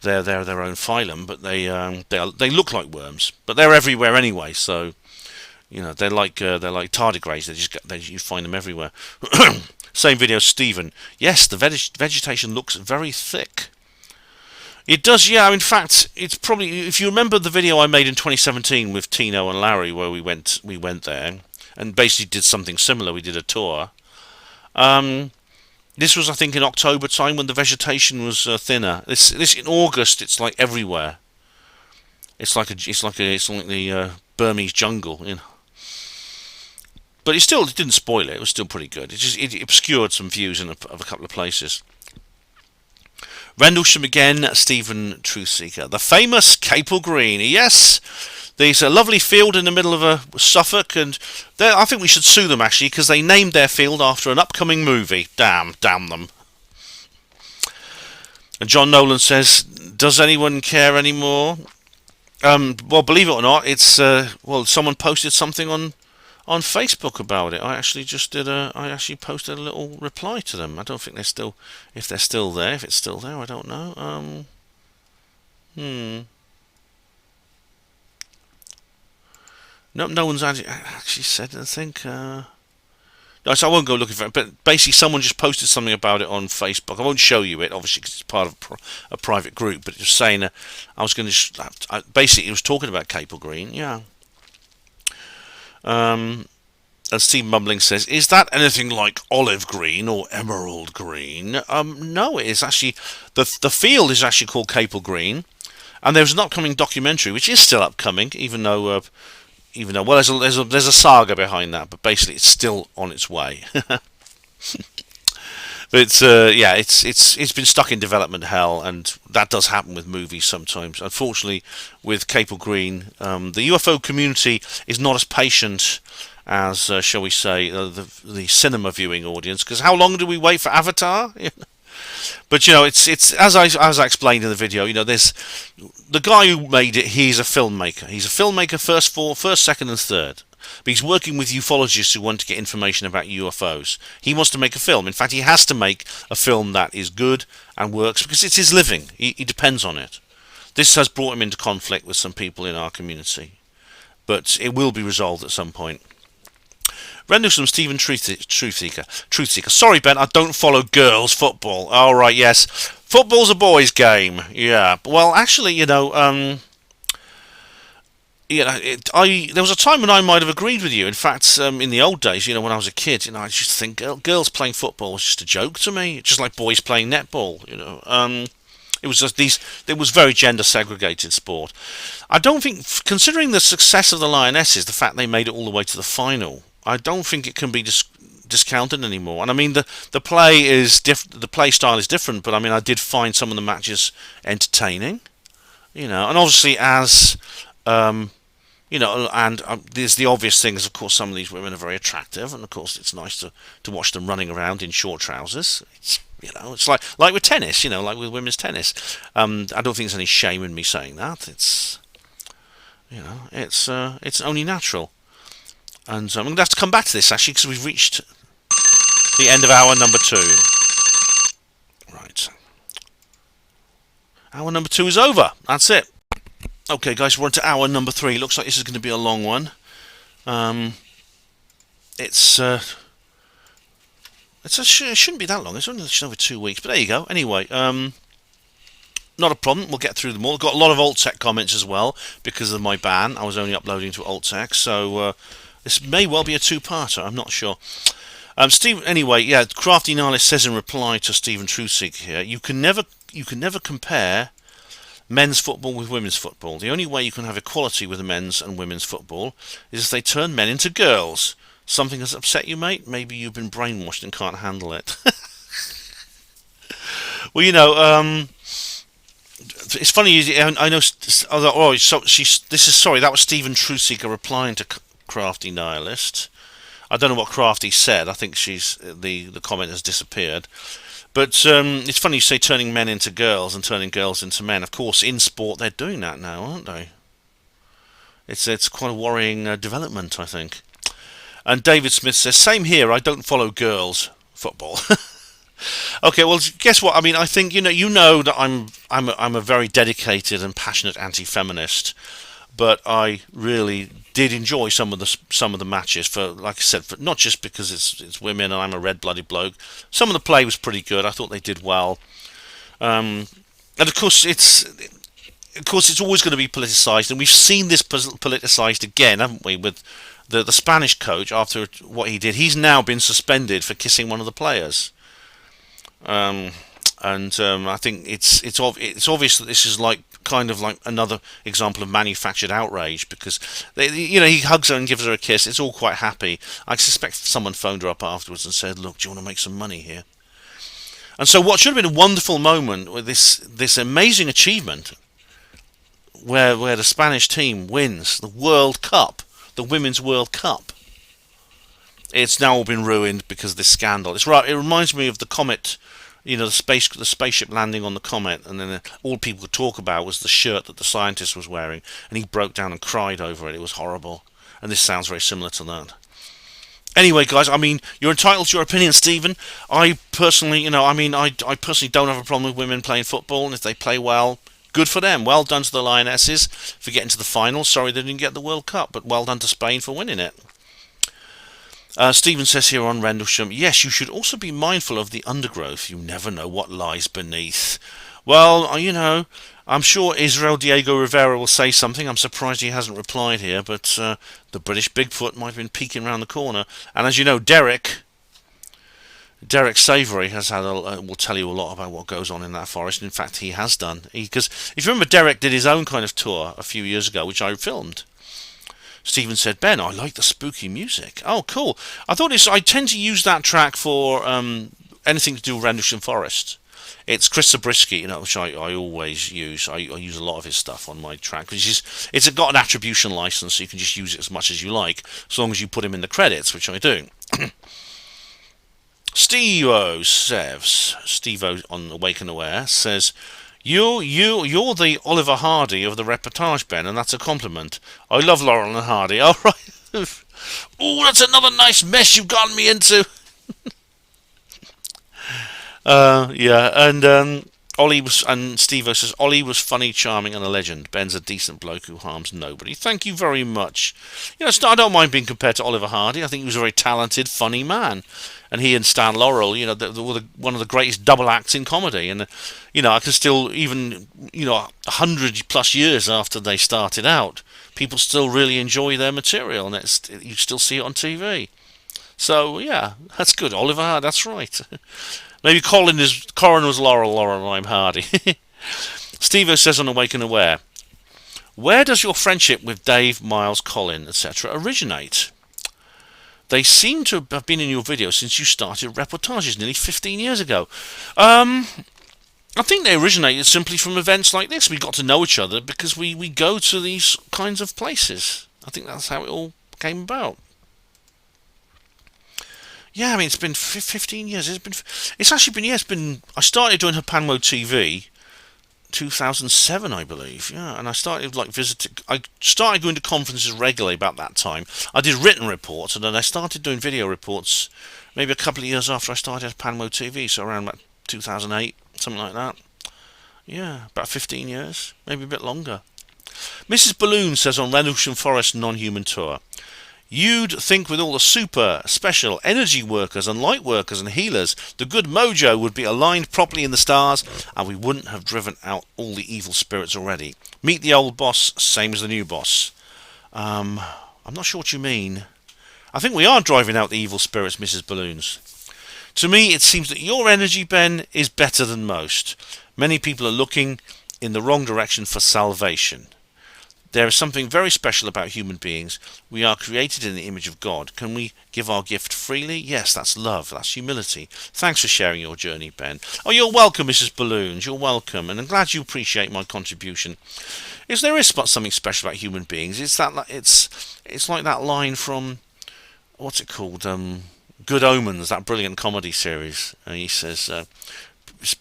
They're their own phylum, but they look like worms. But they're everywhere anyway. So, you know, they're like tardigrades. You find them everywhere. Same video, Stephen. Yes, the vegetation looks very thick. It does, yeah. In fact, it's probably, if you remember the video I made in 2017 with Tino and Larry, where we went there. And basically did something similar. We did a tour. This was, I think, in October time when the vegetation was thinner. This in August, it's like everywhere. It's like the Burmese jungle, you know. But it didn't spoil it. It was still pretty good. It obscured some views of a couple of places. Rendlesham again, Stephen Truthseeker. The famous Capel Green. Yes. There's a lovely field in the middle of Suffolk, and I think we should sue them, actually, because they named their field after an upcoming movie. Damn them. And John Nolan says, does anyone care anymore? Well, believe it or not, it's someone posted something on Facebook about it. I actually posted a little reply to them. I don't think if it's still there, I don't know. No one's actually said anything. No, so I won't go looking for it. But basically, someone just posted something about it on Facebook. I won't show you it, obviously, because it's part of a private group. But just saying, I was going to. Basically, it was talking about Capel Green. Yeah. And Steve Mumbling says, "Is that anything like olive green or emerald green?" No, it is actually the field is actually called Capel Green, and there's an upcoming documentary which is still upcoming, even though well, there's a saga behind that, but basically it's still on its way. But it's been stuck in development hell, and that does happen with movies sometimes. Unfortunately, with Capel Green, the UFO community is not as patient as, shall we say, the cinema viewing audience. Because how long do we wait for Avatar? But you know, it's as I explained in the video. You know, there's the guy who made it. He's a filmmaker. He's a filmmaker first, second, and third. But he's working with ufologists who want to get information about UFOs. He wants to make a film. In fact, he has to make a film that is good and works because it's his living. He depends on it. This has brought him into conflict with some people in our community, but it will be resolved at some point. Rendlesham Stephen Truthseeker. Sorry, Ben, I don't follow girls' football. All right, yes. Football's a boys' game. Yeah. Well, actually, there was a time when I might have agreed with you. In fact, in the old days, when I was a kid, I used to think girls playing football was just a joke to me, just like boys playing netball. It was just it was very gender segregated sport. I don't think, considering the success of the Lionesses, the fact they made it all the way to the final, I don't think it can be discounted anymore. And I mean, the play is the play style is different, but I mean, I did find some of the matches entertaining. And obviously as there's the obvious things. Of course, some of these women are very attractive, and of course, it's nice to watch them running around in short trousers. It's like with tennis, like with women's tennis. I don't think there's any shame in me saying that. It's only natural. And I'm going to have to come back to this, actually, because we've reached the end of hour number 2. Right. Hour number 2 is over. That's it. Okay, guys, we're on to hour number 3. Looks like this is going to be a long one. It shouldn't be that long. It's only just over 2 weeks. But there you go. Anyway, not a problem. We'll get through them all. Got a lot of Alt Tech comments as well because of my ban. I was only uploading to Alt Tech, so this may well be a 2-parter. I'm not sure. Steve. Anyway, yeah. Crafty Nihilist says in reply to Stephen Trusig here, you can never compare men's football with women's football. The only way you can have equality with the men's and women's football is if they turn men into girls. Something has upset you, mate? Maybe you've been brainwashed and can't handle it. Well, you know, it's funny. I know. Oh, so that was Stephen Trusig replying to Crafty Nihilist. I don't know what Crafty said. I think the comment has disappeared. But it's funny you say turning men into girls and turning girls into men. Of course, in sport they're doing that now, aren't they? It's quite a worrying development, I think. And David Smith says, same here. I don't follow girls football. Okay, well, guess what? I mean, I think you know that I'm a very dedicated and passionate anti-feminist, but I really did enjoy some of the matches. For, like I said, for, not just because it's women and I'm a red-blooded bloke. Some of the play was pretty good. I thought they did well, and of course it's always going to be politicised, and we've seen this politicised again, haven't we? With the Spanish coach, after what he did, he's now been suspended for kissing one of the players. I think it's obvious that this is kind of like another example of manufactured outrage, because he hugs her and gives her a kiss. It's all quite happy. I suspect someone phoned her up afterwards and said, "Look, do you want to make some money here?" And so, what should have been a wonderful moment with this amazing achievement, where the Spanish team wins the World Cup, the Women's World Cup, it's now all been ruined because of this scandal. It's right. It reminds me of the comet. The spaceship landing on the comet, and then all people could talk about was the shirt that the scientist was wearing, and he broke down and cried over it. It was horrible, and this sounds very similar to that. Anyway, guys, I mean, you're entitled to your opinion, Stephen. I personally, I personally don't have a problem with women playing football, and if they play well, good for them. Well done to the Lionesses for getting to the final. Sorry they didn't get the World Cup, but well done to Spain for winning it. Stephen says here on Rendlesham, yes, you should also be mindful of the undergrowth. You never know what lies beneath. Well, I'm sure Israel Diego Rivera will say something. I'm surprised he hasn't replied here, but the British Bigfoot might have been peeking around the corner. And as you know, Derek Savory will tell you a lot about what goes on in that forest. In fact, he has done. Because if you remember, Derek did his own kind of tour a few years ago, which I filmed. Stephen said, Ben, I like the spooky music. Oh, cool. I tend to use that track for anything to do with Rendlesham Forest. It's Chris Zabriskie, which I always use. I use a lot of his stuff on my track. It's got an attribution license, so you can just use it as much as you like, as long as you put him in the credits, which I do. Steve-O on Awake and Aware says, You're the Oliver Hardy of the reportage, Ben, and that's a compliment. I love Laurel and Hardy. All right. Oh, that's another nice mess you've gotten me into. And Steve-O says Ollie was funny, charming, and a legend. Ben's a decent bloke who harms nobody. Thank you very much. I don't mind being compared to Oliver Hardy. I think he was a very talented, funny man. And he and Stan Laurel, were one of the greatest double acts in comedy. And, I can still, even, 100 plus years after they started out, people still really enjoy their material. And you still see it on TV. So, yeah, that's good. Oliver Hardy, that's right. Maybe Corin was Laurel, and I'm Hardy. Steve-O says on Awake and Aware, where does your friendship with Dave, Miles, Colin, etc. originate? They seem to have been in your videos since you started reportages nearly 15 years ago. I think they originated simply from events like this. We got to know each other because we go to these kinds of places. I think that's how it all came about. Yeah, I mean, it's been 15 years. I started doing HPANWO TV 2007, I believe. Yeah, and I started visiting. I started going to conferences regularly about that time. I did written reports, and then I started doing video reports maybe a couple of years after I started HPANWO TV, so around about 2008, something like that. Yeah, about 15 years, maybe a bit longer. Mrs. Balloon says on Rendlesham Forest non-human tour, you'd think with all the super, special, energy workers and light workers and healers, the good mojo would be aligned properly in the stars, and we wouldn't have driven out all the evil spirits already. Meet the old boss, same as the new boss. I'm not sure what you mean. I think we are driving out the evil spirits, Mrs. Balloons. To me, it seems that your energy, Ben, is better than most. Many people are looking in the wrong direction for salvation. There is something very special about human beings. We are created in the image of God. Can we give our gift freely? Yes, that's love. That's humility. Thanks for sharing your journey, Ben. Oh, you're welcome, Mrs. Balloons. You're welcome, and I'm glad you appreciate my contribution. There is something special about human beings. It's like that line from, what's it called? Good Omens, that brilliant comedy series. He says,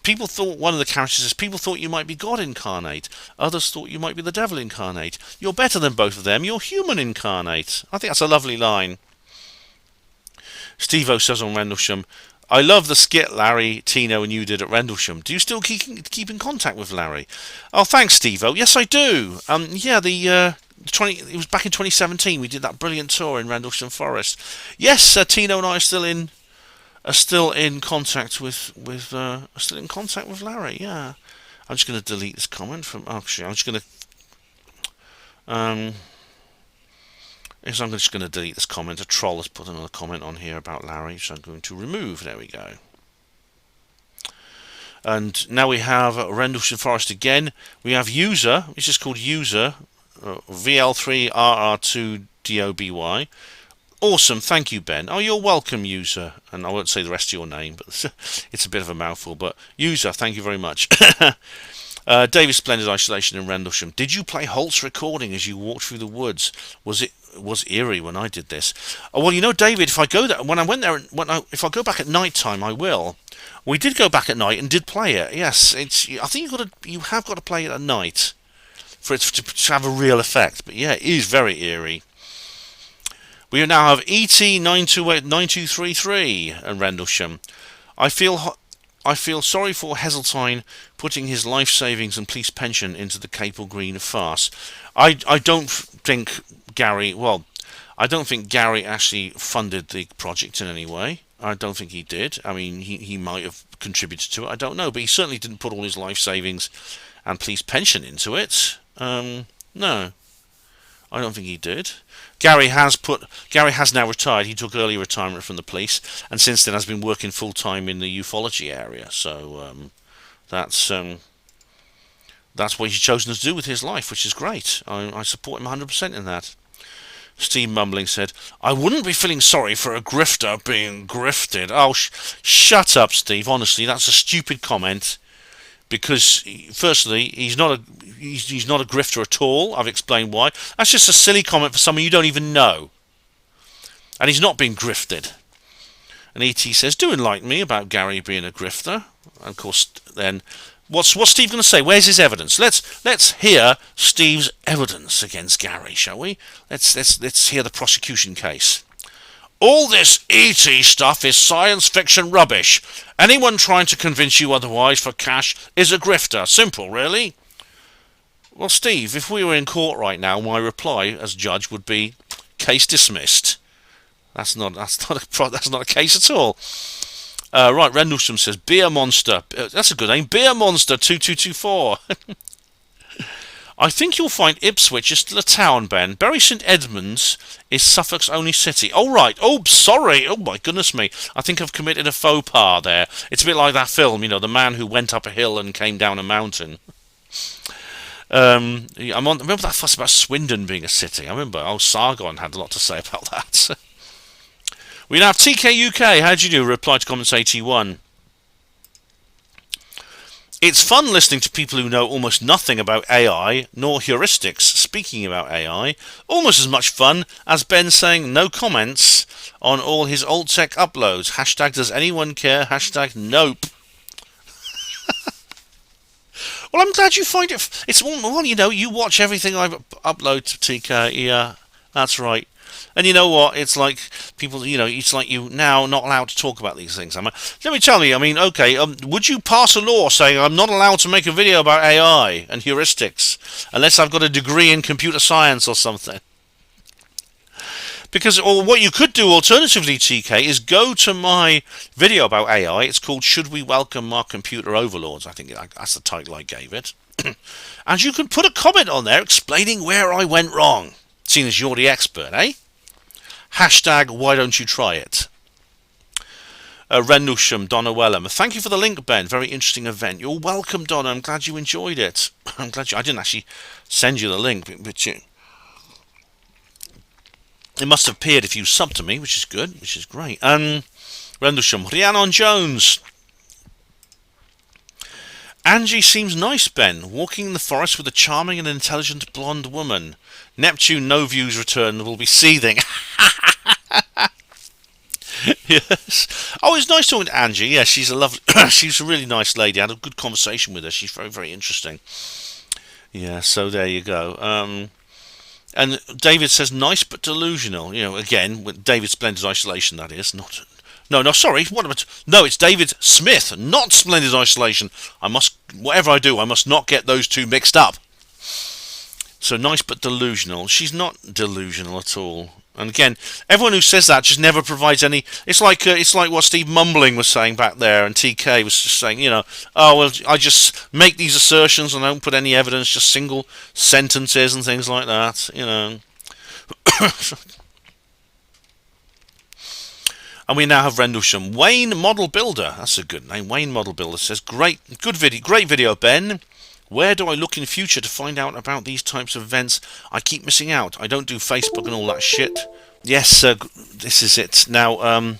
people thought, one of the characters says, people thought you might be God incarnate. Others thought you might be the devil incarnate. You're better than both of them. You're human incarnate. I think that's a lovely line. Steve-O says on Rendlesham, I love the skit Larry, Tino and you did at Rendlesham. Do you still keep in contact with Larry? Oh, thanks, Steve-O. Yes, I do. It was back in 2017 we did that brilliant tour in Rendlesham Forest. Yes, Tino and I are still in contact with Larry. Yeah, I'm just going to delete this comment from. Actually, I'm just going to delete this comment. A troll has put another comment on here about Larry, so I'm going to remove. There we go. And now we have Rendlesham Forest again. We have user. It's just called user. VL3RR2DOBY. Awesome, thank you, Ben. Oh, you're welcome, user. And I won't say the rest of your name, but it's a bit of a mouthful. But user, thank you very much. David Splendid Isolation in Rendlesham. Did you play Holt's recording as you walked through the woods? Was eerie when I did this? Oh, well, you know, David, if I go there, if I go back at night time, I will. We did go back at night and did play it. Yes, I think you have got to play it at night for it to have a real effect. But yeah, it is very eerie. We now have ET9289233 in Rendlesham. I feel sorry for Heseltine putting his life savings and police pension into the Capel Green farce. I don't think Gary actually funded the project in any way. I don't think he did. I mean, he might have contributed to it. I don't know, but he certainly didn't put all his life savings and police pension into it. No, I don't think he did. Gary has now retired. He took early retirement from the police, and since then has been working full time in the ufology area. So that's what he's chosen to do with his life, which is great. I support him 100% in that. Steve Mumbling said, I wouldn't be feeling sorry for a grifter being grifted. Oh, shut up, Steve. Honestly, that's a stupid comment. Because, firstly, he's not a grifter at all. I've explained why. That's just a silly comment for someone you don't even know. And he's not being grifted. And E.T. says, do enlighten me about Gary being a grifter. And, of course, then, what's Steve going to say? Where's his evidence? Let's hear Steve's evidence against Gary, shall we? Let's hear the prosecution case. All this E.T. stuff is science fiction rubbish. Anyone trying to convince you otherwise for cash is a grifter. Simple, really. Well, Steve, if we were in court right now, my reply as judge would be, case dismissed. That's not a case at all. Right, Rendlesham says, Beer Monster. That's a good name. Beer Monster 2224. I think you'll find Ipswich is still a town, Ben. Bury St Edmunds is Suffolk's only city. Oh, right. Oh, sorry. Oh, my goodness me. I think I've committed a faux pas there. It's a bit like that film, you know, the man who went up a hill and came down a mountain. Remember that fuss about Swindon being a city? I remember Sargon had a lot to say about that. We now have TK UK. How do you do? Reply to comments 81. It's fun listening to people who know almost nothing about AI nor heuristics speaking about AI. Almost as much fun as Ben saying no comments on all his old tech uploads. Hashtag does anyone care? Hashtag nope. Well, I'm glad you find it. It's well, you watch everything I upload to TK. Yeah, that's right. And you know what? It's like people, it's like you now not allowed to talk about these things. Let me tell you. I mean, okay, would you pass a law saying I'm not allowed to make a video about AI and heuristics unless I've got a degree in computer science or something? Because, or what you could do alternatively, TK, is go to my video about AI. It's called "Should We Welcome Our Computer Overlords?" I think that's the title I gave it. And you can put a comment on there explaining where I went wrong, seeing as you're the expert, eh? Hashtag why don't you try it? Rendusham, Donna Wellham. Thank you for the link, Ben. Very interesting event. You're welcome, Donna. I'm glad you enjoyed it. I'm glad I didn't actually send you the link, but it must have appeared if you subbed to me, which is good, which is great. Rendusham, Rhiannon Jones. Angie seems nice, Ben. Walking in the forest with a charming and intelligent blonde woman. Neptune no views return will be seething. Yes. Oh, it's nice talking to Angie. Yeah, she's a lovely, she's a really nice lady. I had a good conversation with her. She's very, very interesting. Yeah, so there you go. And David says nice but delusional. Again, with David Splendid Isolation, that is. No, sorry. No, it's David Smith, not Splendid Isolation. Whatever I do, I must not get those two mixed up. So nice but delusional. She's not delusional at all. And again, everyone who says that just never provides any. It's like what Steve Mumbling was saying back there, and TK was just saying, oh well, I just make these assertions and I don't put any evidence, just single sentences and things like that, And we now have Rendlesham. Wayne Model Builder. That's a good name. Wayne Model Builder says, great video, Ben. Where do I look in future to find out about these types of events? I keep missing out. I don't do Facebook and all that shit. Yes, this is it. Now,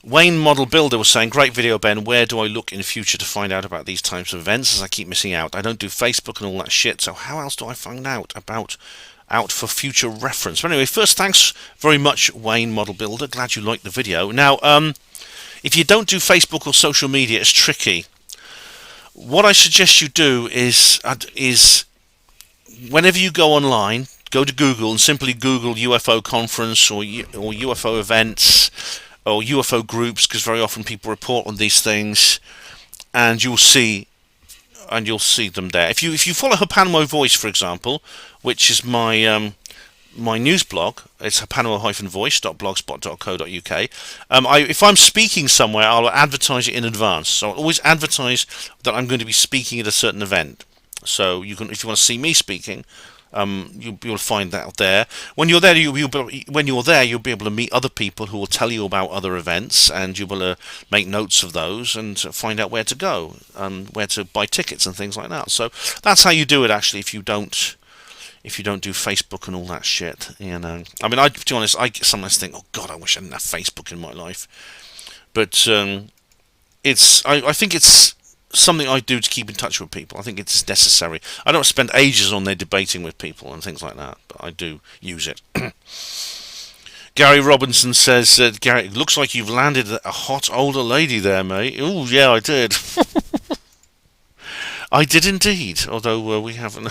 Wayne Model Builder was saying, great video, Ben. Where do I look in future to find out about these types of events? As I keep missing out. I don't do Facebook and all that shit. So how else do I find out for future reference? But anyway, first, thanks very much, Wayne Model Builder. Glad you liked the video. Now, if you don't do Facebook or social media, it's tricky. What I suggest you do is whenever you go online, go to Google and simply Google UFO conference or UFO events or UFO groups, because very often people report on these things, and you'll see them there. If you follow HPANWO Voice, for example, which is my news blog, it's hpanwo-voice.blogspot.co.uk. If I'm speaking somewhere, I'll advertise it in advance. So I'll always advertise that I'm going to be speaking at a certain event. So if you want to see me speaking, you'll find that there. When you're there, you'll be able to meet other people who will tell you about other events, and you'll be able to make notes of those and find out where to go and where to buy tickets and things like that. So that's how you do it, actually, if you don't do Facebook and all that shit, I mean, to be honest, I sometimes think, oh God, I wish I didn't have Facebook in my life. But I think it's something I do to keep in touch with people. I think it's necessary. I don't spend ages on there debating with people and things like that, but I do use it. Gary Robinson says, Gary, it looks like you've landed a hot older lady there, mate. Oh, yeah, I did. I did indeed, although we haven't...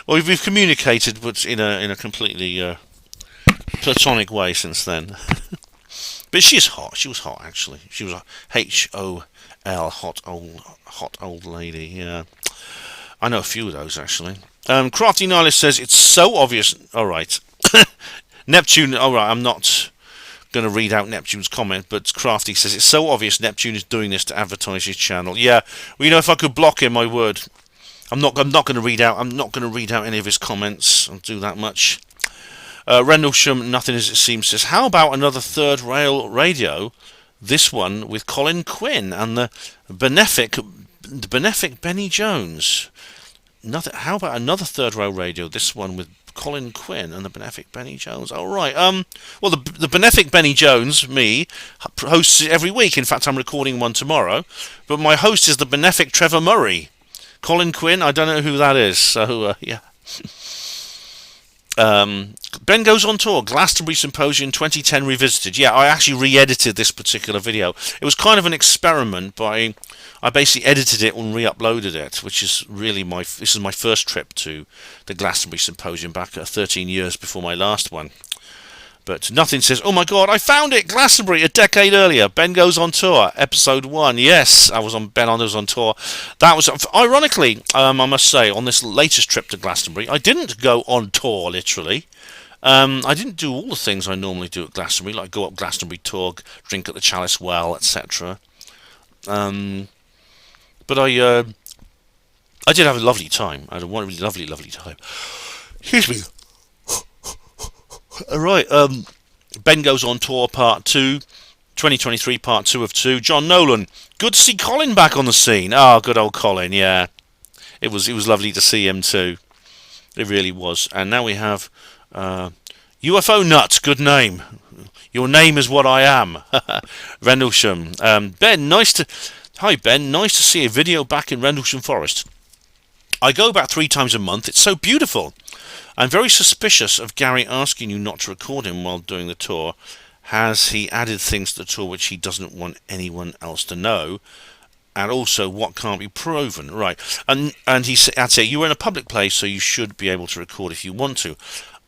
Well, we've communicated, but in a completely platonic way since then. But she's hot. She was hot, actually. She was a HOL, hot old lady. Yeah, I know a few of those, actually. Crafty Nihilist says it's so obvious. All right, Neptune. All right, I'm not going to read out Neptune's comment, but Crafty says it's so obvious Neptune is doing this to advertise his channel. Yeah, well, if I could block him, I would. I'm not going to read out any of his comments. I'll do that much. Rendlesham, nothing as it seems, says, how about another third rail radio? This one with Colin Quinn and the benefic Benny Jones. How about another third rail radio? This one with Colin Quinn and the benefic Benny Jones. All right. Well, the benefic Benny Jones, me, hosts it every week. In fact, I'm recording one tomorrow. But my host is the benefic Trevor Murray. Colin Quinn, I don't know who that is, so yeah. Ben Goes on Tour, Glastonbury Symposium 2010 Revisited. Yeah, I actually re-edited this particular video. It was kind of an experiment, but I basically edited it and re-uploaded it, which is really this is my first trip to the Glastonbury Symposium back 13 years before my last one. But nothing says, oh my god, I found it! Glastonbury, a decade earlier. Ben Goes on Tour, episode 1. Yes, I was on Ben Goes on Tour. That was, ironically, I must say, on this latest trip to Glastonbury, I didn't go on tour, literally. I didn't do all the things I normally do at Glastonbury, like go up Glastonbury Tour, drink at the Chalice Well, etc. But I did have a lovely time. I had a really lovely, lovely time. Excuse me. Right, Ben Goes on Tour Part 2, 2023 Part 2 of 2. John Nolan, good to see Colin back on the scene. Oh, good old Colin, yeah. It was lovely to see him too. It really was. And now we have UFO Nut, good name. Your name is what I am. Rendlesham. Ben, hi Ben, nice to see a video back in Rendlesham Forest. I go about 3 times a month. It's so beautiful. I'm very suspicious of Gary asking you not to record him while doing the tour. Has he added things to the tour which he doesn't want anyone else to know? And also, what can't be proven? Right. And I'd say, you were in a public place, so you should be able to record if you want to.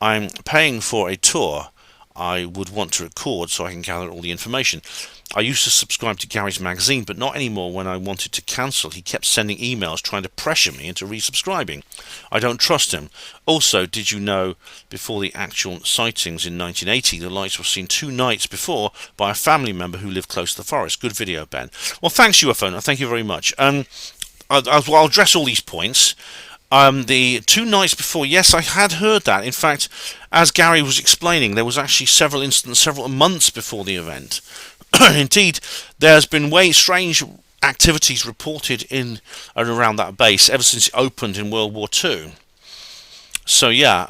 I'm paying for a tour. I would want to record so I can gather all the information. I used to subscribe to Gary's magazine, but not anymore. When I wanted to cancel, he kept sending emails trying to pressure me into resubscribing. I don't trust him. Also, did you know, before the actual sightings in 1980, the lights were seen 2 nights before by a family member who lived close to the forest? Good video, Ben. Well, thanks, UFO. Thank you very much. I'll address all these points. The 2 nights before, yes, I had heard that. In fact, as Gary was explaining, there was actually several incidents several months before the event. Indeed, there's been strange activities reported in and around that base ever since it opened in World War II. So yeah,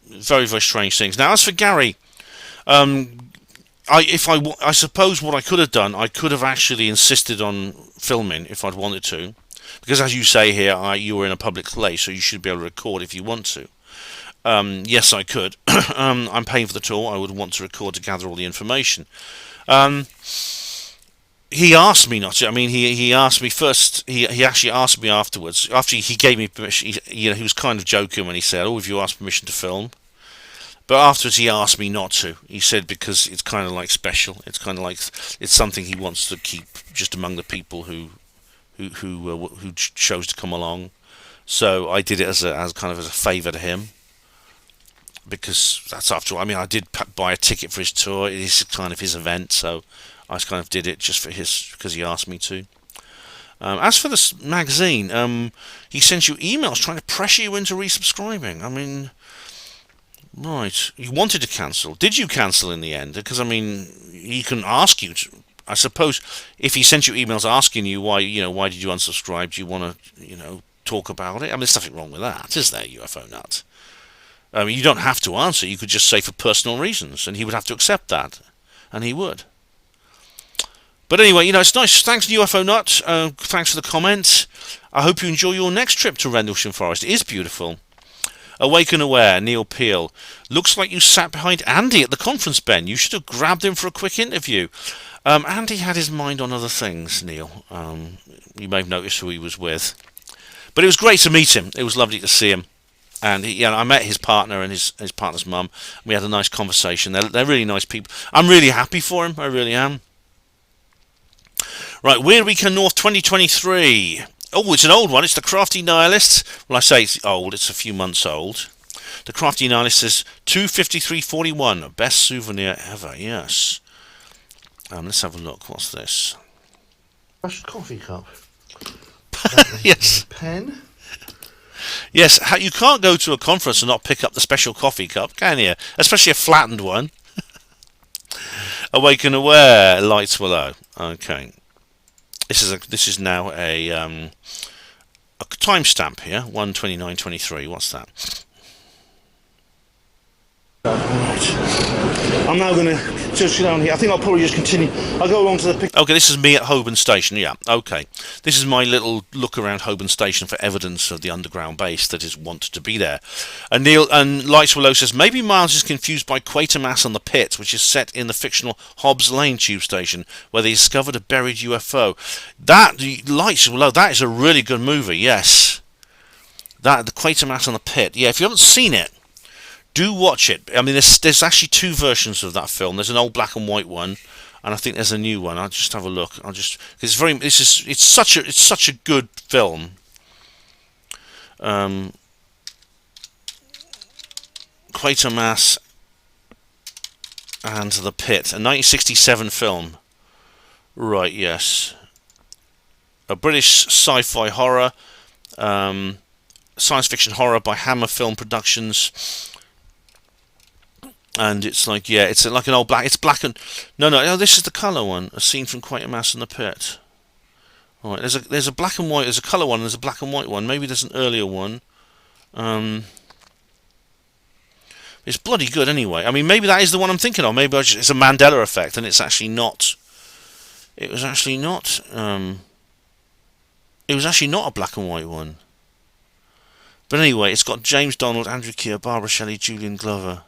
very, very strange things. Now, as for Gary, I suppose what I could have done, I could have actually insisted on filming if I'd wanted to. Because as you say here, you were in a public place, so you should be able to record if you want to. Yes, I could. I'm paying for the tour. I would want to record to gather all the information. He asked me not to. I mean, he asked me first. He actually asked me afterwards. After he gave me permission, he was kind of joking when he said, "Oh, have you asked permission to film?" But afterwards, he asked me not to. He said because it's kind of like special. It's kind of like it's something he wants to keep just among the people who chose to come along. So I did it as kind of as a favour to him, because that's, after all, I mean, I did buy a ticket for his tour. It is kind of his event, so I just kind of did it just because he asked me to. As for this magazine, he sent you emails trying to pressure you into resubscribing. I mean, right, you wanted to cancel. Did you cancel in the end? Because I mean, he can ask you to. I suppose if he sent you emails asking you why did you unsubscribe, do you want to, talk about it? I mean, there's nothing wrong with that, is there, UFO Nut? I mean, you don't have to answer. You could just say for personal reasons, and he would have to accept that, and he would. But anyway, it's nice. Thanks, UFO Nut. Thanks for the comment. I hope you enjoy your next trip to Rendlesham Forest. It is beautiful. Awake and Aware, Neil Peel. Looks like you sat behind Andy at the conference, Ben. You should have grabbed him for a quick interview. Andy had his mind on other things, Neil. You may have noticed who he was with. But it was great to meet him. It was lovely to see him. And I met his partner and his partner's mum. We had a nice conversation. They're really nice people. I'm really happy for him. I really am. Right, Weird Weekend North 2023. Oh, it's an old one. It's the Crafty Nihilist. Well, I say it's old. It's a few months old. The Crafty Nihilist says 253.41. Best souvenir ever. Yes. Let's have a look. What's this? Brushed coffee cup. Yes. Pen. Yes. You can't go to a conference and not pick up the special coffee cup, can you? Especially a flattened one. Awake and Aware. Lights were low. Okay. This is now a timestamp here. 1:29:23. What's that? Right. I'm now going to just go down here. I think I'll probably just continue. I'll go along to the picture. Okay, this is me at Holborn Station, yeah, okay. This is my little look around Holborn Station for evidence of the underground base that is wanted to be there. And Lights Below says, maybe Miles is confused by Quatermass and the Pit, which is set in the fictional Hobbs Lane tube station, where they discovered a buried UFO. Lights Below, that is a really good movie, yes. The Quatermass and the Pit. Yeah, if you haven't seen it, do watch it. I mean, there's actually two versions of that film. There's an old black and white one, and I think there's a new one. I'll just have a look. It's such a good film. Quatermass and the Pit, a 1967 film. Right, yes. A British sci-fi horror. Science fiction horror by Hammer Film Productions, and it's like, yeah, it's like an old black. It's black and no. This is the colour one. A scene from Quatermass and the Pit. All right, there's a black and white. There's a colour one. And there's a black and white one. Maybe there's an earlier one. It's bloody good anyway. I mean, maybe that is the one I'm thinking of. Maybe it's a Mandela effect, and it's actually not. It was actually not. It was actually not a black and white one. But anyway, it's got James Donald, Andrew Keir, Barbara Shelley, Julian Glover.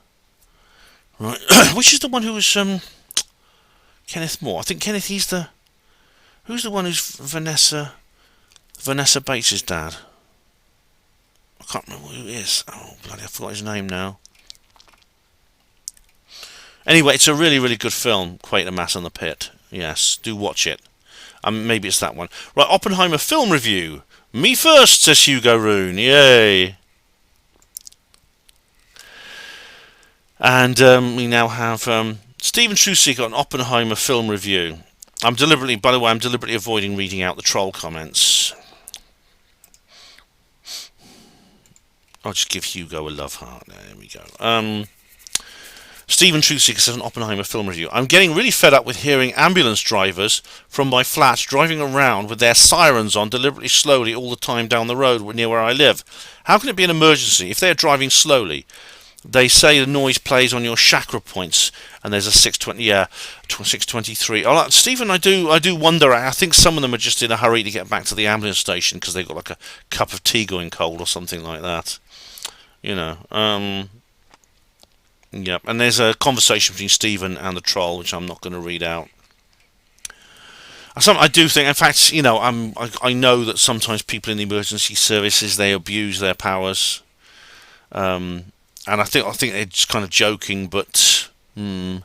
Right. Which is the one who was Kenneth Moore? I think Kenneth, who's the one who's Vanessa Bates' dad? I can't remember who he is. Oh, bloody, I forgot his name now. Anyway, it's a really, really good film, Quatermass and the Pit. Yes, do watch it. Maybe it's that one. Right, Oppenheimer film review. Me first, says Hugo Rune. Yay. And we now have Stephen Truseek on Oppenheimer film review. By the way, I'm deliberately avoiding reading out the troll comments. I'll just give Hugo a love heart. There we go. Stephen Truseek says an Oppenheimer film review. I'm getting really fed up with hearing ambulance drivers from my flat driving around with their sirens on deliberately slowly all the time down the road near where I live. How can it be an emergency if they're driving slowly? They say the noise plays on your chakra points, and there's a 623. Stephen, I do wonder. I think some of them are just in a hurry to get back to the ambulance station because they've got like a cup of tea going cold or something like that. You know. Yep, and there's a conversation between Stephen and the troll, which I'm not going to read out. I do think, in fact, you know, I know that sometimes people in the emergency services, they abuse their powers, and I think they're just kind of joking, but I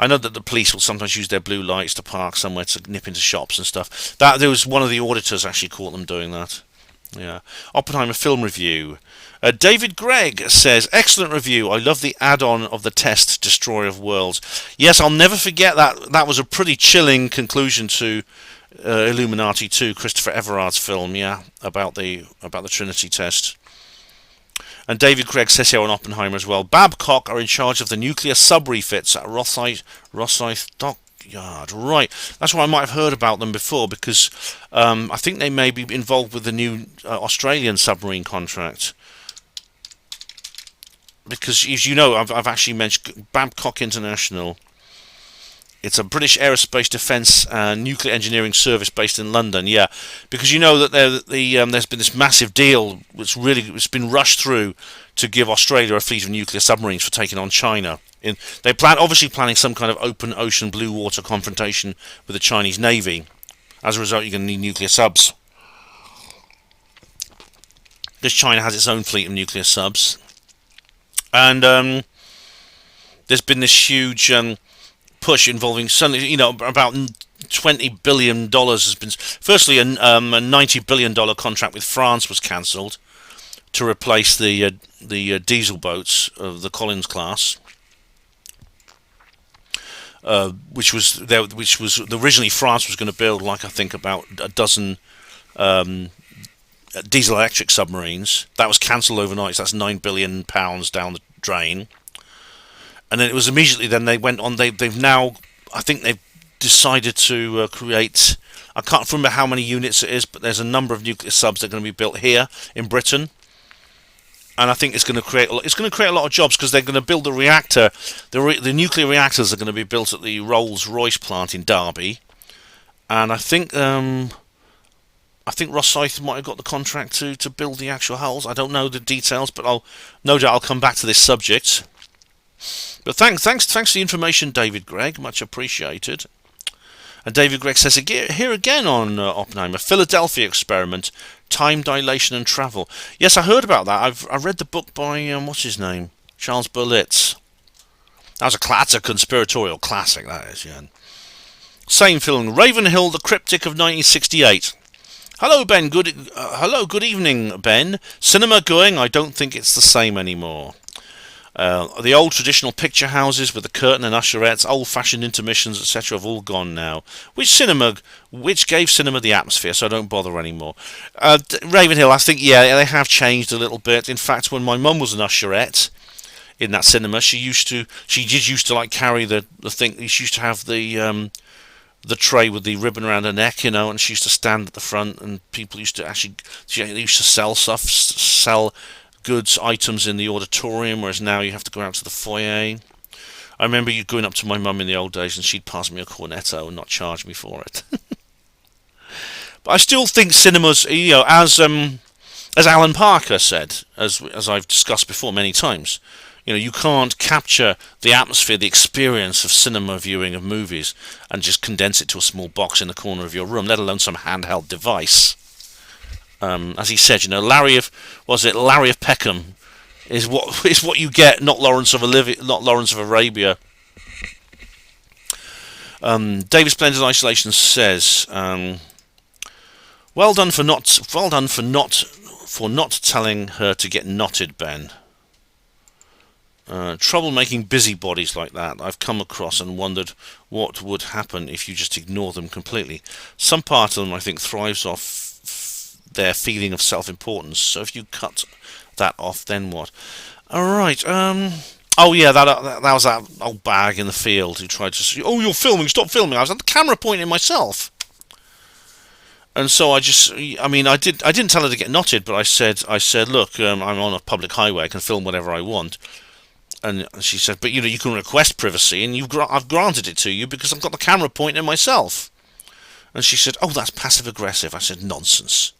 know that the police will sometimes use their blue lights to park somewhere to nip into shops and stuff. There was one of the auditors actually caught them doing that. Yeah, Oppenheimer film review. David Gregg says, excellent review. I love the add-on of the test, Destroyer of Worlds. Yes, I'll never forget that. That was a pretty chilling conclusion to Illuminati 2, Christopher Everard's film, yeah, about the Trinity test. And David Gregg says here on Oppenheimer as well, Babcock are in charge of the nuclear sub-refits at Rosyth Dockyard. Right, that's why I might have heard about them before, because I think they may be involved with the new Australian submarine contract. Because, as you know, I've actually mentioned Babcock International. It's a British aerospace defence and nuclear engineering service based in London. Yeah, because you know that there's been this massive deal it's been rushed through to give Australia a fleet of nuclear submarines for taking on China. Obviously planning some kind of open ocean blue water confrontation with the Chinese Navy. As a result, you're going to need nuclear subs. Because China has its own fleet of nuclear subs. And there's been this huge push involving suddenly, you know, about $20 billion has been. Firstly, a $90 billion contract with France was cancelled to replace the diesel boats of the Collins class, which was originally France was going to build, like I think about a dozen diesel electric submarines. That was cancelled overnight, so that's £9 billion down the drain. And then it was immediately, then they went on, they've now, I think they've decided to create, I can't remember how many units it is, but there's a number of nuclear subs that are going to be built here in Britain. and I think it's going to create a lot of jobs, because they're going to build the reactor. The nuclear reactors are going to be built at the Rolls-Royce plant in Derby, and I think Rosyth might have got the contract to build the actual hulls. I don't know the details, but no doubt I'll come back to this subject. But thanks for the information, David Gregg, much appreciated. And David Gregg says here again on Oppenheimer, Philadelphia experiment, time dilation and travel. Yes, I heard about that. I read the book by what's his name, Charles Berlitz. That's a conspiratorial classic, that is. Yeah. Same film, Ravenhill, the Cryptic of 1968. Hello, Ben. Good evening, Ben. Cinema going? I don't think it's the same anymore. The old traditional picture houses with the curtain and usherettes, old-fashioned intermissions, etc., have all gone now. Which gave cinema the atmosphere, so I don't bother anymore. Ravenhill, I think, yeah, they have changed a little bit. In fact, when my mum was an usherette in that cinema, she did used to like carry the thing. She used to have the tray with the ribbon around her neck, and she used to stand at the front, and people used to sell goods, items in the auditorium, whereas now you have to go out to the foyer. I remember you going up to my mum in the old days, and she'd pass me a cornetto and not charge me for it. But I still think cinemas, as Alan Parker said, as I've discussed before many times, you can't capture the atmosphere, the experience of cinema viewing of movies and just condense it to a small box in the corner of your room, let alone some handheld device. As he said, Larry of Peckham is what you get, not Lawrence of Arabia. David Splendid Isolation says, well done for not telling her to get knotted, Ben. Troublemaking busybodies like that I've come across and wondered what would happen if you just ignore them completely. Some part of them, I think, thrives off their feeling of self-importance. So if you cut that off, then what? Alright, oh yeah, that was that old bag in the field who tried to say, oh, you're filming, stop filming. I was at the camera pointing myself. And so I didn't tell her to get knotted, but I said, look, I'm on a public highway, I can film whatever I want. And she said, but you can request privacy, and I've granted it to you because I've got the camera pointing at myself. And she said, oh, that's passive aggressive. I said, nonsense.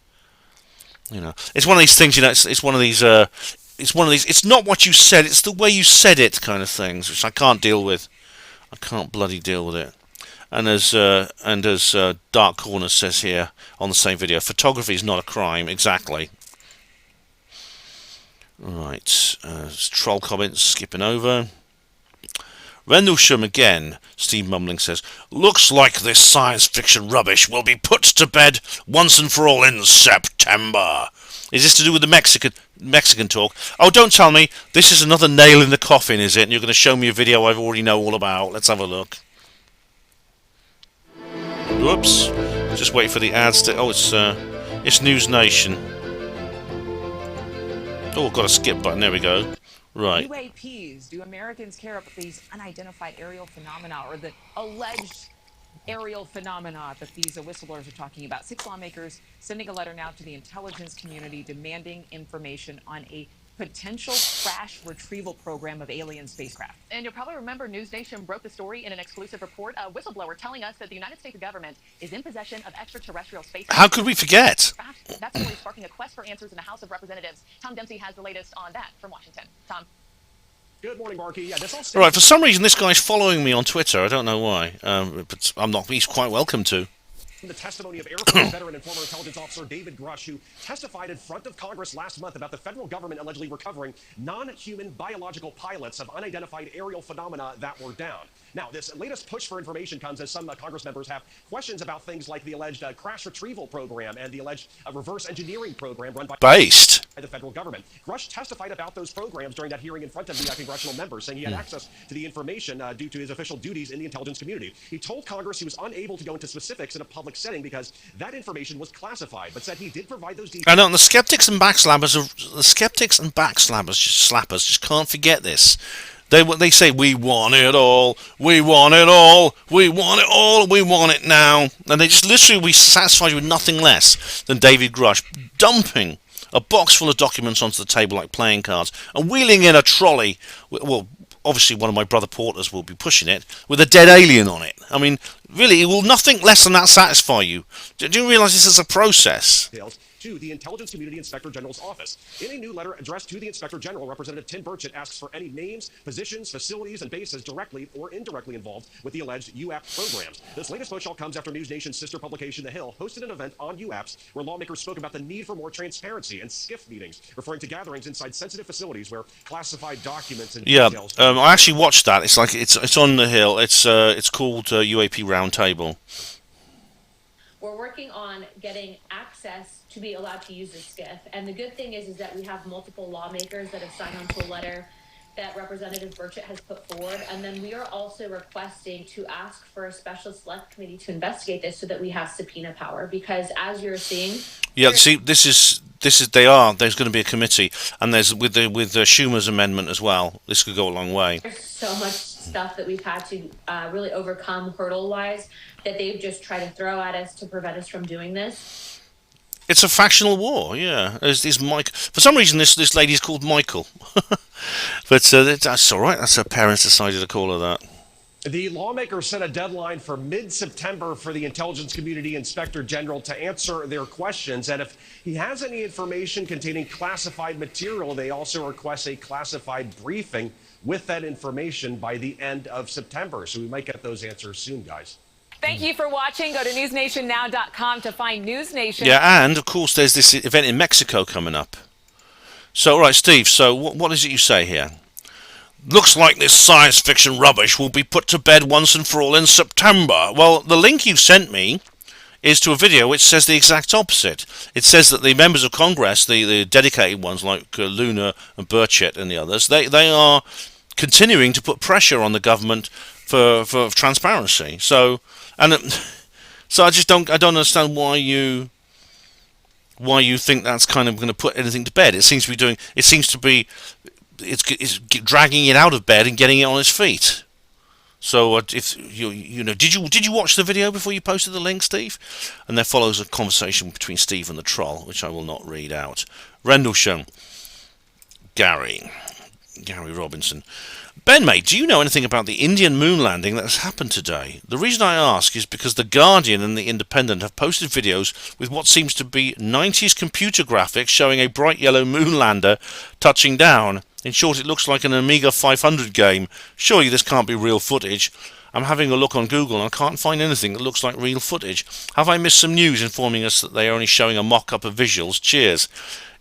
It's one of these things. It's one of these. It's not what you said. It's the way you said it, kind of things, which I can't deal with. I can't bloody deal with it. And as Dark Corner says here on the same video, photography is not a crime. Exactly. Right. Troll comments skipping over. Rendlesham again, Steve Mumbling says, looks like this science fiction rubbish will be put to bed once and for all in September. Is this to do with the Mexican talk? Oh, don't tell me. This is another nail in the coffin, is it? And you're going to show me a video I already know all about. Let's have a look. Whoops. Just wait for the ads to... Oh, it's News Nation. Oh, I've got a skip button. There we go. Right. UAPs. Do Americans care about these unidentified aerial phenomena, or the alleged aerial phenomena that these whistleblowers are talking about? 6 lawmakers sending a letter now to the intelligence community demanding information on a potential crash retrieval program of alien spacecraft. And you'll probably remember News Nation broke the story in an exclusive report. A whistleblower telling us that the United States government is in possession of extraterrestrial spacecraft. How could we forget? That story is sparking a quest for answers in the House of Representatives. Tom Dempsey has the latest on that from Washington. Tom. Good morning, Marky. Yeah, all right, for some reason this guy's following me on Twitter. I don't know why, but I'm not. He's quite welcome to. The testimony of Air Force veteran and former intelligence officer David Grush, who testified in front of Congress last month about the federal government allegedly recovering non-human biological pilots of unidentified aerial phenomena that were down. Now, this latest push for information comes as some Congress members have questions about things like the alleged crash retrieval program and the alleged reverse engineering program run by the federal government. Grush testified about those programs during that hearing in front of the congressional members, saying he had access to the information due to his official duties in the intelligence community. He told Congress he was unable to go into specifics in a public setting because that information was classified, but said he did provide those details. I know, and the skeptics and backslappers just can't forget this. They say, we want it all, we want it all, we want it all, we want it now. And they just literally be satisfied with nothing less than David Grush dumping a box full of documents onto the table like playing cards, and wheeling in a trolley. Well, obviously one of my brother porters will be pushing it with a dead alien on it. I mean, really, will nothing less than that satisfy you? Do you realise this is a process? To the Intelligence Community Inspector General's office. In a new letter addressed to the Inspector General, Representative Tim Burchett asks for any names, positions, facilities, and bases directly or indirectly involved with the alleged UAP programs. This latest push all comes after News Nation's sister publication, The Hill, hosted an event on UAPs where lawmakers spoke about the need for more transparency and SCIF meetings, referring to gatherings inside sensitive facilities where classified documents and details... I actually watched that. It's like it's on The Hill. It's called UAP Roundtable. We're working on getting access to be allowed to use the SCIF. And the good thing is that we have multiple lawmakers that have signed on to a letter that Representative Burchett has put forward. And then we are also requesting to ask for a special select committee to investigate this so that we have subpoena power. Because as you're seeing... Yeah, see, there's going to be a committee, and there's with the Schumer's amendment as well. This could go a long way. There's so much stuff that we've had to really overcome hurdle-wise that they've just tried to throw at us to prevent us from doing this. It's a factional war, yeah. There's Mike. For some reason, this lady's called Michael. But that's all right. That's her parents decided to call her that. The lawmaker set a deadline for mid-September for the Intelligence Community Inspector General to answer their questions. And if he has any information containing classified material, they also request a classified briefing with that information by the end of September. So we might get those answers soon, guys. Thank you for watching. Go to newsnationnow.com to find News Nation. Yeah, and of course there's this event in Mexico coming up. So, all right, Steve, so what is it you say here? Looks like this science fiction rubbish will be put to bed once and for all in September. Well, the link you've sent me is to a video which says the exact opposite. It says that the members of Congress, the dedicated ones like Luna and Burchett and the others, they are continuing to put pressure on the government for transparency. So I don't understand why you think that's kind of going to put anything to bed. It's dragging it out of bed and getting it on its feet. So if did you watch the video before you posted the link, Steve? And there follows a conversation between Steve and the troll, which I will not read out. Rendlesham, Gary Robinson. Ben, mate, do you know anything about the Indian moon landing that has happened today? The reason I ask is because The Guardian and The Independent have posted videos with what seems to be 90s computer graphics showing a bright yellow moon lander touching down. In short, it looks like an Amiga 500 game. Surely this can't be real footage. I'm having a look on Google and I can't find anything that looks like real footage. Have I missed some news informing us that they are only showing a mock-up of visuals? Cheers.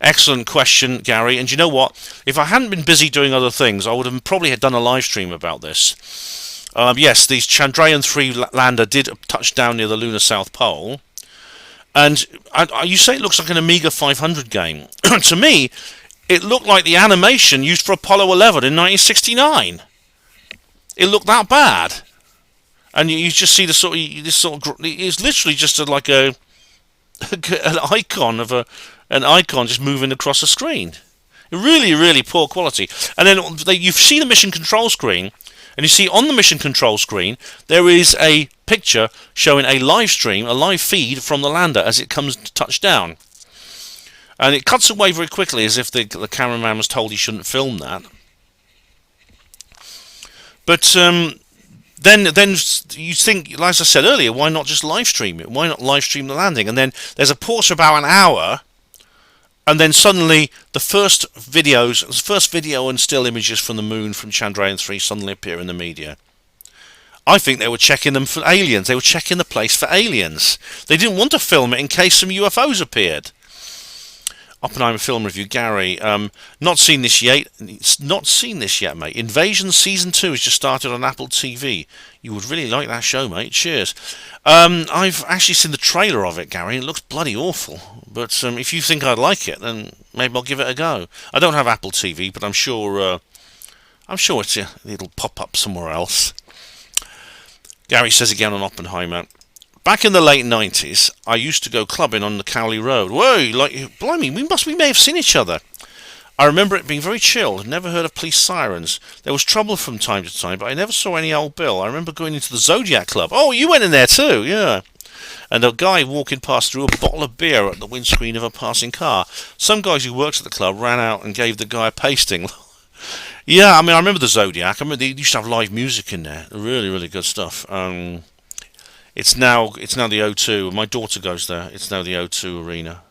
Excellent question, Gary. And you know what? If I hadn't been busy doing other things, I would have probably done a live stream about this. Yes, the Chandrayaan-3 lander did touch down near the lunar South Pole. And you say it looks like an Amiga 500 game. To me, it looked like the animation used for Apollo 11 in 1969. It looked that bad. And you just see it's literally just an icon just moving across a screen. Really, really poor quality. And then you see the mission control screen, and you see on the mission control screen there is a picture showing a live stream, a live feed from the lander as it comes to touchdown. And it cuts away very quickly as if the cameraman was told he shouldn't film that. But then you think, like I said earlier, why not just live stream it? Why not live stream the landing? And then there's a pause for about an hour, and then suddenly the first video and still images from the moon from Chandrayaan-3 suddenly appear in the media. I think they were checking them for aliens. They were checking the place for aliens. They didn't want to film it in case some UFOs appeared. Oppenheimer Film Review, Gary. Not seen this yet, mate. Invasion Season 2 has just started on Apple TV. You would really like that show, mate. Cheers. I've actually seen the trailer of it, Gary. It looks bloody awful. But if you think I'd like it, then maybe I'll give it a go. I don't have Apple TV, but I'm sure it'll pop up somewhere else. Gary says again on Oppenheimer. Back in the late 90s, I used to go clubbing on the Cowley Road. Whoa, blimey, we may have seen each other. I remember it being very chilled, never heard of police sirens. There was trouble from time to time, but I never saw any old bill. I remember going into the Zodiac Club. Oh, you went in there too, yeah. and a guy walking past threw a bottle of beer at the windscreen of a passing car. Some guys who worked at the club ran out and gave the guy a pasting. Yeah, I mean, I remember the Zodiac. I remember they used to have live music in there. Really, really good stuff. It's now the O2. My daughter goes there. It's now the O2 Arena.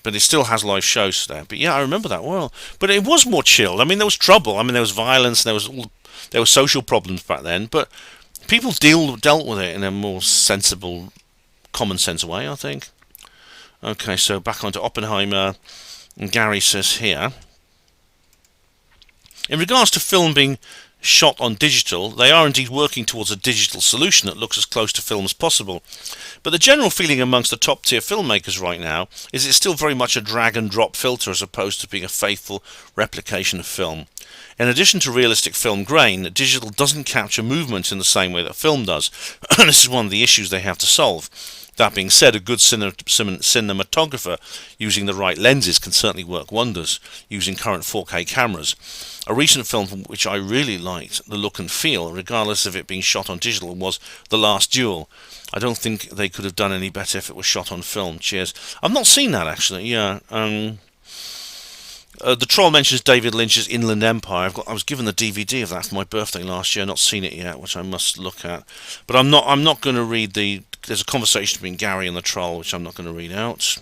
But it still has live shows there. But yeah, I remember that well. But it was more chilled. I mean, there was trouble. I mean, there was violence. There were social problems back then. But people dealt with it in a more sensible, common sense way, I think. Okay, so back onto Oppenheimer. And Gary says here, in regards to film being shot on digital, they are indeed working towards a digital solution that looks as close to film as possible. But the general feeling amongst the top tier filmmakers right now is it's still very much a drag and drop filter as opposed to being a faithful replication of film. In addition to realistic film grain, digital doesn't capture movement in the same way that film does. And this is one of the issues they have to solve. That being said, a good cinematographer using the right lenses can certainly work wonders using current 4K cameras. A recent film from which I really liked the look and feel, regardless of it being shot on digital, was The Last Duel. I don't think they could have done any better if it was shot on film. Cheers. I've not seen that, actually. Yeah. The Troll mentions David Lynch's Inland Empire. I was given the DVD of that for my birthday last year. Not seen it yet, which I must look at. But I'm not going to read the. There's a conversation between Gary and the Troll, which I'm not going to read out.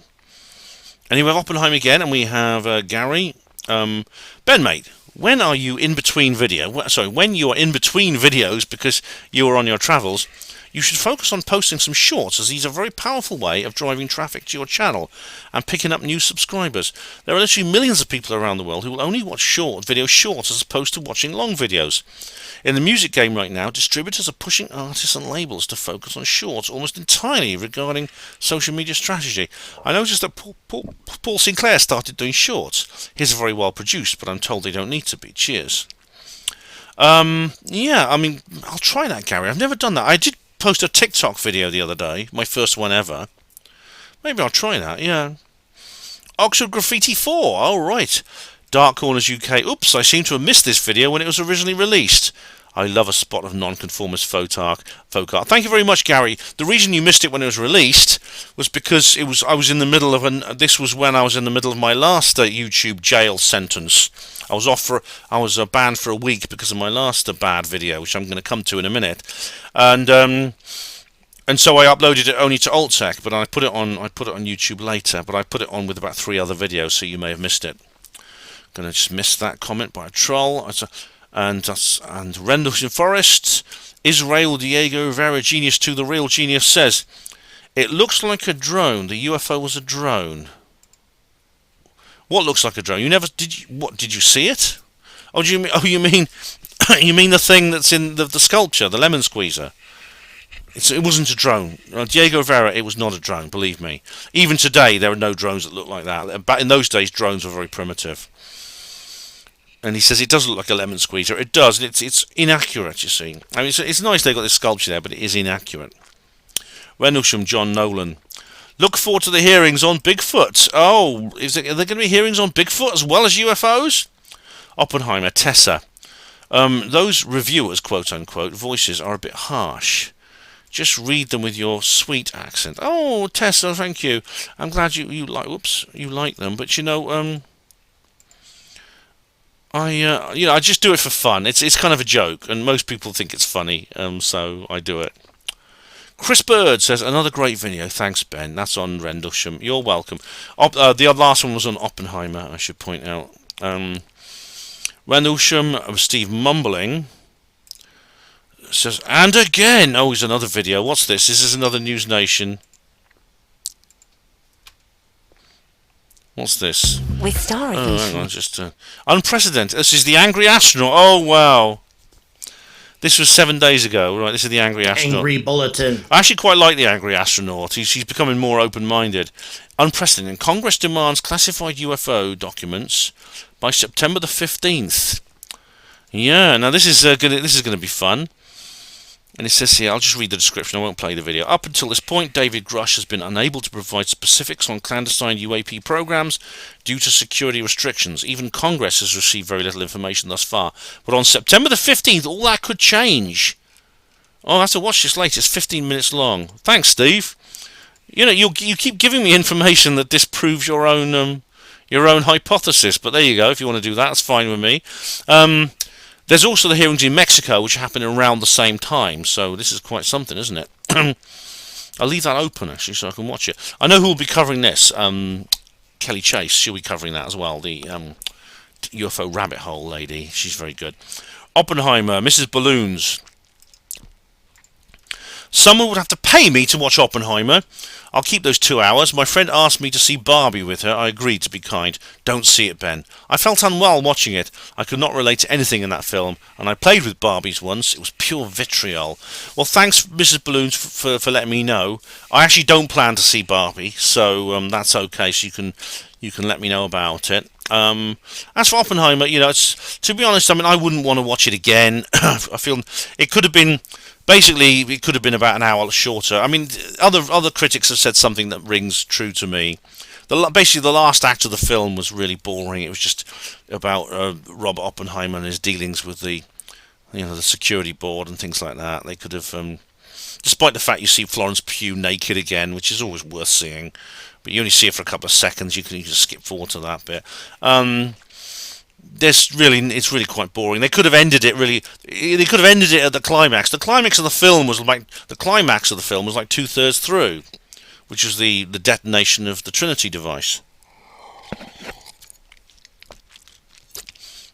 And we have Oppenheimer again, and we have Gary. Ben, mate, when are you in between when you are in between videos because you are on your travels, you should focus on posting some shorts, as these are a very powerful way of driving traffic to your channel and picking up new subscribers. There are literally millions of people around the world who will only watch video shorts as opposed to watching long videos. In the music game right now, distributors are pushing artists and labels to focus on shorts almost entirely regarding social media strategy. I noticed that Paul Sinclair started doing shorts. His are very well produced, but I'm told they don't need to be. Cheers. Yeah, I mean, I'll try that, Gary. I've never done that. I did post a TikTok video the other day, my first one ever. Maybe I'll try that, yeah. Oxford Graffiti 4, oh right. Dark Corners UK, oops, I seem to have missed this video when it was originally released. I love a spot of nonconformist folk art. Thank you very much, Gary. The reason you missed it when it was released was because I was in the middle of this was when I was in the middle of my last YouTube jail sentence. I was banned for a week because of my last bad video, which I'm going to come to in a minute, and so I uploaded it only to Alt-Tech, but I put it on YouTube later. But I put it on with about 3 other videos, so you may have missed it. Gonna just miss that comment by a troll. And Rendlesham Forest, Israel Diego Rivera Genius to the Real Genius says, it looks like a drone. The UFO was a drone. What looks like a drone? Did you see it? Oh, you mean the thing that's in the sculpture, the lemon squeezer? It wasn't a drone. Diego Rivera, it was not a drone, believe me. Even today, there are no drones that look like that. But in those days, drones were very primitive. And he says it does look like a lemon squeezer. It does. It's inaccurate, you see. I mean, it's nice they've got this sculpture there, but it is inaccurate. Rendlesham John Nolan. Look forward to the hearings on Bigfoot. Oh, are there going to be hearings on Bigfoot as well as UFOs? Oppenheimer, Tessa. Those reviewers, quote-unquote, voices are a bit harsh. Just read them with your sweet accent. Oh, Tessa, thank you. I'm glad you like them. But, I just do it for fun. It's kind of a joke, and most people think it's funny, so I do it. Chris Bird says, another great video. Thanks, Ben. That's on Rendlesham. You're welcome. The last one was on Oppenheimer, I should point out. Rendlesham, Steve Mumbling, says, and again. Oh, here's another video. What's this? This is another News Nation. What's this? With Star Oh, hang on, just unprecedented. This is the Angry Astronaut. Oh, wow. This was 7 days ago, right? This is the Angry Astronaut. Angry Bulletin. I actually quite like the Angry Astronaut. He's becoming more open-minded. Unprecedented. Congress demands classified UFO documents by September the 15th. Yeah. Now this is going to be fun. And it says here, I'll just read the description, I won't play the video. Up until this point, David Grush has been unable to provide specifics on clandestine UAP programs due to security restrictions. Even Congress has received very little information thus far. But on September the 15th, all that could change. Oh, I have to watch this later. It's 15 minutes long. Thanks, Steve. You know, you keep giving me information that disproves your own hypothesis. But there you go. If you want to do that, that's fine with me. There's also the hearings in Mexico, which happen around the same time. So this is quite something, isn't it? I'll leave that open actually, so I can watch it. I know who will be covering this. Kelly Chase. She'll be covering that as well. The UFO rabbit hole lady. She's very good. Oppenheimer, Mrs. Balloons. Someone would have to pay me to watch Oppenheimer. I'll keep those 2 hours. My friend asked me to see Barbie with her. I agreed, to be kind. Don't see it, Ben. I felt unwell watching it. I could not relate to anything in that film, and I played with Barbies once. It was pure vitriol. Well, thanks, Mrs. Balloons, for letting me know. I actually don't plan to see Barbie, so that's okay. So you can let me know about it. As for Oppenheimer, you know, to be honest, I mean, I wouldn't want to watch it again. I feel it could have been. Basically, it could have been about an hour shorter. I mean, other critics have said something that rings true to me. Basically, the last act of the film was really boring. It was just about Robert Oppenheimer and his dealings with the security board and things like that. They could have, despite the fact you see Florence Pugh naked again, which is always worth seeing, but you only see it for a couple of seconds. You can just skip forward to that bit. It's really quite boring. They could have ended it at the climax. The climax of the film was like 2/3 through, which was the detonation of the Trinity device.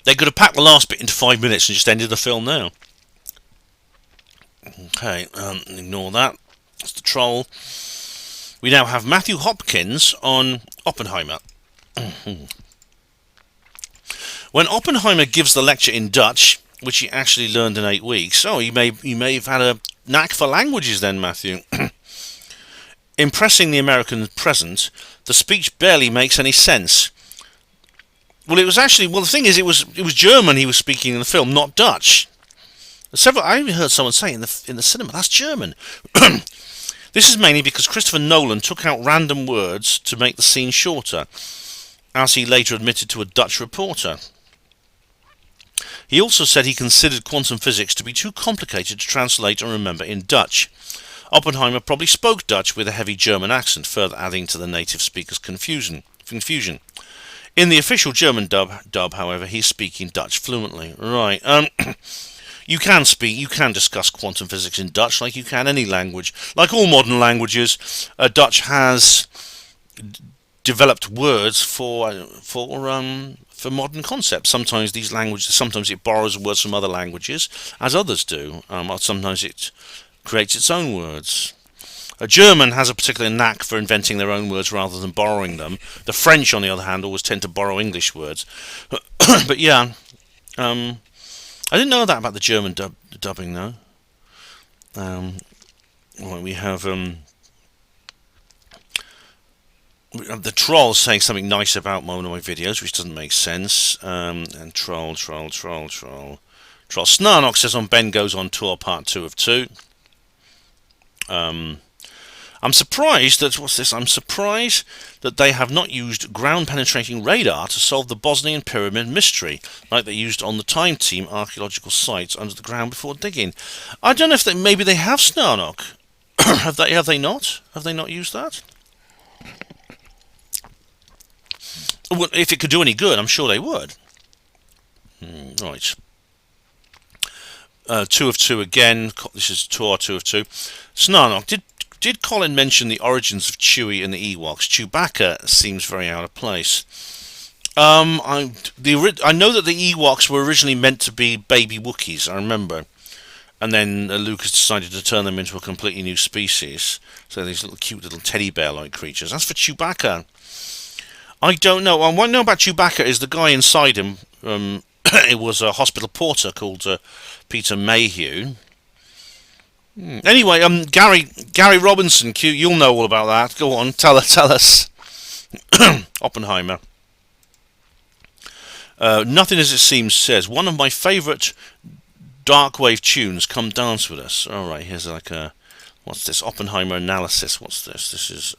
They could have packed the last bit into 5 minutes and just ended the film now. Okay, ignore that. That's the troll. We now have Matthew Hopkins on Oppenheimer. When Oppenheimer gives the lecture in Dutch, which he actually learned in 8 weeks, you may have had a knack for languages then, Matthew. Impressing the American present, the speech barely makes any sense. Well, the thing is, it was German he was speaking in the film, not Dutch. I even heard someone say in the cinema, that's German. This is mainly because Christopher Nolan took out random words to make the scene shorter, as he later admitted to a Dutch reporter. He also said he considered quantum physics to be too complicated to translate and remember in Dutch. Oppenheimer probably spoke Dutch with a heavy German accent, further adding to the native speaker's confusion. In the official German dub, however, he's speaking Dutch fluently. Right. You can discuss quantum physics in Dutch like you can any language. Like all modern languages, Dutch has developed words for modern concepts. Sometimes it borrows words from other languages, as others do. Or sometimes it creates its own words. A German has a particular knack for inventing their own words rather than borrowing them. The French, on the other hand, always tend to borrow English words. But yeah, I didn't know that about the German dubbing, though. We have the troll saying something nice about one of my videos, which doesn't make sense. And troll. Snarnock says on Ben Goes on Tour Part 2 of 2. I'm surprised that they have not used ground-penetrating radar to solve the Bosnian pyramid mystery, like they used on the Time Team archaeological sites under the ground before digging. I don't know if maybe they have, Snarnock. Have they not? Have they not used that? Well, if it could do any good, I'm sure they would. Right. 2 of 2 again. This is Tour 2 of 2. Snarnock, did Colin mention the origins of Chewie and the Ewoks? Chewbacca seems very out of place. I know that the Ewoks were originally meant to be baby Wookiees, I remember. And then Lucas decided to turn them into a completely new species. So these cute little teddy bear-like creatures. As for Chewbacca, I don't know. What I know about Chewbacca is the guy inside him. It was a hospital porter called Peter Mayhew. Anyway, Gary Robinson, you'll know all about that. Go on, tell us. Oppenheimer. Nothing as it seems says, one of my favourite darkwave tunes, Come Dance With Us. Alright, here's like a... What's this? Oppenheimer analysis. What's this? This is...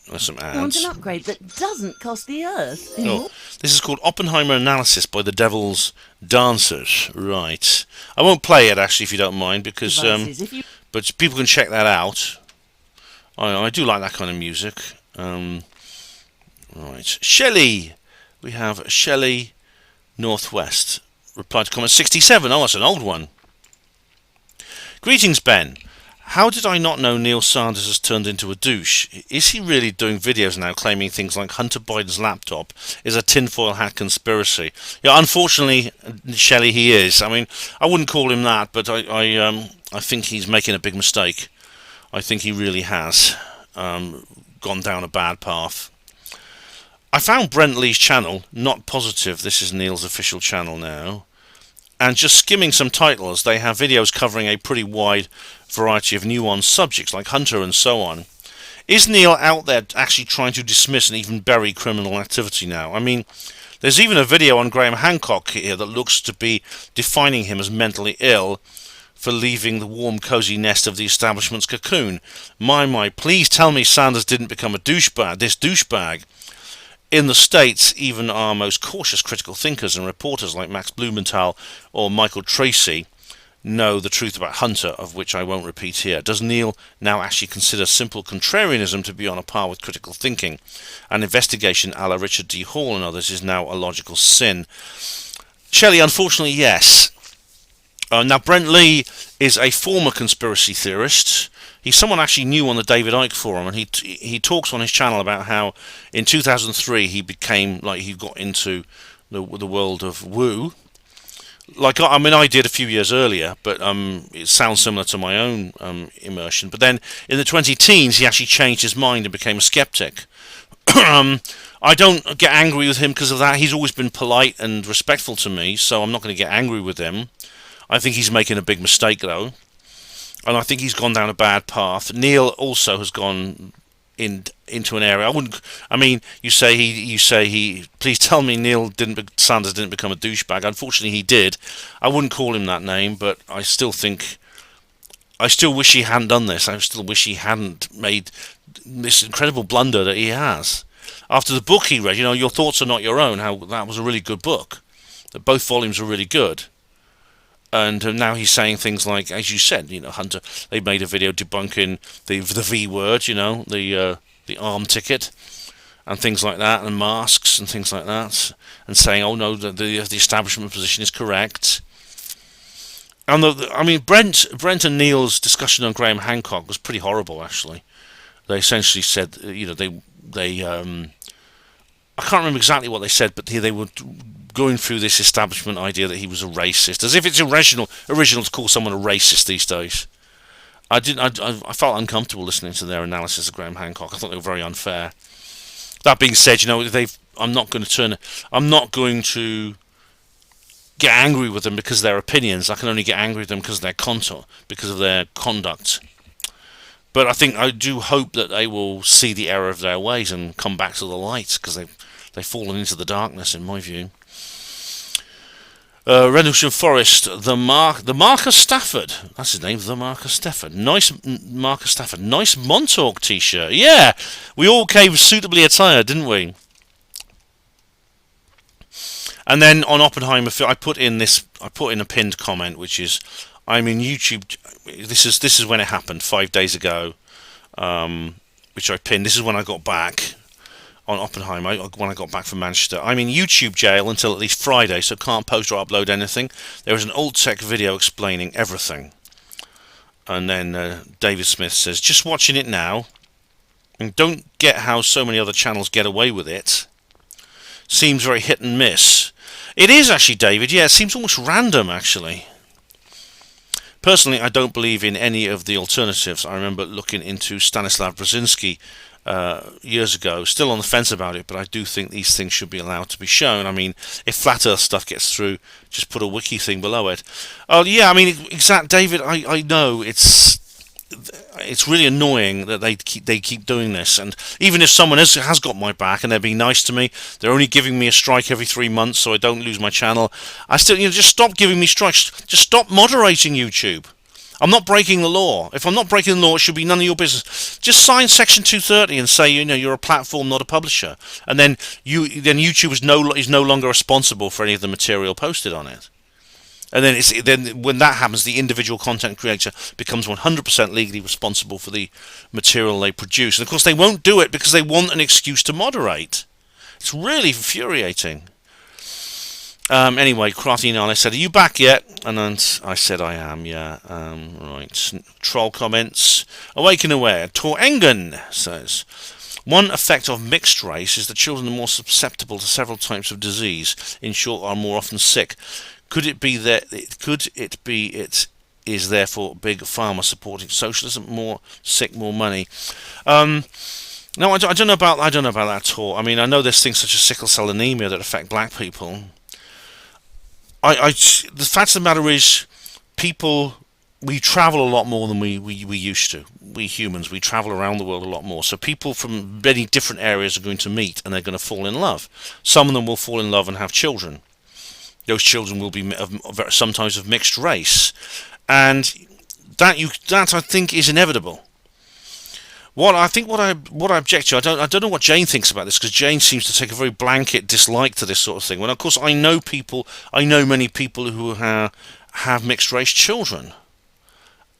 There's some Want ads. an upgrade that doesn't cost the Earth? Oh, this is called Oppenheimer Analysis by the Devil's Dancers. Right. I won't play it, actually, if you don't mind, because but people can check that out. I do like that kind of music. Right. Shelley. We have Shelley Northwest. Reply to comment 67. Oh, that's an old one. Greetings, Ben. How did I not know Neil Sanders has turned into a douche? Is he really doing videos now claiming things like Hunter Biden's laptop is a tinfoil hat conspiracy? Yeah, unfortunately, Shelley, he is. I mean, I wouldn't call him that, but I think he's making a big mistake. I think he really has gone down a bad path. I found Brent Lee's channel not positive. This is Neil's official channel now. And just skimming some titles, they have videos covering a pretty wide variety of nuanced subjects like Hunter and so on. Is Neil out there actually trying to dismiss and even bury criminal activity now? I mean, there's even a video on Graham Hancock here that looks to be defining him as mentally ill for leaving the warm, cosy nest of the establishment's cocoon. My, please tell me Sanders didn't become a douchebag, this douchebag. In the States, even our most cautious critical thinkers and reporters like Max Blumenthal or Michael Tracy know the truth about Hunter, of which I won't repeat here. Does Neil now actually consider simple contrarianism to be on a par with critical thinking? An investigation a la Richard D. Hall and others is now a logical sin. Shelley, unfortunately, yes. Now, Brent Lee is a former conspiracy theorist. He's someone actually new on the David Icke forum, and he talks on his channel about how in 2003 he became, like, he got into the world of woo. Like, I mean, I did a few years earlier, but it sounds similar to my own immersion. But then in the 20-teens, he actually changed his mind and became a skeptic. I don't get angry with him because of that. He's always been polite and respectful to me, so I'm not going to get angry with him. I think he's making a big mistake, though. And I think he's gone down a bad path. Neil also has gone into an area. I mean, you say he. Please tell me Sanders didn't become a douchebag. Unfortunately, he did. I wouldn't call him that name, but I still wish he hadn't done this. I still wish he hadn't made this incredible blunder that he has. After the book he read, Your Thoughts Are Not Your Own. How that was a really good book. That both volumes were really good. And now he's saying things like, as you said, Hunter. They made a video debunking the V word, the arm ticket, and things like that, and masks and things like that, and saying, oh no, the establishment position is correct. And Brent and Neil's discussion on Graham Hancock was pretty horrible, actually. They essentially said, they I can't remember exactly what they said, but they were going through this establishment idea that he was a racist, as if it's original to call someone a racist these days. I felt uncomfortable listening to their analysis of Graham Hancock. I thought they were very unfair. That being said, I'm not going to get angry with them because of their opinions. I can only get angry with them because of their because of their conduct. But I do hope that they will see the error of their ways and come back to the light, because they've fallen into the darkness, in my view. Rendlesham Forest, the Marcus Stafford. That's his name, the Marcus Stafford. Nice Marcus Stafford. Nice Montauk t-shirt. Yeah, we all came suitably attired, didn't we? And then on Oppenheimer, I put in a pinned comment, which is, I'm in YouTube. This is when it happened 5 days ago, which I pinned. This is when I got back on Oppenheimer, when I got back from Manchester. I'm in YouTube jail until at least Friday, so can't post or upload anything. There is an old tech video explaining everything. And then David Smith says, just watching it now, and don't get how so many other channels get away with it. Seems very hit and miss. It is actually, David. Yeah, it seems almost random, actually. Personally, I don't believe in any of the alternatives. I remember looking into Stanislav Brzezinski years ago, still on the fence about it, but I do think these things should be allowed to be shown. I mean, if flat earth stuff gets through, just put a wiki thing below it. Oh yeah, I mean, David, I know it's really annoying that they keep doing this, and even if someone has got my back and they're being nice to me, they're only giving me a strike every 3 months so I don't lose my channel. I still, just stop giving me strikes. Just stop moderating YouTube. I'm not breaking the law. If I'm not breaking the law, it should be none of your business. Just sign Section 230 and say, you're a platform, not a publisher, and then YouTube is no longer responsible for any of the material posted on it. And then when that happens, the individual content creator becomes 100% legally responsible for the material they produce. And of course, they won't do it because they want an excuse to moderate. It's really infuriating. Anyway, Karate Nana said, "Are you back yet?" And then I said, "I am, yeah." Right. Troll comments. Awaken Aware. Tor Engen says, "One effect of mixed race is that children are more susceptible to several types of disease. In short, are more often sick. Could it be it is therefore big pharma supporting socialism? More sick, more money." No, I don't know about that at all. I mean, I know there's things such as sickle cell anemia that affect black people. The fact of the matter is, we travel a lot more than we used to. We humans, we travel around the world a lot more. So people from many different areas are going to meet, and they're going to fall in love. Some of them will fall in love and have children. Those children will be sometimes of mixed race, and that I think is inevitable. What I object to, I don't know what Jane thinks about this, because Jane seems to take a very blanket dislike to this sort of thing. When of course I know many people who have mixed race children,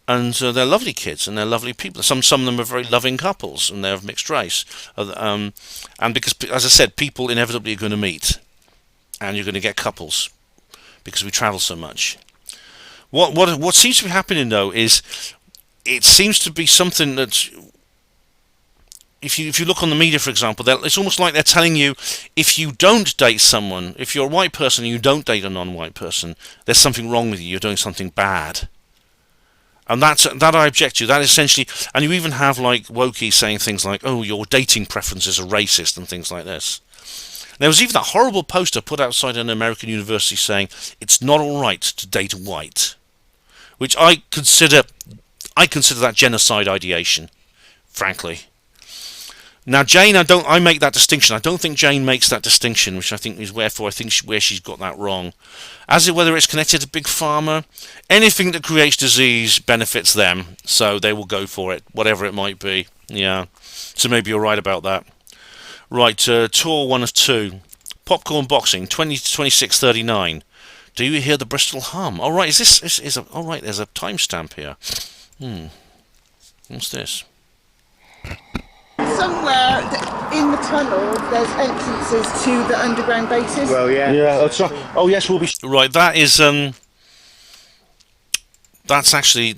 and they're lovely kids and they're lovely people. Some of them are very loving couples and they're of mixed race, and because, as I said, people inevitably are going to meet, and you're going to get couples because we travel so much. What seems to be happening though is, it seems to be something that, if you look on the media, for example, it's almost like they're telling you, if you don't date someone, if you're a white person and you don't date a non-white person, there's something wrong with you. You're doing something bad, and that I object to. That essentially, and you even have like wokies saying things like, "Oh, your dating preferences are racist," and things like this. There was even that horrible poster put outside an American university saying it's not all right to date white, which I consider that genocide ideation, frankly. Now, Jane, I make that distinction. I don't think Jane makes that distinction, which I think is where she's got that wrong. Whether it's connected to Big Pharma, anything that creates disease benefits them, so they will go for it, whatever it might be. Yeah, so maybe you're right about that. Right, tour 1 of 2. Popcorn Boxing, 20-26-39. Do you hear the Bristol hum? All right, all right, there's a timestamp here. What's this? Somewhere in the tunnel, there's entrances to the underground bases. Well, yeah. Yeah. Oh, yes, we'll be. Right, that is That's actually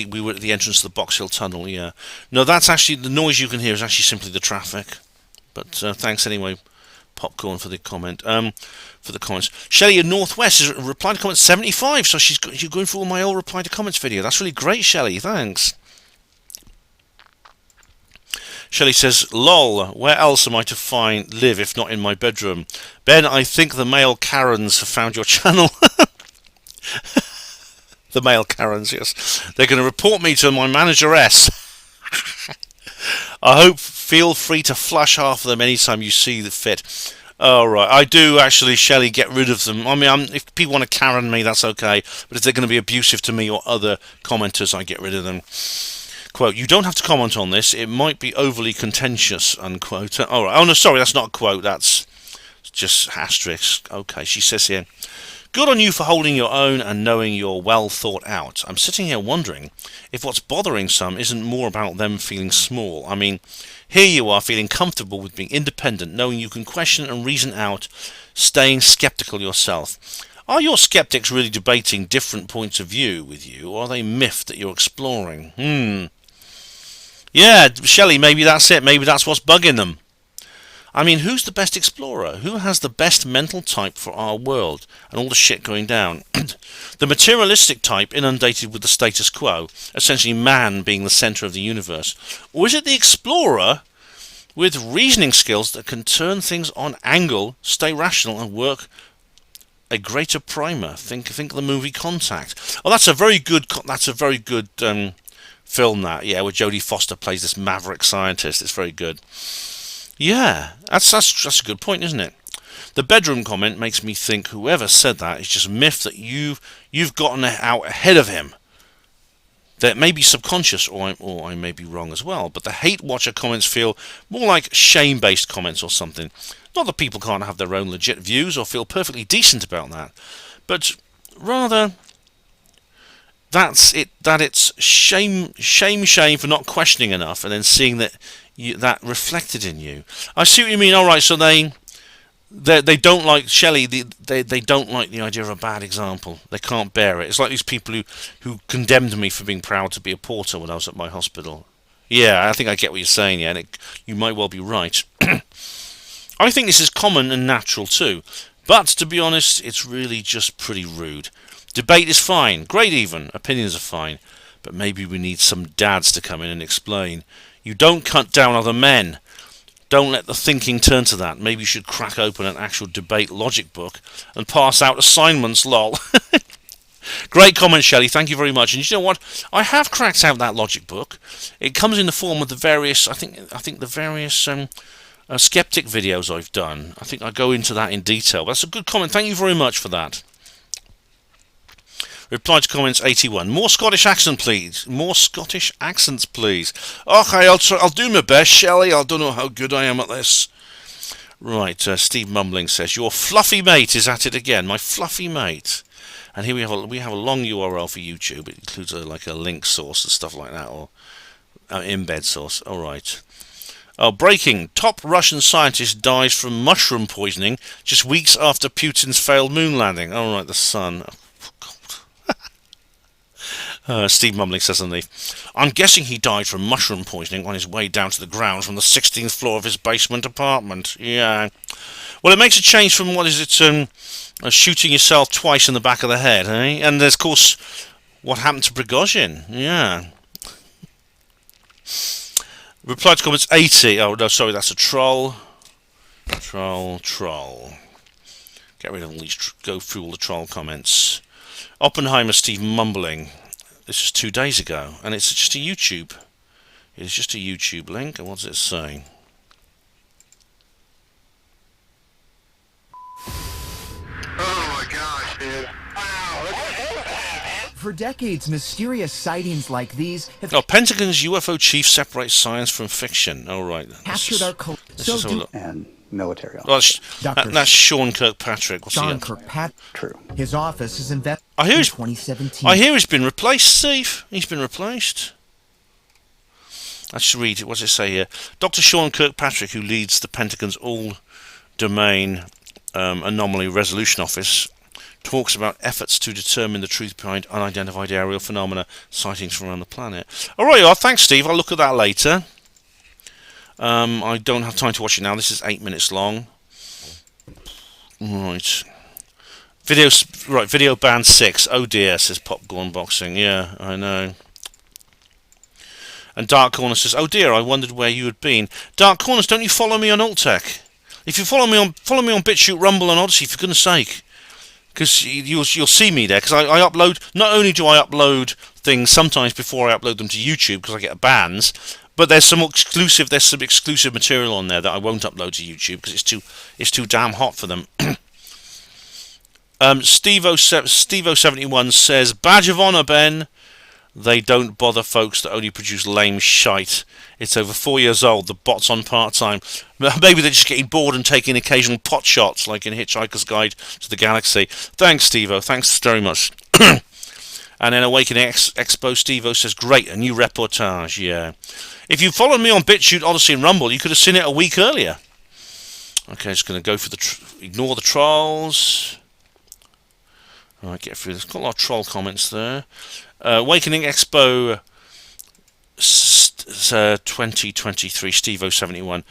we were at the entrance to the Box Hill Tunnel. Yeah. No, that's actually the noise you can hear is actually simply the traffic. But thanks anyway, Popcorn, for the comment. For the comments. Shelley in Northwest is reply to comment 75. So you're going through all my old reply to comments video. That's really great, Shelley. Thanks. Shelley says, "Lol, where else am I to live if not in my bedroom? Ben, I think the male Karens have found your channel." The male Karens, yes. They're going to report me to my manageress. I hope, feel free to flush half of them anytime you see the fit. Oh, right. I do actually, Shelley, get rid of them. I mean, if people want to Karen me, that's okay. But if they're going to be abusive to me or other commenters, I get rid of them. Quote, "You don't have to comment on this. It might be overly contentious," unquote. All right. Oh, no, sorry, that's not a quote. That's just asterisk. Okay, she says here, "Good on you for holding your own and knowing you're well thought out. I'm sitting here wondering if what's bothering some isn't more about them feeling small. I mean, here you are feeling comfortable with being independent, knowing you can question and reason out, staying skeptical yourself. Are your skeptics really debating different points of view with you, or are they miffed that you're exploring? Yeah, Shelley, maybe that's it. Maybe that's what's bugging them. I mean, who's the best explorer? Who has the best mental type for our world and all the shit going down? The materialistic type inundated with the status quo, essentially man being the centre of the universe? Or is it the explorer with reasoning skills that can turn things on angle, stay rational and work a greater primer? Think the movie Contact. Oh, that's a very good film, that, yeah, where Jodie Foster plays this maverick scientist. It's very good. Yeah, that's a good point, isn't it? The bedroom comment makes me think whoever said that is just miffed that you've gotten out ahead of him. That may be subconscious, or I may be wrong as well, but the hate watcher comments feel more like shame-based comments or something. Not that people can't have their own legit views or feel perfectly decent about that, but rather that it's shame for not questioning enough, and then seeing that reflected in you. I see what you mean. All right, so they don't like Shelley. They don't like the idea of a bad example. They can't bear it. It's like these people who condemned me for being proud to be a porter when I was at my hospital. Yeah, I think I get what you're saying. Yeah, and you might well be right. I think this is common and natural too, but to be honest, it's really just pretty rude. Debate is fine, great even. Opinions are fine, but maybe we need some dads to come in and explain. You don't cut down other men. Don't let the thinking turn to that. Maybe you should crack open an actual debate logic book and pass out assignments, lol. Great comment, Shelley. Thank you very much. And you know what? I have cracked out that logic book. It comes in the form of the various, I think the various skeptic videos I've done. I think I go into that in detail. That's a good comment. Thank you very much for that. Reply to comments 81. More Scottish accent, please. More Scottish accents, please. Okay, I'll do my best, Shelley. I don't know how good I am at this. Right, Steve Mumbling says, your fluffy mate is at it again. My fluffy mate. And here we have a long URL for YouTube. It includes like a link source and stuff like that, or embed source. All right. Oh, breaking. Top Russian scientist dies from mushroom poisoning just weeks after Putin's failed moon landing. All right, the sun. Steve Mumbling says underneath, I'm guessing he died from mushroom poisoning on his way down to the ground from the 16th floor of his basement apartment. Yeah. Well, it makes a change from, what is it, shooting yourself twice in the back of the head, eh? And there's, of course, what happened to Prigozhin. Yeah. Reply to comments 80. Oh, no, sorry, that's a troll. Troll. Get rid of all these, go through all the troll comments. Oppenheimer, Steve Mumbling. This was 2 days ago, and it's just a YouTube. It's just a YouTube link, and what does it say? Oh my gosh, dude. Wow. For decades, mysterious sightings like these have... Oh, Pentagon's UFO chief separates science from fiction. Oh, right. captured our culture. And military office. Well, that's Sean Kirkpatrick. What's Sean Kirkpatrick. True. His office is invested in 2017. I hear he's been replaced, Steve. He's been replaced. Let's read it. What does it say here? Dr. Sean Kirkpatrick, who leads the Pentagon's all-domain anomaly resolution office, talks about efforts to determine the truth behind unidentified aerial phenomena, sightings from around the planet. All right, thanks, Steve. I'll look at that later. I don't have time to watch it now. This is 8 minutes long. Right. Video ban 6. Oh dear, says Popcorn Boxing. Yeah, I know. And Dark Corner says, oh dear, I wondered where you had been. Dark Corners, don't you follow me on Alt-Tech? If you follow me on BitChute, Rumble, and Odyssey, for goodness sake. Because you'll see me there. Because I upload, not only do I upload things sometimes before I upload them to YouTube, because I get bans, but there's some exclusive material on there that I won't upload to YouTube because it's too damn hot for them. Steve-O71 says, badge of honour, Ben. They don't bother folks that only produce lame shite. It's over 4 years old. The bot's on part-time. Maybe they're just getting bored and taking occasional pot shots, like in Hitchhiker's Guide to the Galaxy. Thanks, Steve-O. Thanks very much. And then Awakening Expo, Steve-O says, great, a new reportage. Yeah. If you followed me on BitChute, Odyssey, and Rumble, you could have seen it a week earlier. Okay, just going to go for ignore the trolls. All right, get through this. Got a lot of troll comments there. Awakening Expo 2023, Steve-O71.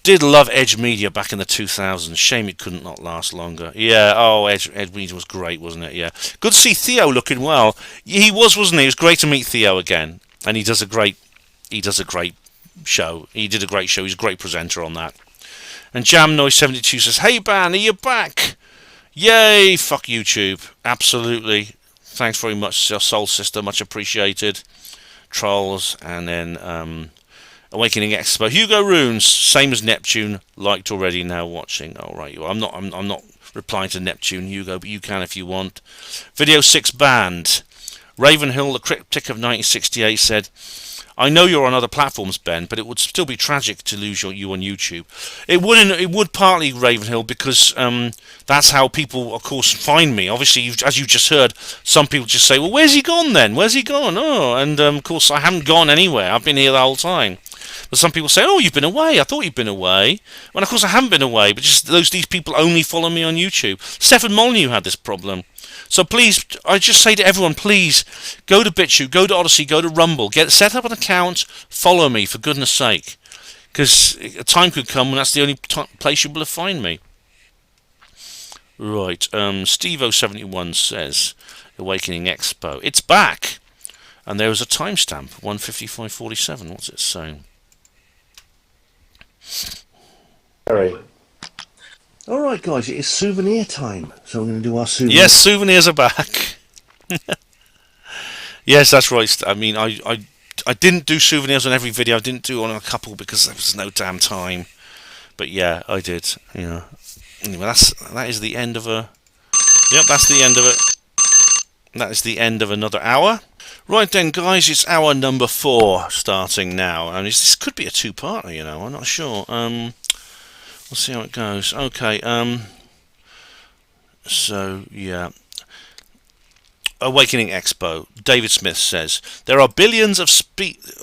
Did love Edge Media back in the 2000s. Shame it couldn't not last longer. Yeah, Edge Media was great, wasn't it? Yeah. Good to see Theo looking well. He was, wasn't he? It was great to meet Theo again. And he does a great show. He did a great show. He's a great presenter on that. And Jam Noise 72 says, hey, Ban, are you back? Yay, fuck YouTube. Absolutely. Thanks very much, Soul Sister. Much appreciated. Trolls. And then Awakening Expo. Hugo Runes, same as Neptune. Liked already, now watching. All right, I'm not replying to Neptune, Hugo, but you can if you want. Video 6 banned. Ravenhill, the Cryptic of 1968, said, I know you're on other platforms, Ben, but it would still be tragic to lose you on YouTube. It would partly, Ravenhill, because that's how people, of course, find me. Obviously, as you just heard, some people just say, well, where's he gone then? Where's he gone? Oh, and of course, I haven't gone anywhere. I've been here the whole time. But some people say, oh, you've been away. I thought you'd been away. Well, of course, I haven't been away, but just these people only follow me on YouTube. Stefan Molyneux had this problem. So please, I just say to everyone, please, go to BitChute, go to Odyssey, go to Rumble, set up an account, follow me, for goodness sake. Because a time could come when that's the only place you'll be able to find me. Right, Steve071 says, Awakening Expo. It's back! And there is a timestamp, 1:55:47. What's it saying? Harry. Alright guys, it is souvenir time, so we're going to do our souvenirs. Yes, souvenirs are back. Yes, that's right. I mean, I didn't do souvenirs on every video. I didn't do on a couple because there was no damn time. But yeah, I did. Yeah. Anyway, that is the end of a... Yep, that's the end of it. That is the end of another hour. Right then, guys, it's hour number 4 starting now. And this could be a two-parter, you know. I'm not sure. We'll see how it goes. Okay, so, yeah. Awakening Expo. David Smith says, there are billions of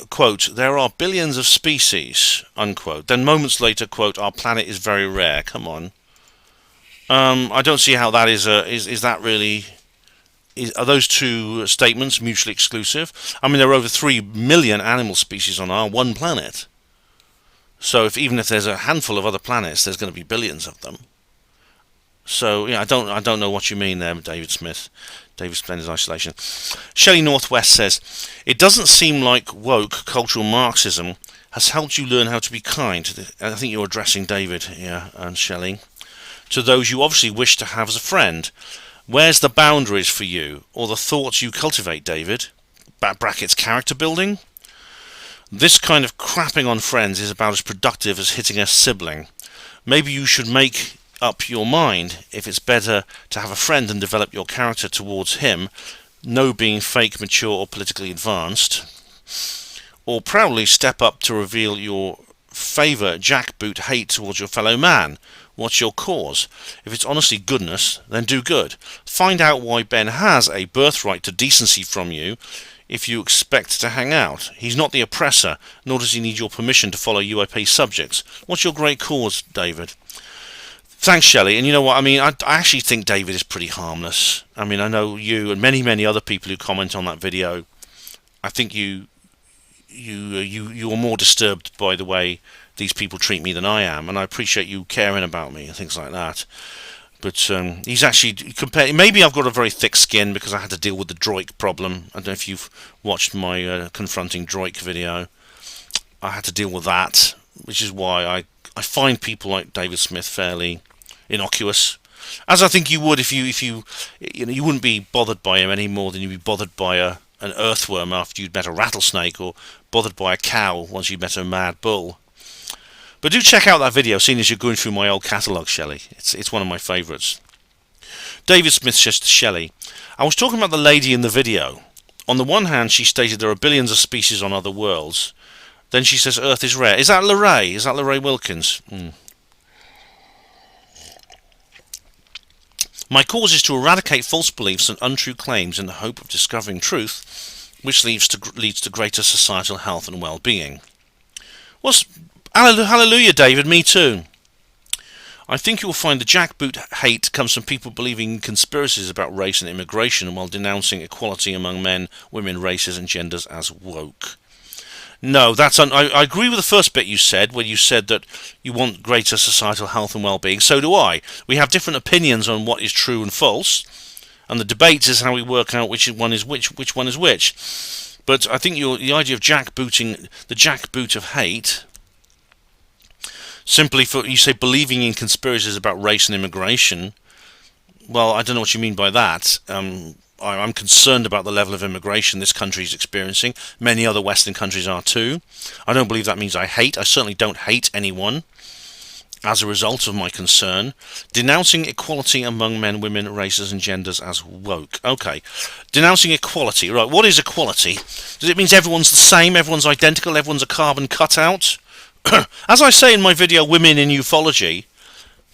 quote, there are billions of species, unquote. Then moments later, quote, our planet is very rare. Come on. I don't see how that is that really... Are those two statements mutually exclusive? I mean, there are over 3 million animal species on our one planet. So even if there's a handful of other planets, there's going to be billions of them. So yeah, I don't know what you mean there, David Smith. David Splendid Isolation. Shelley Northwest says, it doesn't seem like woke cultural Marxism has helped you learn how to be kind. I think you're addressing David here and Shelley. To those you obviously wish to have as a friend. Where's the boundaries for you, or the thoughts you cultivate, David? Brackets character building? This kind of crapping on friends is about as productive as hitting a sibling. Maybe you should make up your mind if it's better to have a friend and develop your character towards him, no being fake, mature or politically advanced, or proudly step up to reveal your favour jackboot hate towards your fellow man. What's your cause? If it's honestly goodness, then do good. Find out why Ben has a birthright to decency from you if you expect to hang out. He's not the oppressor, nor does he need your permission to follow UAP subjects. What's your great cause, David? Thanks, Shelley. And you know what? I mean, I actually think David is pretty harmless. I mean, I know you and many other people who comment on that video. I think you're more disturbed by the way these people treat me than I am, and I appreciate you caring about me and things like that. But he's actually maybe I've got a very thick skin because I had to deal with the Droik problem. I don't know if you've watched my confronting Droik video. I had to deal with that, which is why I find people like David Smith fairly innocuous, as I think you would if you wouldn't be bothered by him any more than you'd be bothered by an earthworm after you'd met a rattlesnake, or bothered by a cow once you'd met a mad bull. But do check out that video, seeing as you're going through my old catalogue, Shelley. It's one of my favourites. David Smith says to Shelley, I was talking about the lady in the video. On the one hand, she stated there are billions of species on other worlds. Then she says Earth is rare. Is that Lorraine? Is that Lorraine Wilkins? My cause is to eradicate false beliefs and untrue claims in the hope of discovering truth, which leads to greater societal health and well-being. Hallelujah, David, me too. I think you will find the jackboot hate comes from people believing in conspiracies about race and immigration while denouncing equality among men, women, races and genders as woke. No, I agree with the first bit you said, where you said that you want greater societal health and well-being. So do I. We have different opinions on what is true and false, and the debate is how we work out which one is which one is which. But I think the idea of jackbooting, the jackboot of hate, simply for, you say, believing in conspiracies about race and immigration. Well, I don't know what you mean by that. I'm concerned about the level of immigration this country is experiencing. Many other Western countries are too. I don't believe that means I hate. I certainly don't hate anyone. as a result of my concern, denouncing equality among men, women, races and genders as woke. Okay, denouncing equality. Right, what is equality? Does it mean everyone's the same, everyone's identical, everyone's a carbon cutout? As I say in my video, Women in Ufology,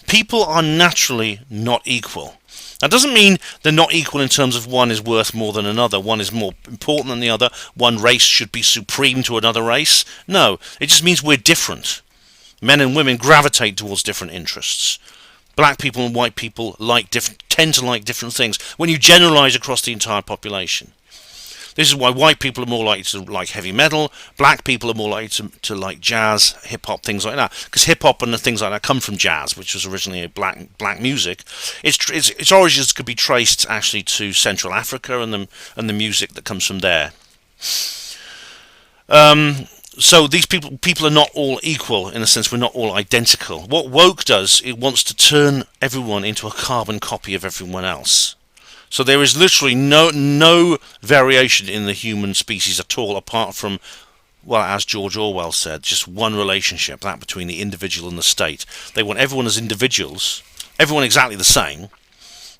people are naturally not equal. That doesn't mean they're not equal in terms of one is worth more than another, one is more important than the other, one race should be supreme to another race. No, it just means we're different. Men and women gravitate towards different interests. Black people and white people tend to like different things when you generalise across the entire population. This is why white people are more likely to like heavy metal, black people are more likely to like jazz, hip-hop, things like that. Because hip-hop and things like that come from jazz, which was originally a black music. Its origins could be traced actually to Central Africa and the music that comes from there. So these people are not all equal, in a sense we're not all identical. What woke does, it wants to turn everyone into a carbon copy of everyone else. So there is literally no variation in the human species at all, apart from, well, as George Orwell said, just one relationship, that between the individual and the state. They want everyone as individuals, everyone exactly the same,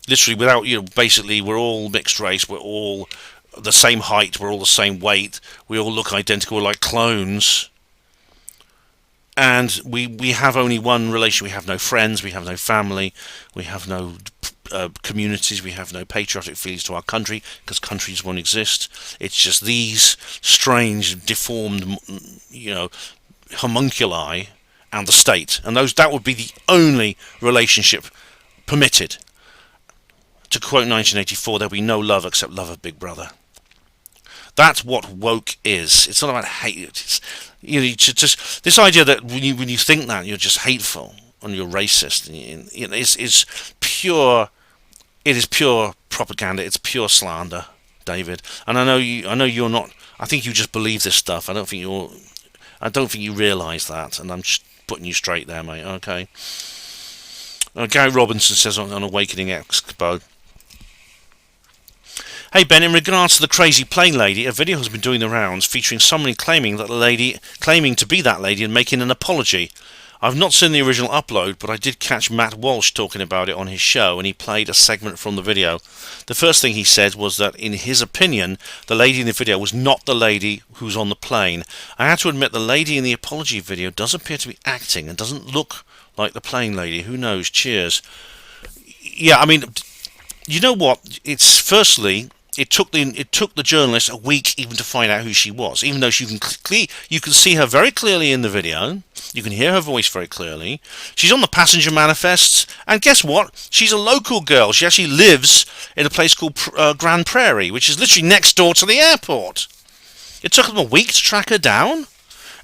literally without, basically we're all mixed race, we're all the same height, we're all the same weight, we all look identical, we're like clones, and we have only one relation. We have no friends, we have no family, we have no communities, we have no patriotic feelings to our country, because countries won't exist. It's just these strange, deformed, homunculi and the state, and that would be the only relationship permitted. To quote 1984, there'll be no love except love of Big Brother. That's what woke is. It's not about hate. It's, just this idea that when you think that you're just hateful and you're racist. It's pure. It is pure propaganda. It's pure slander, David. And I know you're not. I think you just believe this stuff. I don't think you realise that. And I'm just putting you straight there, mate. Okay. Gary Robinson says on Awakening Expo. Hey Ben, in regards to the crazy plane lady, a video has been doing the rounds featuring someone claiming to be that lady and making an apology. I've not seen the original upload, but I did catch Matt Walsh talking about it on his show, and he played a segment from the video. The first thing he said was that, in his opinion, the lady in the video was not the lady who's on the plane. I have to admit, the lady in the apology video does appear to be acting and doesn't look like the plane lady. Who knows? Cheers. Yeah, I mean, you know what? It's firstly, it took the journalist a week even to find out who she was, even though you can see her very clearly in the video. You can hear her voice very clearly. She's on the passenger manifests, and guess what? She's a local girl. She actually lives in a place called Grand Prairie, which is literally next door to the airport. It took them a week to track her down,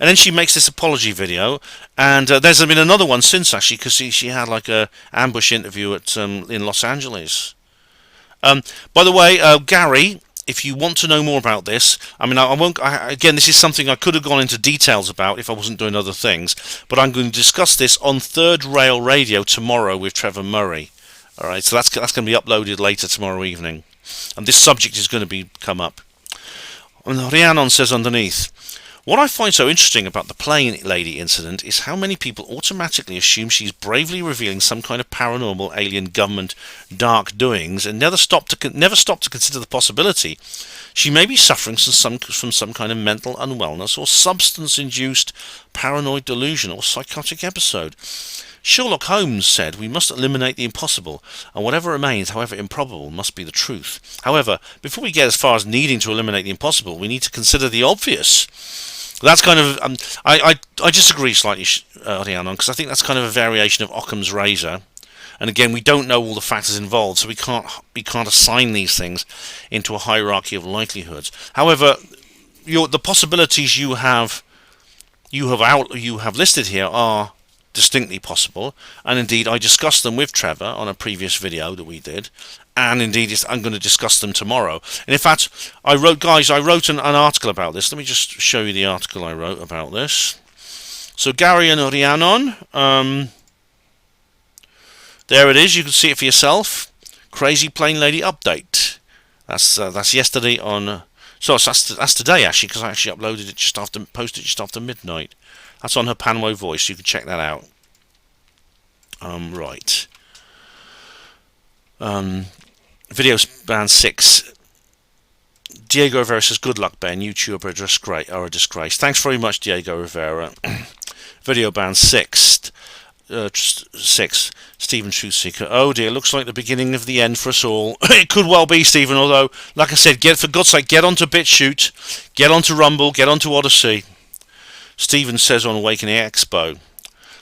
and then she makes this apology video. And there's been another one since, actually, because she had like a ambush interview in Los Angeles. By the way, Gary, if you want to know more about this, I mean, I won't. Again, this is something I could have gone into details about if I wasn't doing other things, but I'm going to discuss this on Third Rail Radio tomorrow with Trevor Murray. All right, so that's going to be uploaded later tomorrow evening, and this subject is going to come up. And Rhiannon says underneath, what I find so interesting about the plane lady incident is how many people automatically assume she's bravely revealing some kind of paranormal alien government dark doings and never stop to consider the possibility she may be suffering from some kind of mental unwellness or substance-induced paranoid delusion or psychotic episode. Sherlock Holmes said we must eliminate the impossible, and whatever remains, however improbable, must be the truth. However, before we get as far as needing to eliminate the impossible, we need to consider the obvious. That's kind of I disagree slightly, Rhiannon, because I think that's kind of a variation of Occam's razor. And again, we don't know all the factors involved, so we can't assign these things into a hierarchy of likelihoods. However, the possibilities you have listed here are distinctly possible, and indeed I discussed them with Trevor on a previous video that we did, and indeed I'm going to discuss them tomorrow. And in fact, I wrote an article about this. Let me just show you the article I wrote about this. So Gary and Rhiannon, there it is. You can see it for yourself. Crazy Plane Lady update. That's yesterday on. So that's today actually, because I actually posted it just after midnight. That's on her HPANWO voice. You can check that out. Right. Video band 6. Diego Rivera says, good luck, Ben. YouTube are a disgrace. Thanks very much, Diego Rivera. Video band 6. 6. Stephen Truthseeker. Oh dear, looks like the beginning of the end for us all. It could well be, Stephen, although, like I said, for God's sake, get onto BitChute, get onto Rumble, get onto Odyssey. Stephen says on Awakening Expo,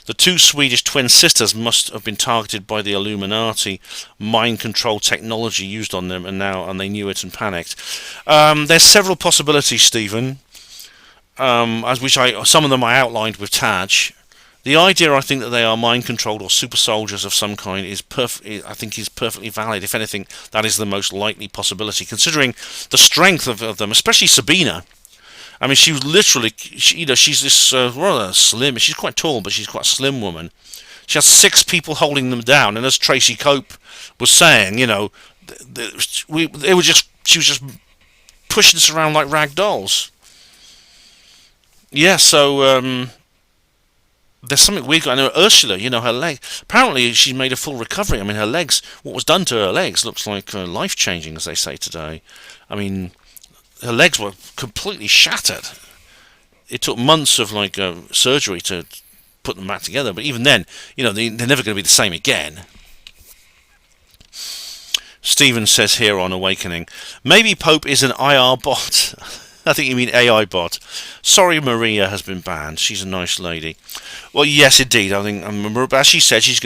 the 2 Swedish twin sisters must have been targeted by the Illuminati mind control technology used on them, and they knew it and panicked. There's several possibilities, Stephen, some of them I outlined with Taj. The idea, I think, that they are mind controlled or super soldiers of some kind is perfectly valid. If anything, that is the most likely possibility, considering the strength of them, especially Sabina. I mean, she was literally, she's this rather slim. She's quite tall, but she's quite a slim woman. She has 6 people holding them down, and as Tracy Cope was saying, she was just pushing us around like rag dolls. Yeah, so there's something weird. I know Ursula, her leg. Apparently, she's made a full recovery. I mean, her legs. What was done to her legs looks like life changing, as they say today. I mean, her legs were completely shattered. It took months of surgery to put them back together. But even then, they're never going to be the same again. Stephen says here on Awakening, maybe Pope is an IR bot. I think you mean AI bot. Sorry, Maria has been banned. She's a nice lady. Well, yes, indeed. I think, as she said, she's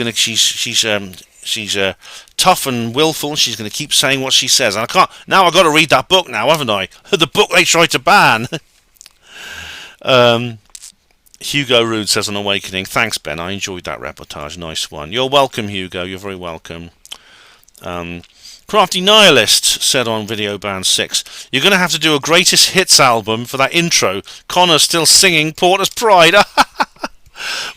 tough and willful. She's going to keep saying what she says. And I can't. Now I've got to read that book now, haven't I? The book they tried to ban. Hugo Rude says on Awakening, thanks, Ben. I enjoyed that reportage. Nice one. You're welcome, Hugo. You're very welcome. Crafty Nihilist said on Video Band 6, you're going to have to do a greatest hits album for that intro. Connor's still singing Porter's Pride. Well,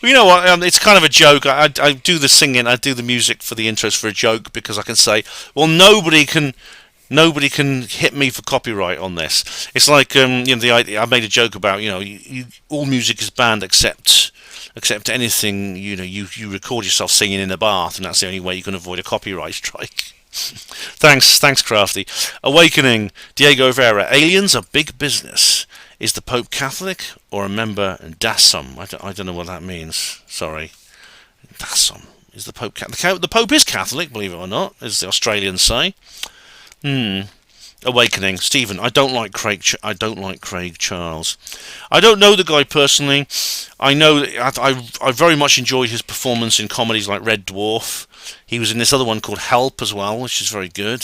you know what? It's kind of a joke. I do the singing, I do the music for the intros for a joke, because I can say, well, nobody can hit me for copyright on this. It's like the idea. I made a joke about all music is banned except anything you record yourself singing in a bath, and that's the only way you can avoid a copyright strike. Thanks, Crafty. Awakening, Diego Rivera. Aliens are big business. Is the Pope Catholic or a member in DASUM? I don't know what that means. Sorry. DASUM. Is the Pope Catholic? The Pope is Catholic, believe it or not, as the Australians say. Awakening, Stephen. I don't like Craig Charles. I don't know the guy personally. I know I very much enjoyed his performance in comedies like Red Dwarf. He was in this other one called Help as well, which is very good.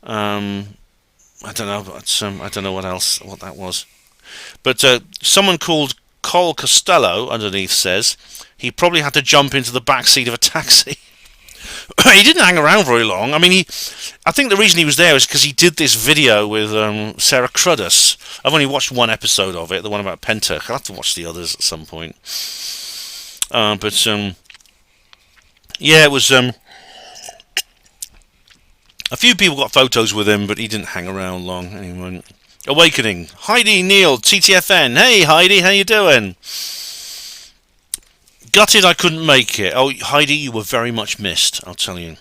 I don't know, but I don't know what that was. But someone called Cole Costello underneath says he probably had to jump into the back seat of a taxi. He didn't hang around very long. I mean, I think the reason he was there is because he did this video with Sarah Cruddas. I've only watched one episode of it, the one about Penta. I'll have to watch the others at some point. Yeah, it was. A few people got photos with him, but he didn't hang around long. Anyway, Awakening, Heidi Neal, TTFN. Hey Heidi, how you doing? Gutted I couldn't make it. Oh, Heidi, you were very much missed, I'll tell you.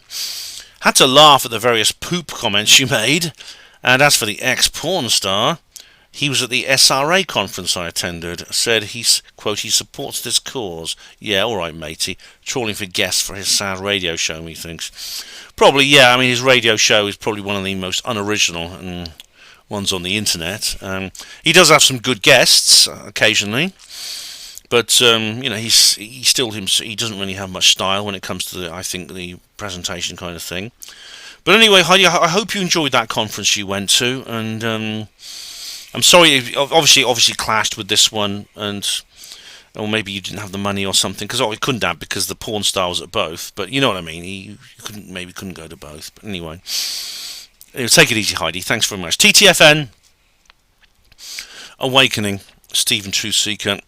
Had to laugh at the various poop comments you made. And as for the ex-porn star, he was at the SRA conference I attended. Said quote, he supports this cause. Yeah, alright, matey. Trawling for guests for his sad radio show, methinks. Probably, yeah. I mean, his radio show is probably one of the most unoriginal ones on the internet. He does have some good guests occasionally. But he doesn't really have much style when it comes to the presentation kind of thing. But anyway, Heidi, I hope you enjoyed that conference you went to, and I'm sorry, obviously clashed with this one, or maybe you didn't have the money or something, because you couldn't have, because the porn star was at both. But you know what I mean. You couldn't go to both. But anyway, take it easy, Heidi. Thanks very much. TTFN, Awakening, Stephen Truthseeker.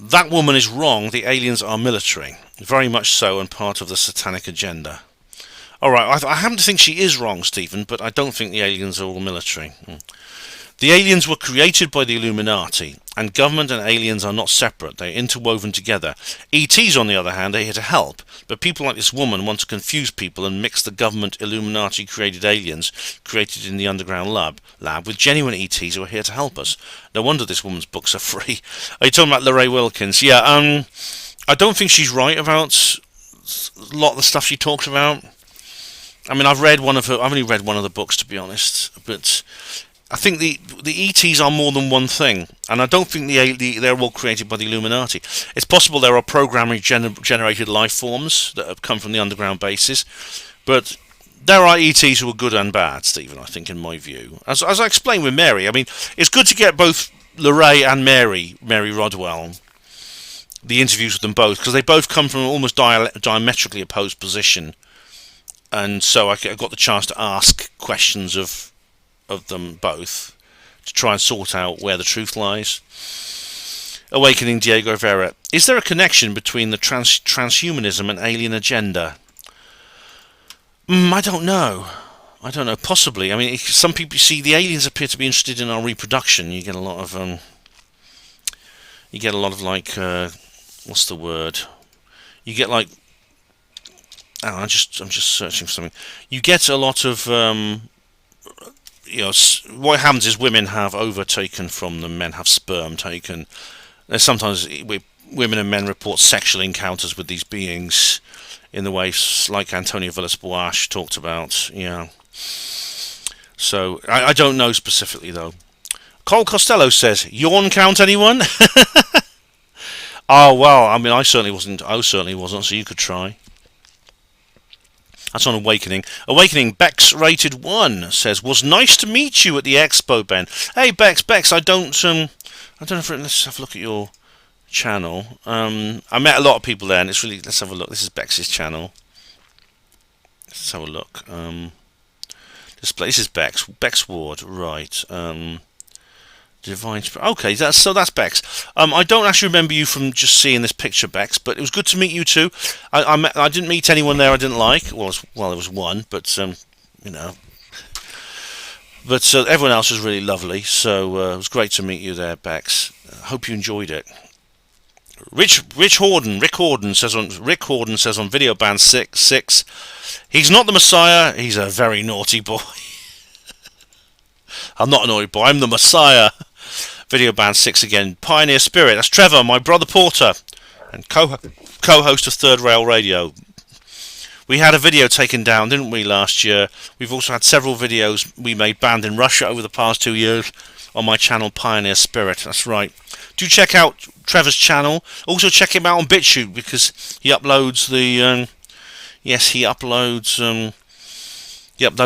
That woman is wrong. The aliens are military. Very much so, and part of the satanic agenda. Alright, I happen to think she is wrong, Stephen, but I don't think the aliens are all military. The aliens were created by the Illuminati. And government and aliens are not separate, they're interwoven together. ETs, on the other hand, are here to help, but people like this woman want to confuse people and mix the government Illuminati created aliens created in the underground lab with genuine ETs who are here to help us. No wonder this woman's books are free. Are you talking about Lorraine Wilkins? Yeah, I don't think she's right about a lot of the stuff she talks about. I mean, I've only read one of the books, to be honest, but I think the ETs are more than one thing, and I don't think they're all created by the Illuminati. It's possible there are programming generated life forms that have come from the underground bases, but there are ETs who are good and bad, Stephen, I think, in my view. As I explained with Mary, I mean, it's good to get both Lorraine and Mary Rodwell, the interviews with them both, because they both come from an almost diametrically opposed position, and so I got the chance to ask questions of them both to try and sort out where the truth lies. Awakening Diego Vera. Is there a connection between the transhumanism and alien agenda? I don't know. Possibly. I mean, some people see the aliens appear to be interested in our reproduction. You get a lot of like, what's the word? You get like, I'm just searching for something. You get a lot of what happens is women have ova taken from them, men have sperm taken. There's sometimes women and men report sexual encounters with these beings in the way like Antonio Villas-Boas talked about. Yeah. So I don't know specifically though. Cole Costello says, "Yawn count anyone?" Oh well, I mean I certainly wasn't. So you could try. That's on Awakening. Awakening Bex Rated 1 says, "Was nice to meet you at the expo, Ben." Hey Bex, I don't know if let's have a look at your channel. I met a lot of people there, and it's really, let's have a look. This is Bex's channel. Let's have a look. This is Bex Ward, right? Divine. Okay, that's Bex. I don't actually remember you from just seeing this picture, Bex, but it was good to meet you too. I didn't meet anyone there I didn't like. Well, there was one, but But everyone else was really lovely, so it was great to meet you there, Bex. Hope you enjoyed it. Rick Horden says on Video Band 6, "He's not the Messiah. He's a very naughty boy." I'm not a naughty boy. I'm the Messiah. Video Band 6 again. Pioneer Spirit. That's Trevor, my brother Porter, and co-host of Third Rail Radio. We had a video taken down, didn't we, last year? We've also had several videos we made banned in Russia over the past 2 years on my channel, Pioneer Spirit. That's right. Do check out Trevor's channel. Also check him out on BitChute, because he uploads the he uploads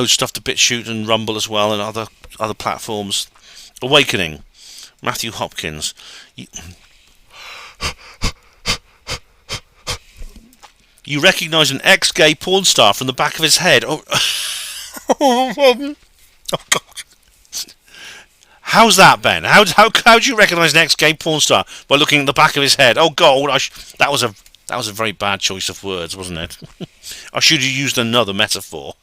stuff to BitChute and Rumble as well, and other platforms. Awakening. Matthew Hopkins. You recognise an ex-gay porn star from the back of his head. Oh, oh God. How's that, Ben? How do you recognise an ex-gay porn star by looking at the back of his head? Oh God, that was a very bad choice of words, wasn't it? I should have used another metaphor.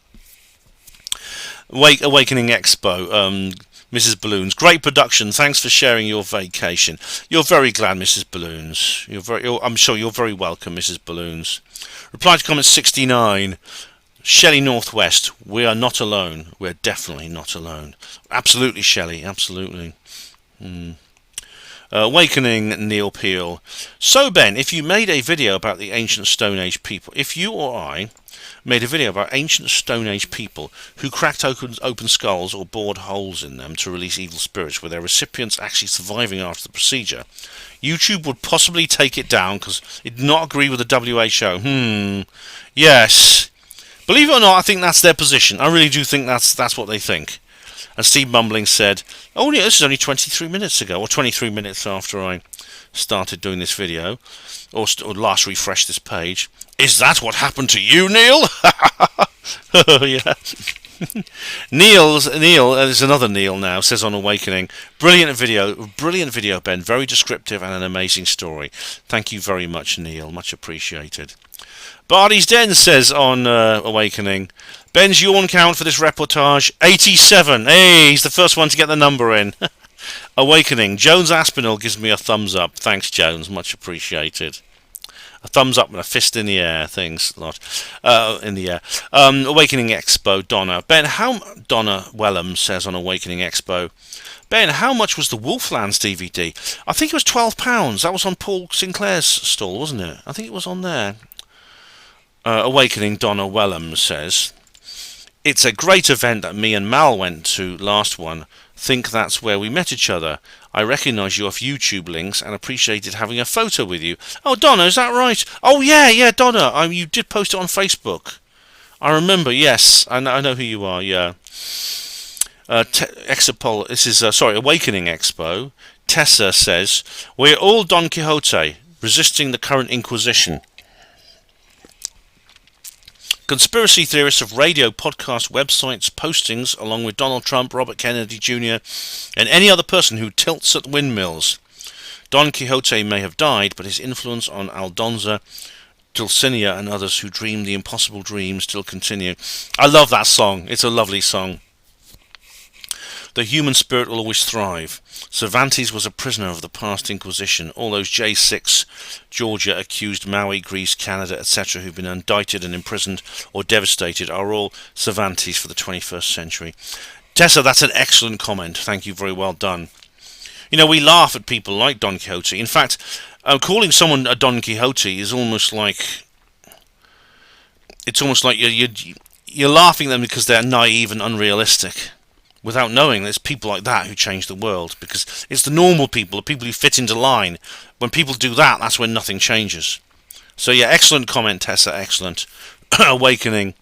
Awakening Expo. Mrs. Balloons, great production. Thanks for sharing your vacation. You're very glad, Mrs. Balloons. I'm sure you're very welcome, Mrs. Balloons. Reply to comment 69. Shelley Northwest. We are not alone. We're definitely not alone. Absolutely, Shelley. Absolutely. Awakening Neil Peel. So, Ben, if you made a video about the ancient Stone Age people, if you or I made a video about ancient Stone Age people who cracked open skulls or bored holes in them to release evil spirits with their recipients actually surviving after the procedure, YouTube would possibly take it down because it did not agree with the WHO. Yes. Believe it or not, I think that's their position. I really do think that's what they think. And Steve Mumbling said, "Oh yeah, this is only 23 minutes ago, or 23 minutes after I started doing this video, or last refreshed this page. Is that what happened to you, Neil?" Yeah. Neil, there's another Neil now, says on Awakening, brilliant video, Ben, very descriptive and an amazing story. Thank you very much, Neil, much appreciated. Barney's Den says on Awakening, Ben's yawn count for this reportage, 87. Hey, he's the first one to get the number in. Awakening. Jones Aspinall gives me a thumbs up. Thanks, Jones. Much appreciated. A thumbs up and a fist in the air. Thanks a lot. In the air. Awakening Expo. Donna. Donna Wellham says on Awakening Expo. Ben, how much was the Wolflands DVD? I think it was £12. That was on Paul Sinclair's stall, wasn't it? I think it was on there. Awakening Donna Wellham says, it's a great event that me and Mal went to last one. Think that's where we met each other. I recognise you off YouTube links and appreciated having a photo with you. Oh, Donna, is that right? Oh, yeah, Donna. You did post it on Facebook. I remember, yes. I know who you are, yeah. Exapol, this is, Awakening Expo. Tessa says, we're all Don Quixote, resisting the current Inquisition. Conspiracy theorists of radio, podcast, websites, postings, along with Donald Trump, Robert Kennedy Jr., and any other person who tilts at windmills. Don Quixote may have died, but his influence on Aldonza, Dulcinea, and others who dream the impossible dreams still continue. I love that song. It's a lovely song. The human spirit will always thrive. Cervantes was a prisoner of the past Inquisition. All those J6, Georgia, accused, Maui, Greece, Canada, etc., who've been indicted and imprisoned or devastated are all Cervantes for the 21st century. Tessa, that's an excellent comment. Thank you, very well done. You know, we laugh at people like Don Quixote. In fact, calling someone a Don Quixote is almost like... It's almost like you're laughing at them because they're naive and unrealistic, without knowing there's people like that who change the world, because it's the normal people, the people who fit into line. When people do that, that's when nothing changes. So yeah, excellent comment, Tessa, excellent. Awakening.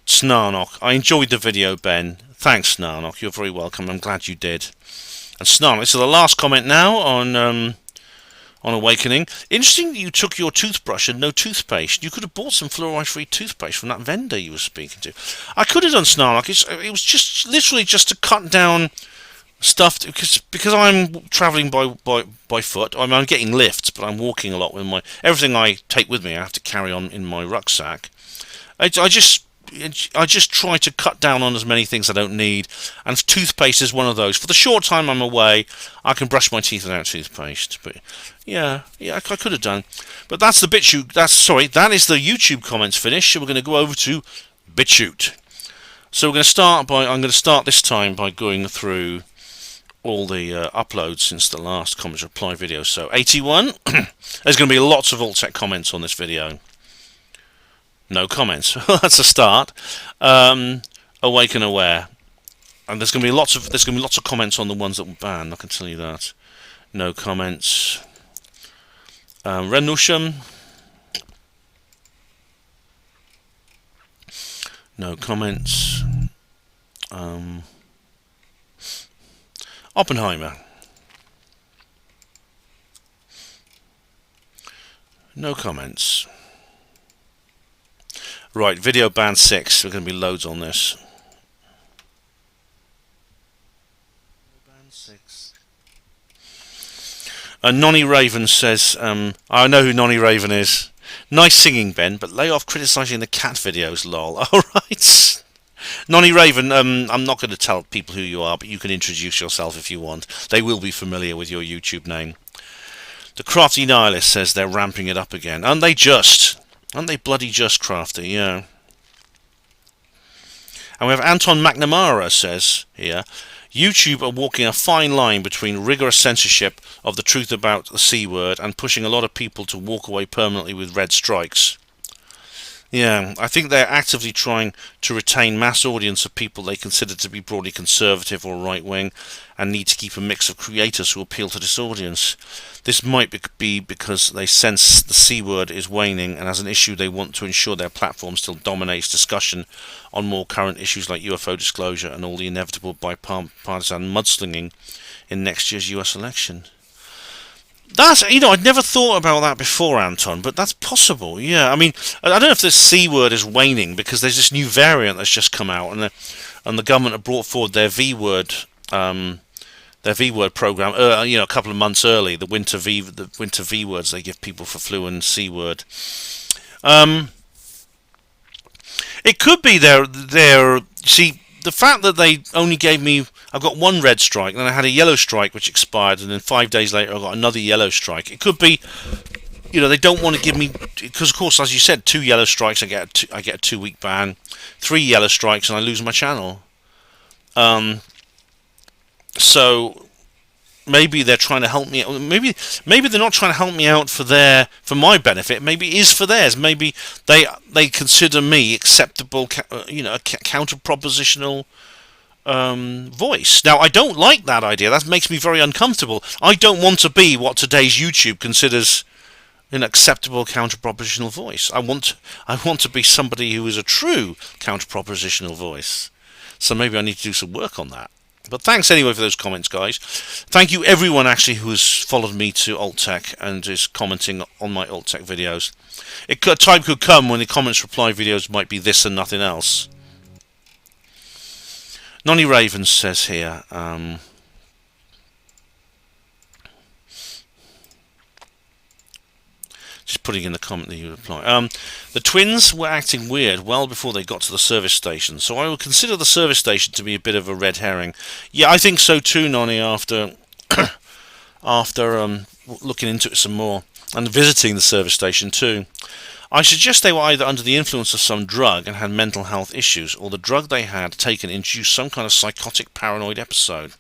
Snarnock. I enjoyed the video, Ben. Thanks, Snarnock. You're very welcome. I'm glad you did. And Snarnock, so the last comment now on Awakening. Interesting that you took your toothbrush and no toothpaste. You could have bought some fluoride-free toothpaste from that vendor you were speaking to. I could have done, Snarlock. It was just literally just to cut down stuff, because I'm travelling by foot. I'm getting lifts, but I'm walking a lot with everything I take with me. I have to carry on in my rucksack. I just try to cut down on as many things I don't need, and toothpaste is one of those. For the short time I'm away, I can brush my teeth without toothpaste. But yeah, I could have done. But that's the BitChute. That is the YouTube comments finished. So we're going to go over to BitChute. So I'm going to start this time by going through all the uploads since the last comments reply video. So 81. There's going to be lots of alt-tech comments on this video. No comments. That's a start. Awake and aware, and there's going to be lots of comments on the ones that were banned. I can tell you that. No comments. Renusham. No comments. Oppenheimer. No comments. Right, video ban 6. There's going to be loads on this. Ban 6. Nonny Raven says, I know who Nonny Raven is. Nice singing, Ben, but lay off criticising the cat videos, lol. Alright. Nonny Raven, I'm not going to tell people who you are, but you can introduce yourself if you want. They will be familiar with your YouTube name. The Crafty Nihilist says they're ramping it up again. Aren't they just? Aren't they bloody just, Crafty? Yeah. And we have Anton McNamara says here, YouTube are walking a fine line between rigorous censorship of the truth about the C word and pushing a lot of people to walk away permanently with red strikes. Yeah, I think they're actively trying to retain mass audience of people they consider to be broadly conservative or right-wing, and need to keep a mix of creators who appeal to this audience. This might be because they sense the C word is waning, and as an issue they want to ensure their platform still dominates discussion on more current issues like UFO disclosure and all the inevitable bipartisan mudslinging in next year's US election. That's, I'd never thought about that before, Anton, but that's possible, yeah. I mean, I don't know if this C word is waning, because there's this new variant that's just come out, and the government have brought forward their V word program, a couple of months early, the winter V words they give people for flu and C word. It could be their see, the fact that they only gave me I've got one red strike, then I had a yellow strike which expired, and then 5 days later I got another yellow strike. It could be, you know, they don't want to give me, because of course, as you said, 2 yellow strikes, I get a 2-week ban. 3 yellow strikes and I lose my channel. So maybe they're trying to help me out. Maybe they're not trying to help me out for my benefit. Maybe it is for theirs. Maybe they consider me acceptable, counter propositional voice. Now, I don't like that idea. That makes me very uncomfortable. I don't want to be what today's YouTube considers an acceptable counter-propositional voice. I want to be somebody who is a true counter-propositional voice. So maybe I need to do some work on that. But thanks anyway for those comments, guys. Thank you everyone actually who has followed me to Alt Tech and is commenting on my Alt Tech videos. Time could come when the comments reply videos might be this and nothing else. Nonny Ravens says here, just putting in the comment that you reply. The twins were acting weird well before they got to the service station, so I would consider the service station to be a bit of a red herring. Yeah, I think so too, Nonny, after looking into it some more and visiting the service station too. I suggest they were either under the influence of some drug and had mental health issues, or the drug they had taken induced some kind of psychotic paranoid episode.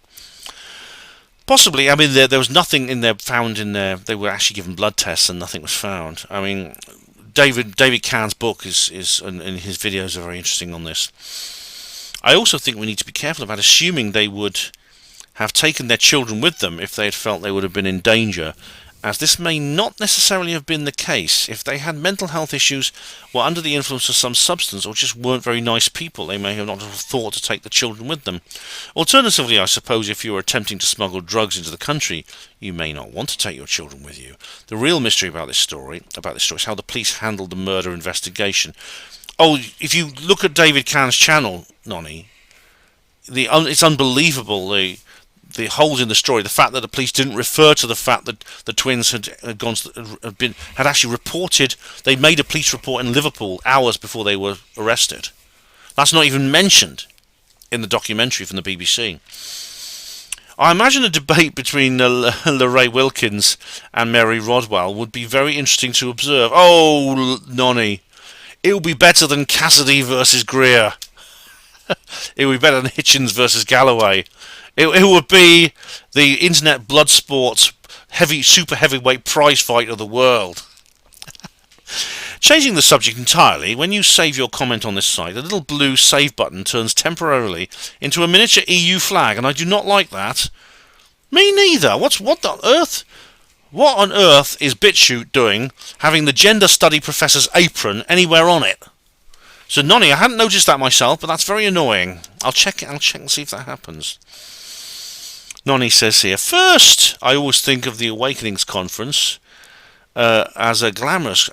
Possibly. I mean, there was nothing in there found in there. They were actually given blood tests and nothing was found. I mean, David Cahn's book is and his videos are very interesting on this. I also think we need to be careful about assuming they would have taken their children with them if they had felt they would have been in danger, as this may not necessarily have been the case. If they had mental health issues, were under the influence of some substance, or just weren't very nice people, they may have not thought to take the children with them. Alternatively, I suppose if you were attempting to smuggle drugs into the country, you may not want to take your children with you. The real mystery about this story is how the police handled the murder investigation. Oh, if you look at David Cahn's channel, Nonny, it's unbelievable, the holes in the story. The fact that the police didn't refer to the fact that the twins had actually reported. They made a police report in Liverpool hours before they were arrested. That's not even mentioned in the documentary from the BBC. I imagine a debate between Lorraine Wilkins and Mary Rodwell would be very interesting to observe. Oh, Nonny, it would be better than Cassidy versus Greer. It would be better than Hitchens versus Galloway. It would be the internet blood sports super heavyweight prize fight of the world. Changing the subject entirely, when you save your comment on this site, the little blue save button turns temporarily into a miniature EU flag, and I do not like that. Me neither. What on earth? What on earth is BitChute doing, having the gender study professor's apron anywhere on it? So, Nonny, I hadn't noticed that myself, but that's very annoying. I'll check and see if that happens. Nonny says here, first, I always think of the Awakenings conference as the glamorous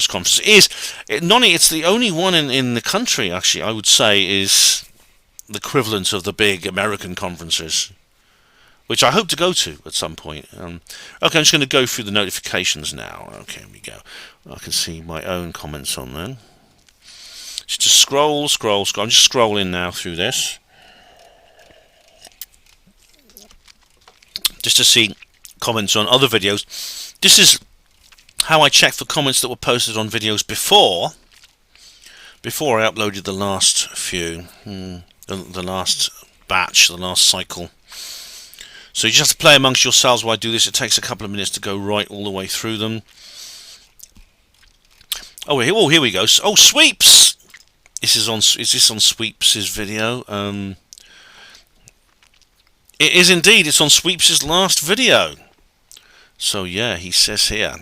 conference. Nonny, it's the only one in the country, actually, I would say, is the equivalent of the big American conferences, which I hope to go to at some point. Okay, I'm just going to go through the notifications now. Okay, here we go. I can see my own comments on them. Just scroll. I'm just scrolling now through this, just to see comments on other videos. This is how I check for comments that were posted on videos before I uploaded the last few, the last batch, the last cycle. So you just have to play amongst yourselves while I do this. It takes a couple of minutes to go right all the way through them. Oh, here we go. Oh, Sweeps! Is this on Sweeps' video? It is indeed. It's on Sweeps' last video. So yeah, he says here,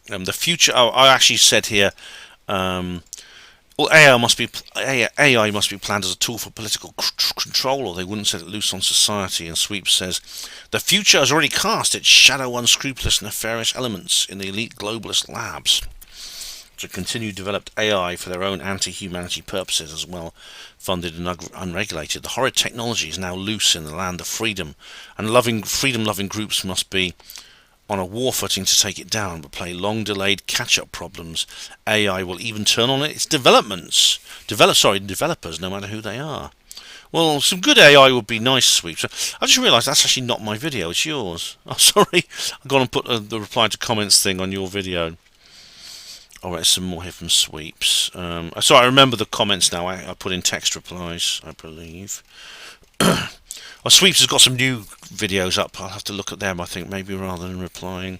the future. Oh, I actually said here, well, AI must be planned as a tool for political control, or they wouldn't set it loose on society. And Sweeps says, the future has already cast its shadow unscrupulous nefarious elements in the elite globalist labs to continue developed AI for their own anti-humanity purposes as well, funded and unregulated. The horrid technology is now loose in the land of freedom, and freedom-loving groups must be on a war footing to take it down, but play long-delayed catch-up problems. AI will even turn on its developers, no matter who they are. Well, some good AI would be nice, Sweeps. I just realised that's actually not my video, it's yours. Oh, sorry. I've gone and put the reply to comments thing on your video. Alright, some more here from Sweeps. Sorry, I remember the comments now. I put in text replies, I believe. Well, Sweeps has got some new videos up. I'll have to look at them, I think, maybe rather than replying.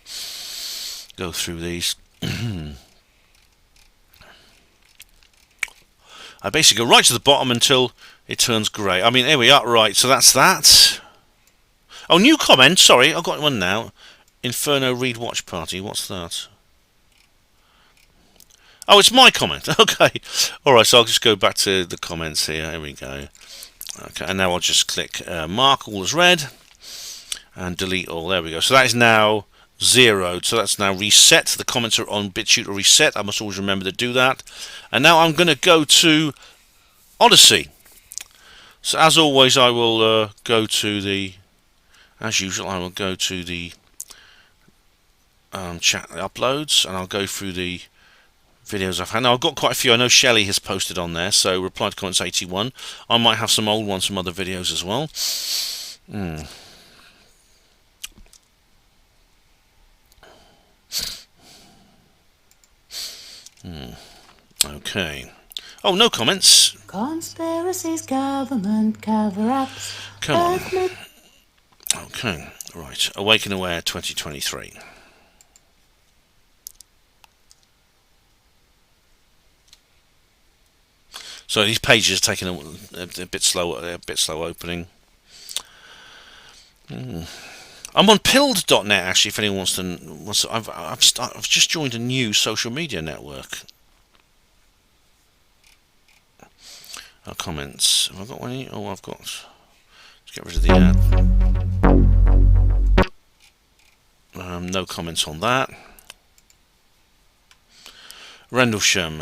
Go through these. I basically go right to the bottom until it turns grey. I mean, here we are. Right, so that's that. Oh, new comment. Sorry, I've got one now. Inferno Read Watch Party. What's that? Oh, it's my comment. Okay. Alright, so I'll just go back to the comments here. Here we go. Okay, and now I'll just click mark all as red and delete all. There we go. So that is now zeroed. So that's now reset. The comments are on BitChute or reset. I must always remember to do that. And now I'm going to go to Odyssey. So as always, I will go to the, as usual, I will go to the chat uploads, and I'll go through the videos I've had. Now I've got quite a few. I know Shelley has posted on there, so reply to comments 81. I might have some old ones from other videos as well. Okay. Oh, no comments. Conspiracies, government cover-ups. Come on. Okay, right. Awaken Aware 2023. So these pages are taking a bit slow opening. I'm on pilled.net actually. If anyone wants to, I've just joined a new social media network. Comments. Have I got one here? Oh, I've got. Let's get rid of the ad. No comments on that. Rendlesham.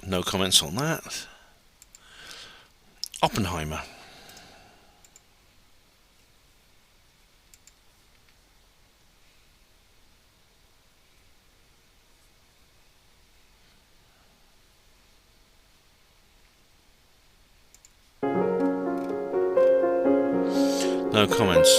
No comments on that. Oppenheimer. No comments.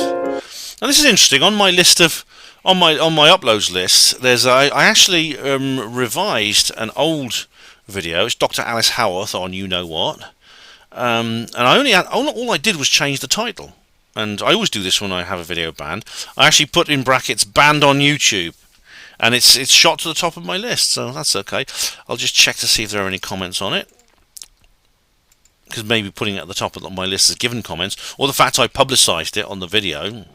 Now this is interesting. On my list of on my uploads list, there's I actually revised an old video. It's Dr. Alice Howarth on You Know What, and I only had, all I did was change the title. And I always do this when I have a video banned. I actually put in brackets "banned on YouTube," and it's shot to the top of my list, so that's okay. I'll just check to see if there are any comments on it, because maybe putting it at the top of my list has given comments, or the fact I publicised it on the video.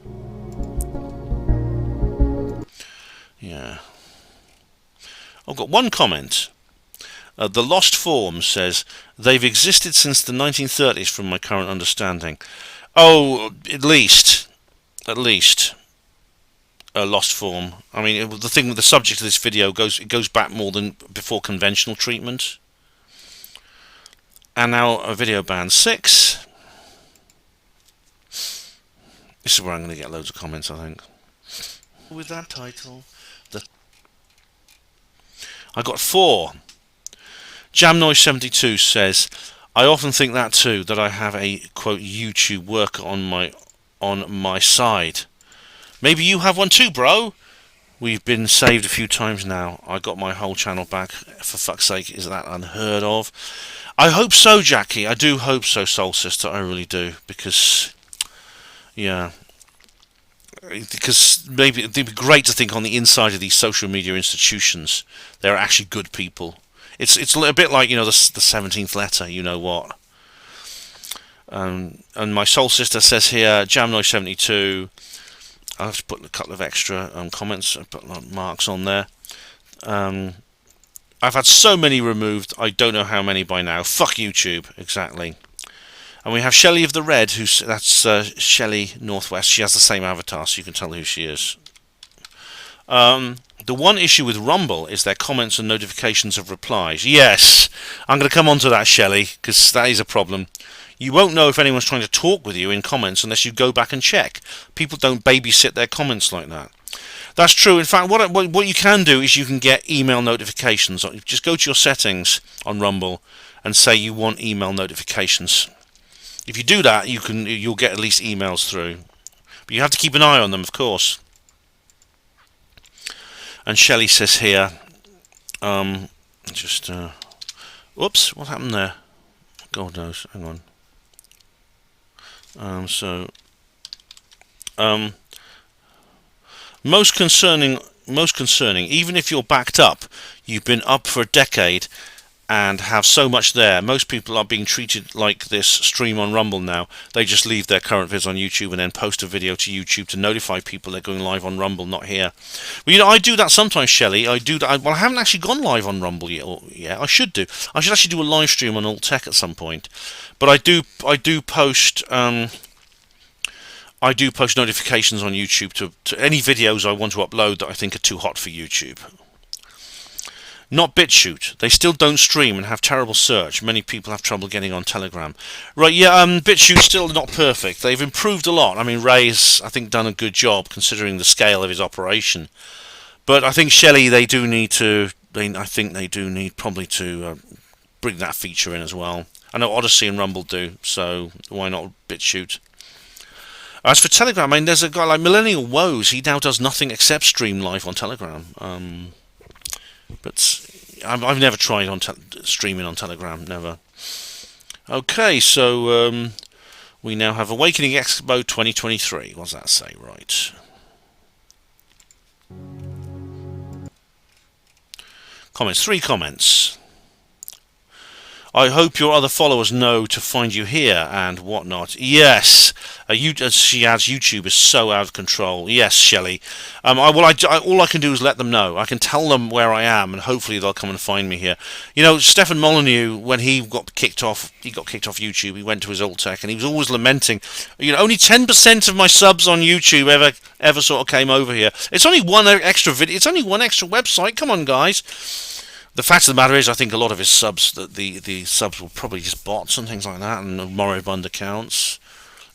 Yeah. I've got one comment. The Lost Form says, they've existed since the 1930s from my current understanding. Oh, at least. Lost Form. I mean, the thing with the subject of this video goes back more than before conventional treatment. And now a video ban 6. This is where I'm going to get loads of comments, I think. With that title, I got 4. Jamnoise72 says, I often think that too, that I have a quote YouTube worker on my side. Maybe you have one too, bro. We've been saved a few times now. I got my whole channel back. For fuck's sake, is that unheard of? I hope so, Jackie. I do hope so, Soul Sister. I really do. Because, yeah. Because maybe it'd be great to think on the inside of these social media institutions, there are actually good people. It's a bit like, you know, the 17th letter, you know what. And my Soul Sister says here, Jamnoise72. I'll have to put a couple of extra comments, put marks on there. I've had so many removed, I don't know how many by now. Fuck YouTube, exactly. And we have Shelley of the Red, that's Shelley Northwest. She has the same avatar, so you can tell who she is. The one issue with Rumble is their comments and notifications of replies. Yes, I'm going to come on to that, Shelley, because that is a problem. You won't know if anyone's trying to talk with you in comments unless you go back and check. People don't babysit their comments like that. That's true. In fact, what you can do is you can get email notifications. Just go to your settings on Rumble and say you want email notifications. If you do that, you'll get at least emails through. But you have to keep an eye on them, of course. And Shelley says here, whoops, what happened there? God knows. Hang on. Most concerning, even if you're backed up, you've been up for a decade and have so much there. Most people are being treated like this stream on Rumble now. They just leave their current vids on YouTube and then post a video to YouTube to notify people they're going live on Rumble, not here. Well, I do that sometimes, Shelley. I do that. Well, I haven't actually gone live on Rumble yet. I should do. I should actually do a live stream on Alt Tech at some point. But I do post. I do post notifications on YouTube to any videos I want to upload that I think are too hot for YouTube. Not BitChute. They still don't stream and have terrible search. Many people have trouble getting on Telegram. Right, yeah, BitChute's still not perfect. They've improved a lot. I mean, Ray's, I think, done a good job considering the scale of his operation. But I think, Shelley, I think they do need probably to bring that feature in as well. I know Odyssey and Rumble do, so why not BitChute? As for Telegram, I mean, there's a guy like Millennial Woes. He now does nothing except stream live on Telegram. But I've never tried on streaming on Telegram, never. Okay, so we now have Awakening Expo 2023. What does that say? Right. Comments. 3 comments. I hope your other followers know to find you here and whatnot. Yes, she adds, YouTube is so out of control. Yes, Shelley. All I can do is let them know. I can tell them where I am, and hopefully they'll come and find me here. You know, Stefan Molyneux, when he got kicked off YouTube. He went to his Alt Tech, and he was always lamenting. You know, only 10% of my subs on YouTube ever sort of came over here. It's only one extra video. It's only one extra website. Come on, guys. The fact of the matter is, I think a lot of his subs, the subs were probably just bots and things like that, and moribund accounts.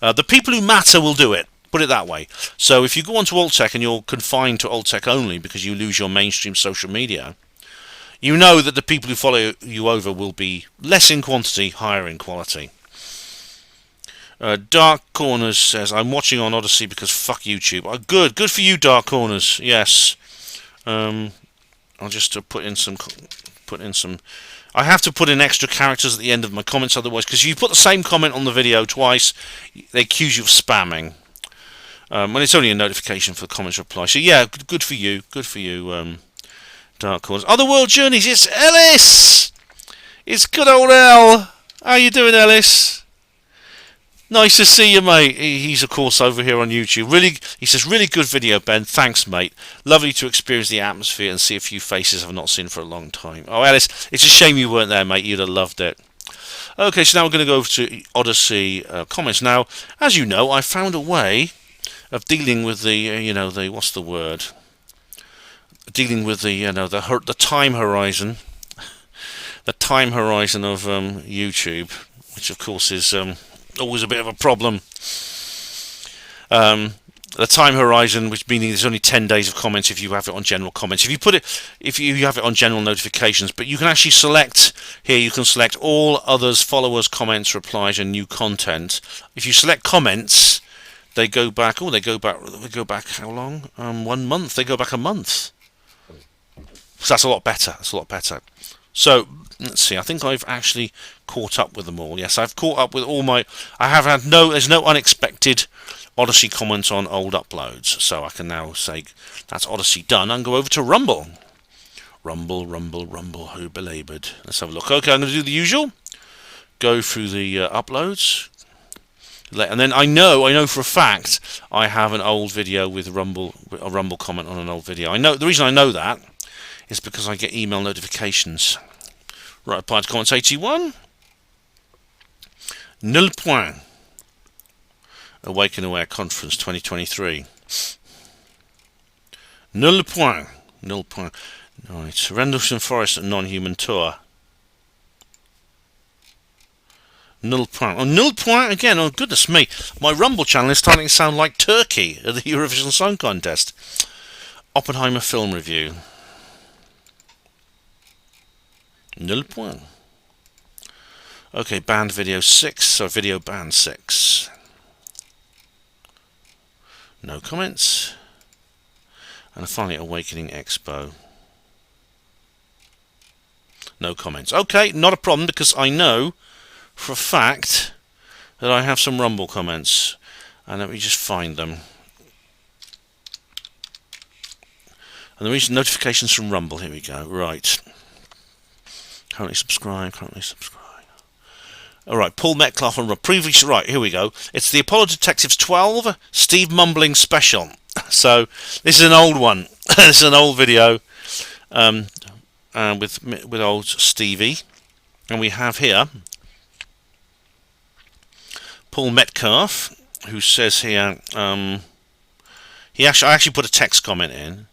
The people who matter will do it. Put it that way. So if you go onto Alt Tech and you're confined to Alt Tech only because you lose your mainstream social media, you know that the people who follow you over will be less in quantity, higher in quality. Dark Corners says, I'm watching on Odyssey because fuck YouTube. Oh, good for you, Dark Corners. Yes. I'll just put in some. I have to put in extra characters at the end of my comments, otherwise, because you put the same comment on the video twice, they accuse you of spamming. When it's only a notification for the comments reply. So yeah, good for you, Dark Corners. Otherworld Journeys. It's Ellis. It's good old El. How you doing, Ellis? Nice to see you, mate. He's, of course, over here on YouTube. He says, really good video, Ben. Thanks, mate. Lovely to experience the atmosphere and see a few faces I've not seen for a long time. Oh, Alice, it's a shame you weren't there, mate. You'd have loved it. Okay, so now we're going to go over to Odyssey comments. Now, as you know, I found a way of dealing with the, what's the word? Dealing with the, the time horizon. The time horizon of YouTube, which, of course, is always a bit of a problem. The time horizon, which meaning there's only 10 days of comments if you have it on general comments. If you have it on general notifications, but you can actually select here. You can select all others, followers, comments, replies, and new content. If you select comments, they go back. Oh, they go back how long? 1 month. They go back a month. So that's a lot better. So let's see. I think I've actually caught up with them all. Yes, I've caught up with all my. There's no unexpected Odyssey comments on old uploads. So I can now say that's Odyssey done and go over to Rumble. Rumble. Who belabored? Let's have a look. Okay, I'm going to do the usual. Go through the uploads, and then I know for a fact I have an old video with a Rumble comment on an old video. I know the reason I know that is because I get email notifications. Right, applied to comments 81. Nul point. Awaken Aware Conference 2023. Nul point. Right. Rendlesham Forest Non-Human Tour. Null point. Oh, null point again. Oh, goodness me. My Rumble channel is starting to sound like Turkey at the Eurovision Song Contest. Oppenheimer film review. Null point. Okay, banned video 6. So video banned 6. No comments. And finally, Awakening Expo. No comments. Okay, not a problem, because I know for a fact that I have some Rumble comments. And let me just find them. And the reason notifications from Rumble. Here we go. Right. Currently subscribed. Alright, Paul Metcalf on previous. Right, here we go. It's the Apollo Detectives 12 Steve Mumbling special. So, this is an old one. This is an old video with old Stevie. And we have here Paul Metcalf, who says here, I actually put a text comment in,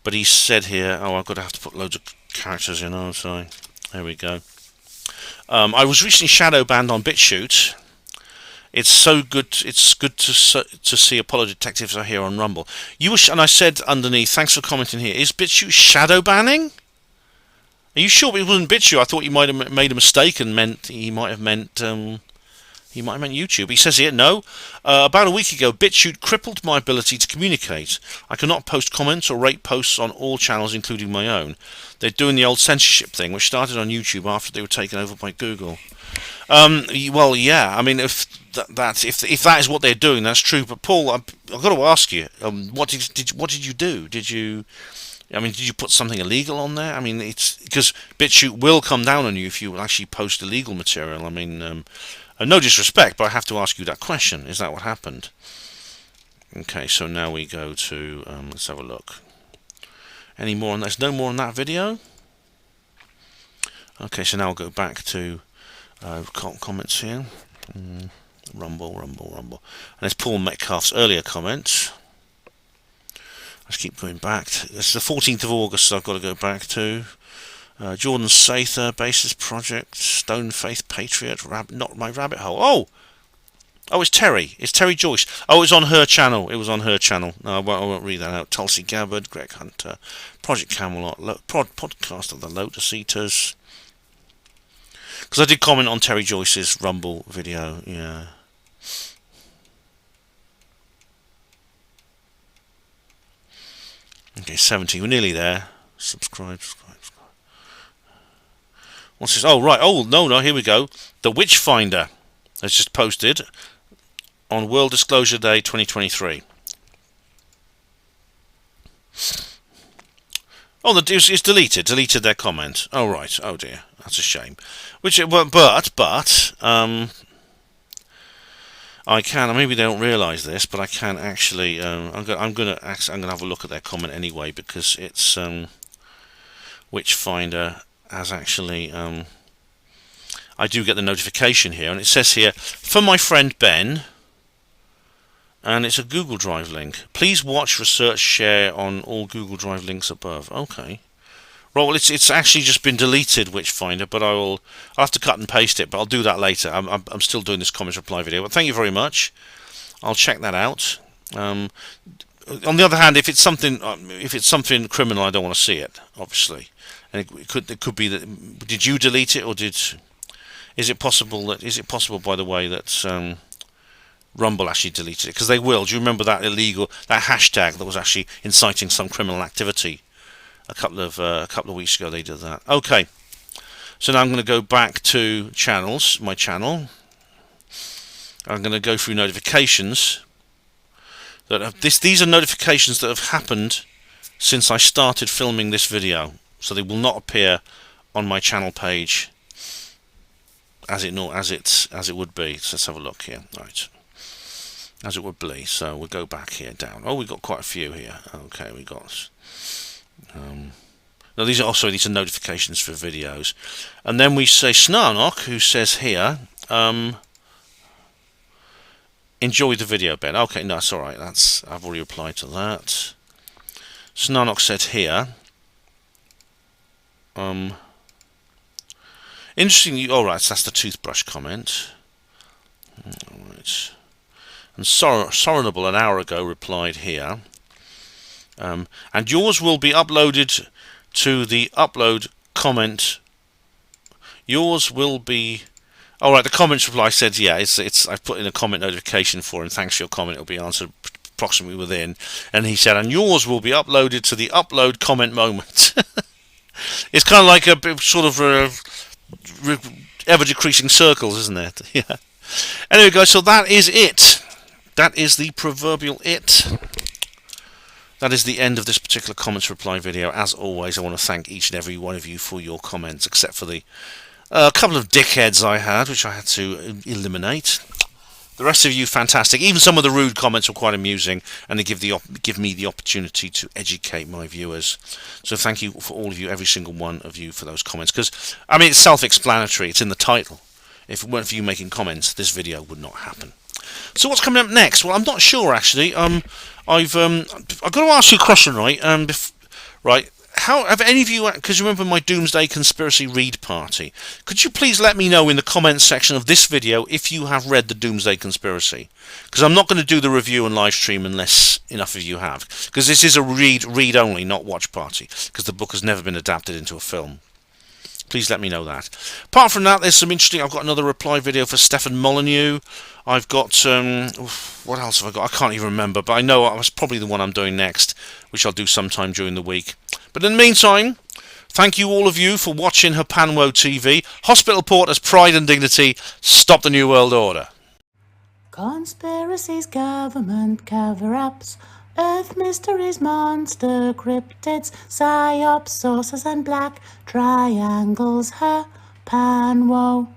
but he said here, oh, I've got to have to put loads of characters in, oh, sorry. There we go. I was recently shadow banned on BitChute. It's so good. It's good to see Apollo Detectives are here on Rumble. And I said underneath, thanks for commenting here. Is BitChute shadow banning? Are you sure it wasn't BitChute? I thought you might have made a mistake and he might have meant YouTube. He says here, no. About a week ago, BitChute crippled my ability to communicate. I cannot post comments or rate posts on all channels, including my own. They're doing the old censorship thing, which started on YouTube after they were taken over by Google. Well, yeah. I mean, if that is what they're doing, that's true. But Paul, I've got to ask you, what did you do? Did you put something illegal on there? I mean, it's because BitChute will come down on you if you actually post illegal material. I mean, no disrespect, but I have to ask you that question. Is that what happened? Okay, so now we go to let's have a look. Any more on that? There's no more on that video. Okay, so now I'll go back to comments here. Rumble. And there's Paul Metcalf's earlier comments. Let's keep going back. It's the 14th of August, so I've got to go back to. Jordan Sather, Basis Project, Stone Faith Patriot, Not My Rabbit Hole. Oh, it's Terry. It's Terry Joyce. Oh, it's on her channel. It was on her channel. No, I won't read that out. Tulsi Gabbard, Greg Hunter, Project Camelot, Podcast of the Lotus Eaters. Because I did comment on Terry Joyce's Rumble video. Yeah. Okay, 70. We're nearly there. Subscribe. What's this? Oh, right. Oh, no, here we go. The Witchfinder has just posted on World Disclosure Day 2023. Oh, it's deleted. Deleted their comment. Oh, right. Oh, dear. That's a shame. But I can. Maybe they don't realise this, but I can actually. I'm gonna have a look at their comment anyway, because it's Witchfinder has actually. I do get the notification here, and it says here, for my friend Ben, and it's a Google Drive link. Please watch, research, share on all Google Drive links above. Okay. Right, well, it's actually just been deleted, Witchfinder, but I'll have to cut and paste it, but I'll do that later. I'm still doing this comments reply video, but thank you very much. I'll check that out. On the other hand, if it's something criminal, I don't want to see it, obviously. And it could be that. Did you delete it, or is it possible, by the way, that Rumble actually deleted it? Because they will. Do you remember that hashtag that was actually inciting some criminal activity a couple of weeks ago? They did that. Okay. So now I'm going to go back to channels, my channel. I'm going to go through notifications. These are notifications that have happened since I started filming this video, so they will not appear on my channel page as it would be. So let's have a look here. Right, as it would be. So we'll go back here down. Oh, we've got quite a few here. Okay, we got. Now these are notifications for videos, and then we say Snarnock, who says here, enjoy the video, Ben. Okay, no, that's all right. I've already replied to that. Snarnock said here, interesting. All right, so that's the toothbrush comment. Right. And Sorenable an hour ago replied here. And yours will be uploaded to the upload comment. Yours will be... All right, the comments reply said, yeah, it's. I've put in a comment notification for him. Thanks for your comment. It'll be answered approximately within. And he said, and yours will be uploaded to the upload comment moment. It's kind of like a sort of ever decreasing circles, isn't it? Yeah. Anyway, guys, so that is it. That is the proverbial it. That is the end of this particular comments reply video. As always, I want to thank each and every one of you for your comments, except for the couple of dickheads I had, which I had to eliminate. The rest of you, fantastic. Even some of the rude comments were quite amusing, and they give me the opportunity to educate my viewers. So thank you for all of you, every single one of you, for those comments. Because, I mean, it's self-explanatory. It's in the title. If it weren't for you making comments, this video would not happen. So what's coming up next? Well, I'm not sure, actually. I've got to ask you a question, right? Right. How have any of you, because you remember my Doomsday Conspiracy Read Party, could you please let me know in the comments section of this video if you have read the Doomsday Conspiracy? Because I'm not going to do the review and live stream unless enough of you have. Because this is a read only, not watch party. Because the book has never been adapted into a film. Please let me know that. Apart from that, there's some interesting... I've got another reply video for Stefan Molyneux. I've got... what else have I got? I can't even remember, but I know it was probably the one I'm doing next, which I'll do sometime during the week. But in the meantime, thank you all of you for watching HPANWO TV. Hospital Porter's Pride and Dignity. Stop the New World Order. Conspiracies, government cover-ups, Earth mysteries, monster cryptids, psyops, saucers and black triangles, HPANWO.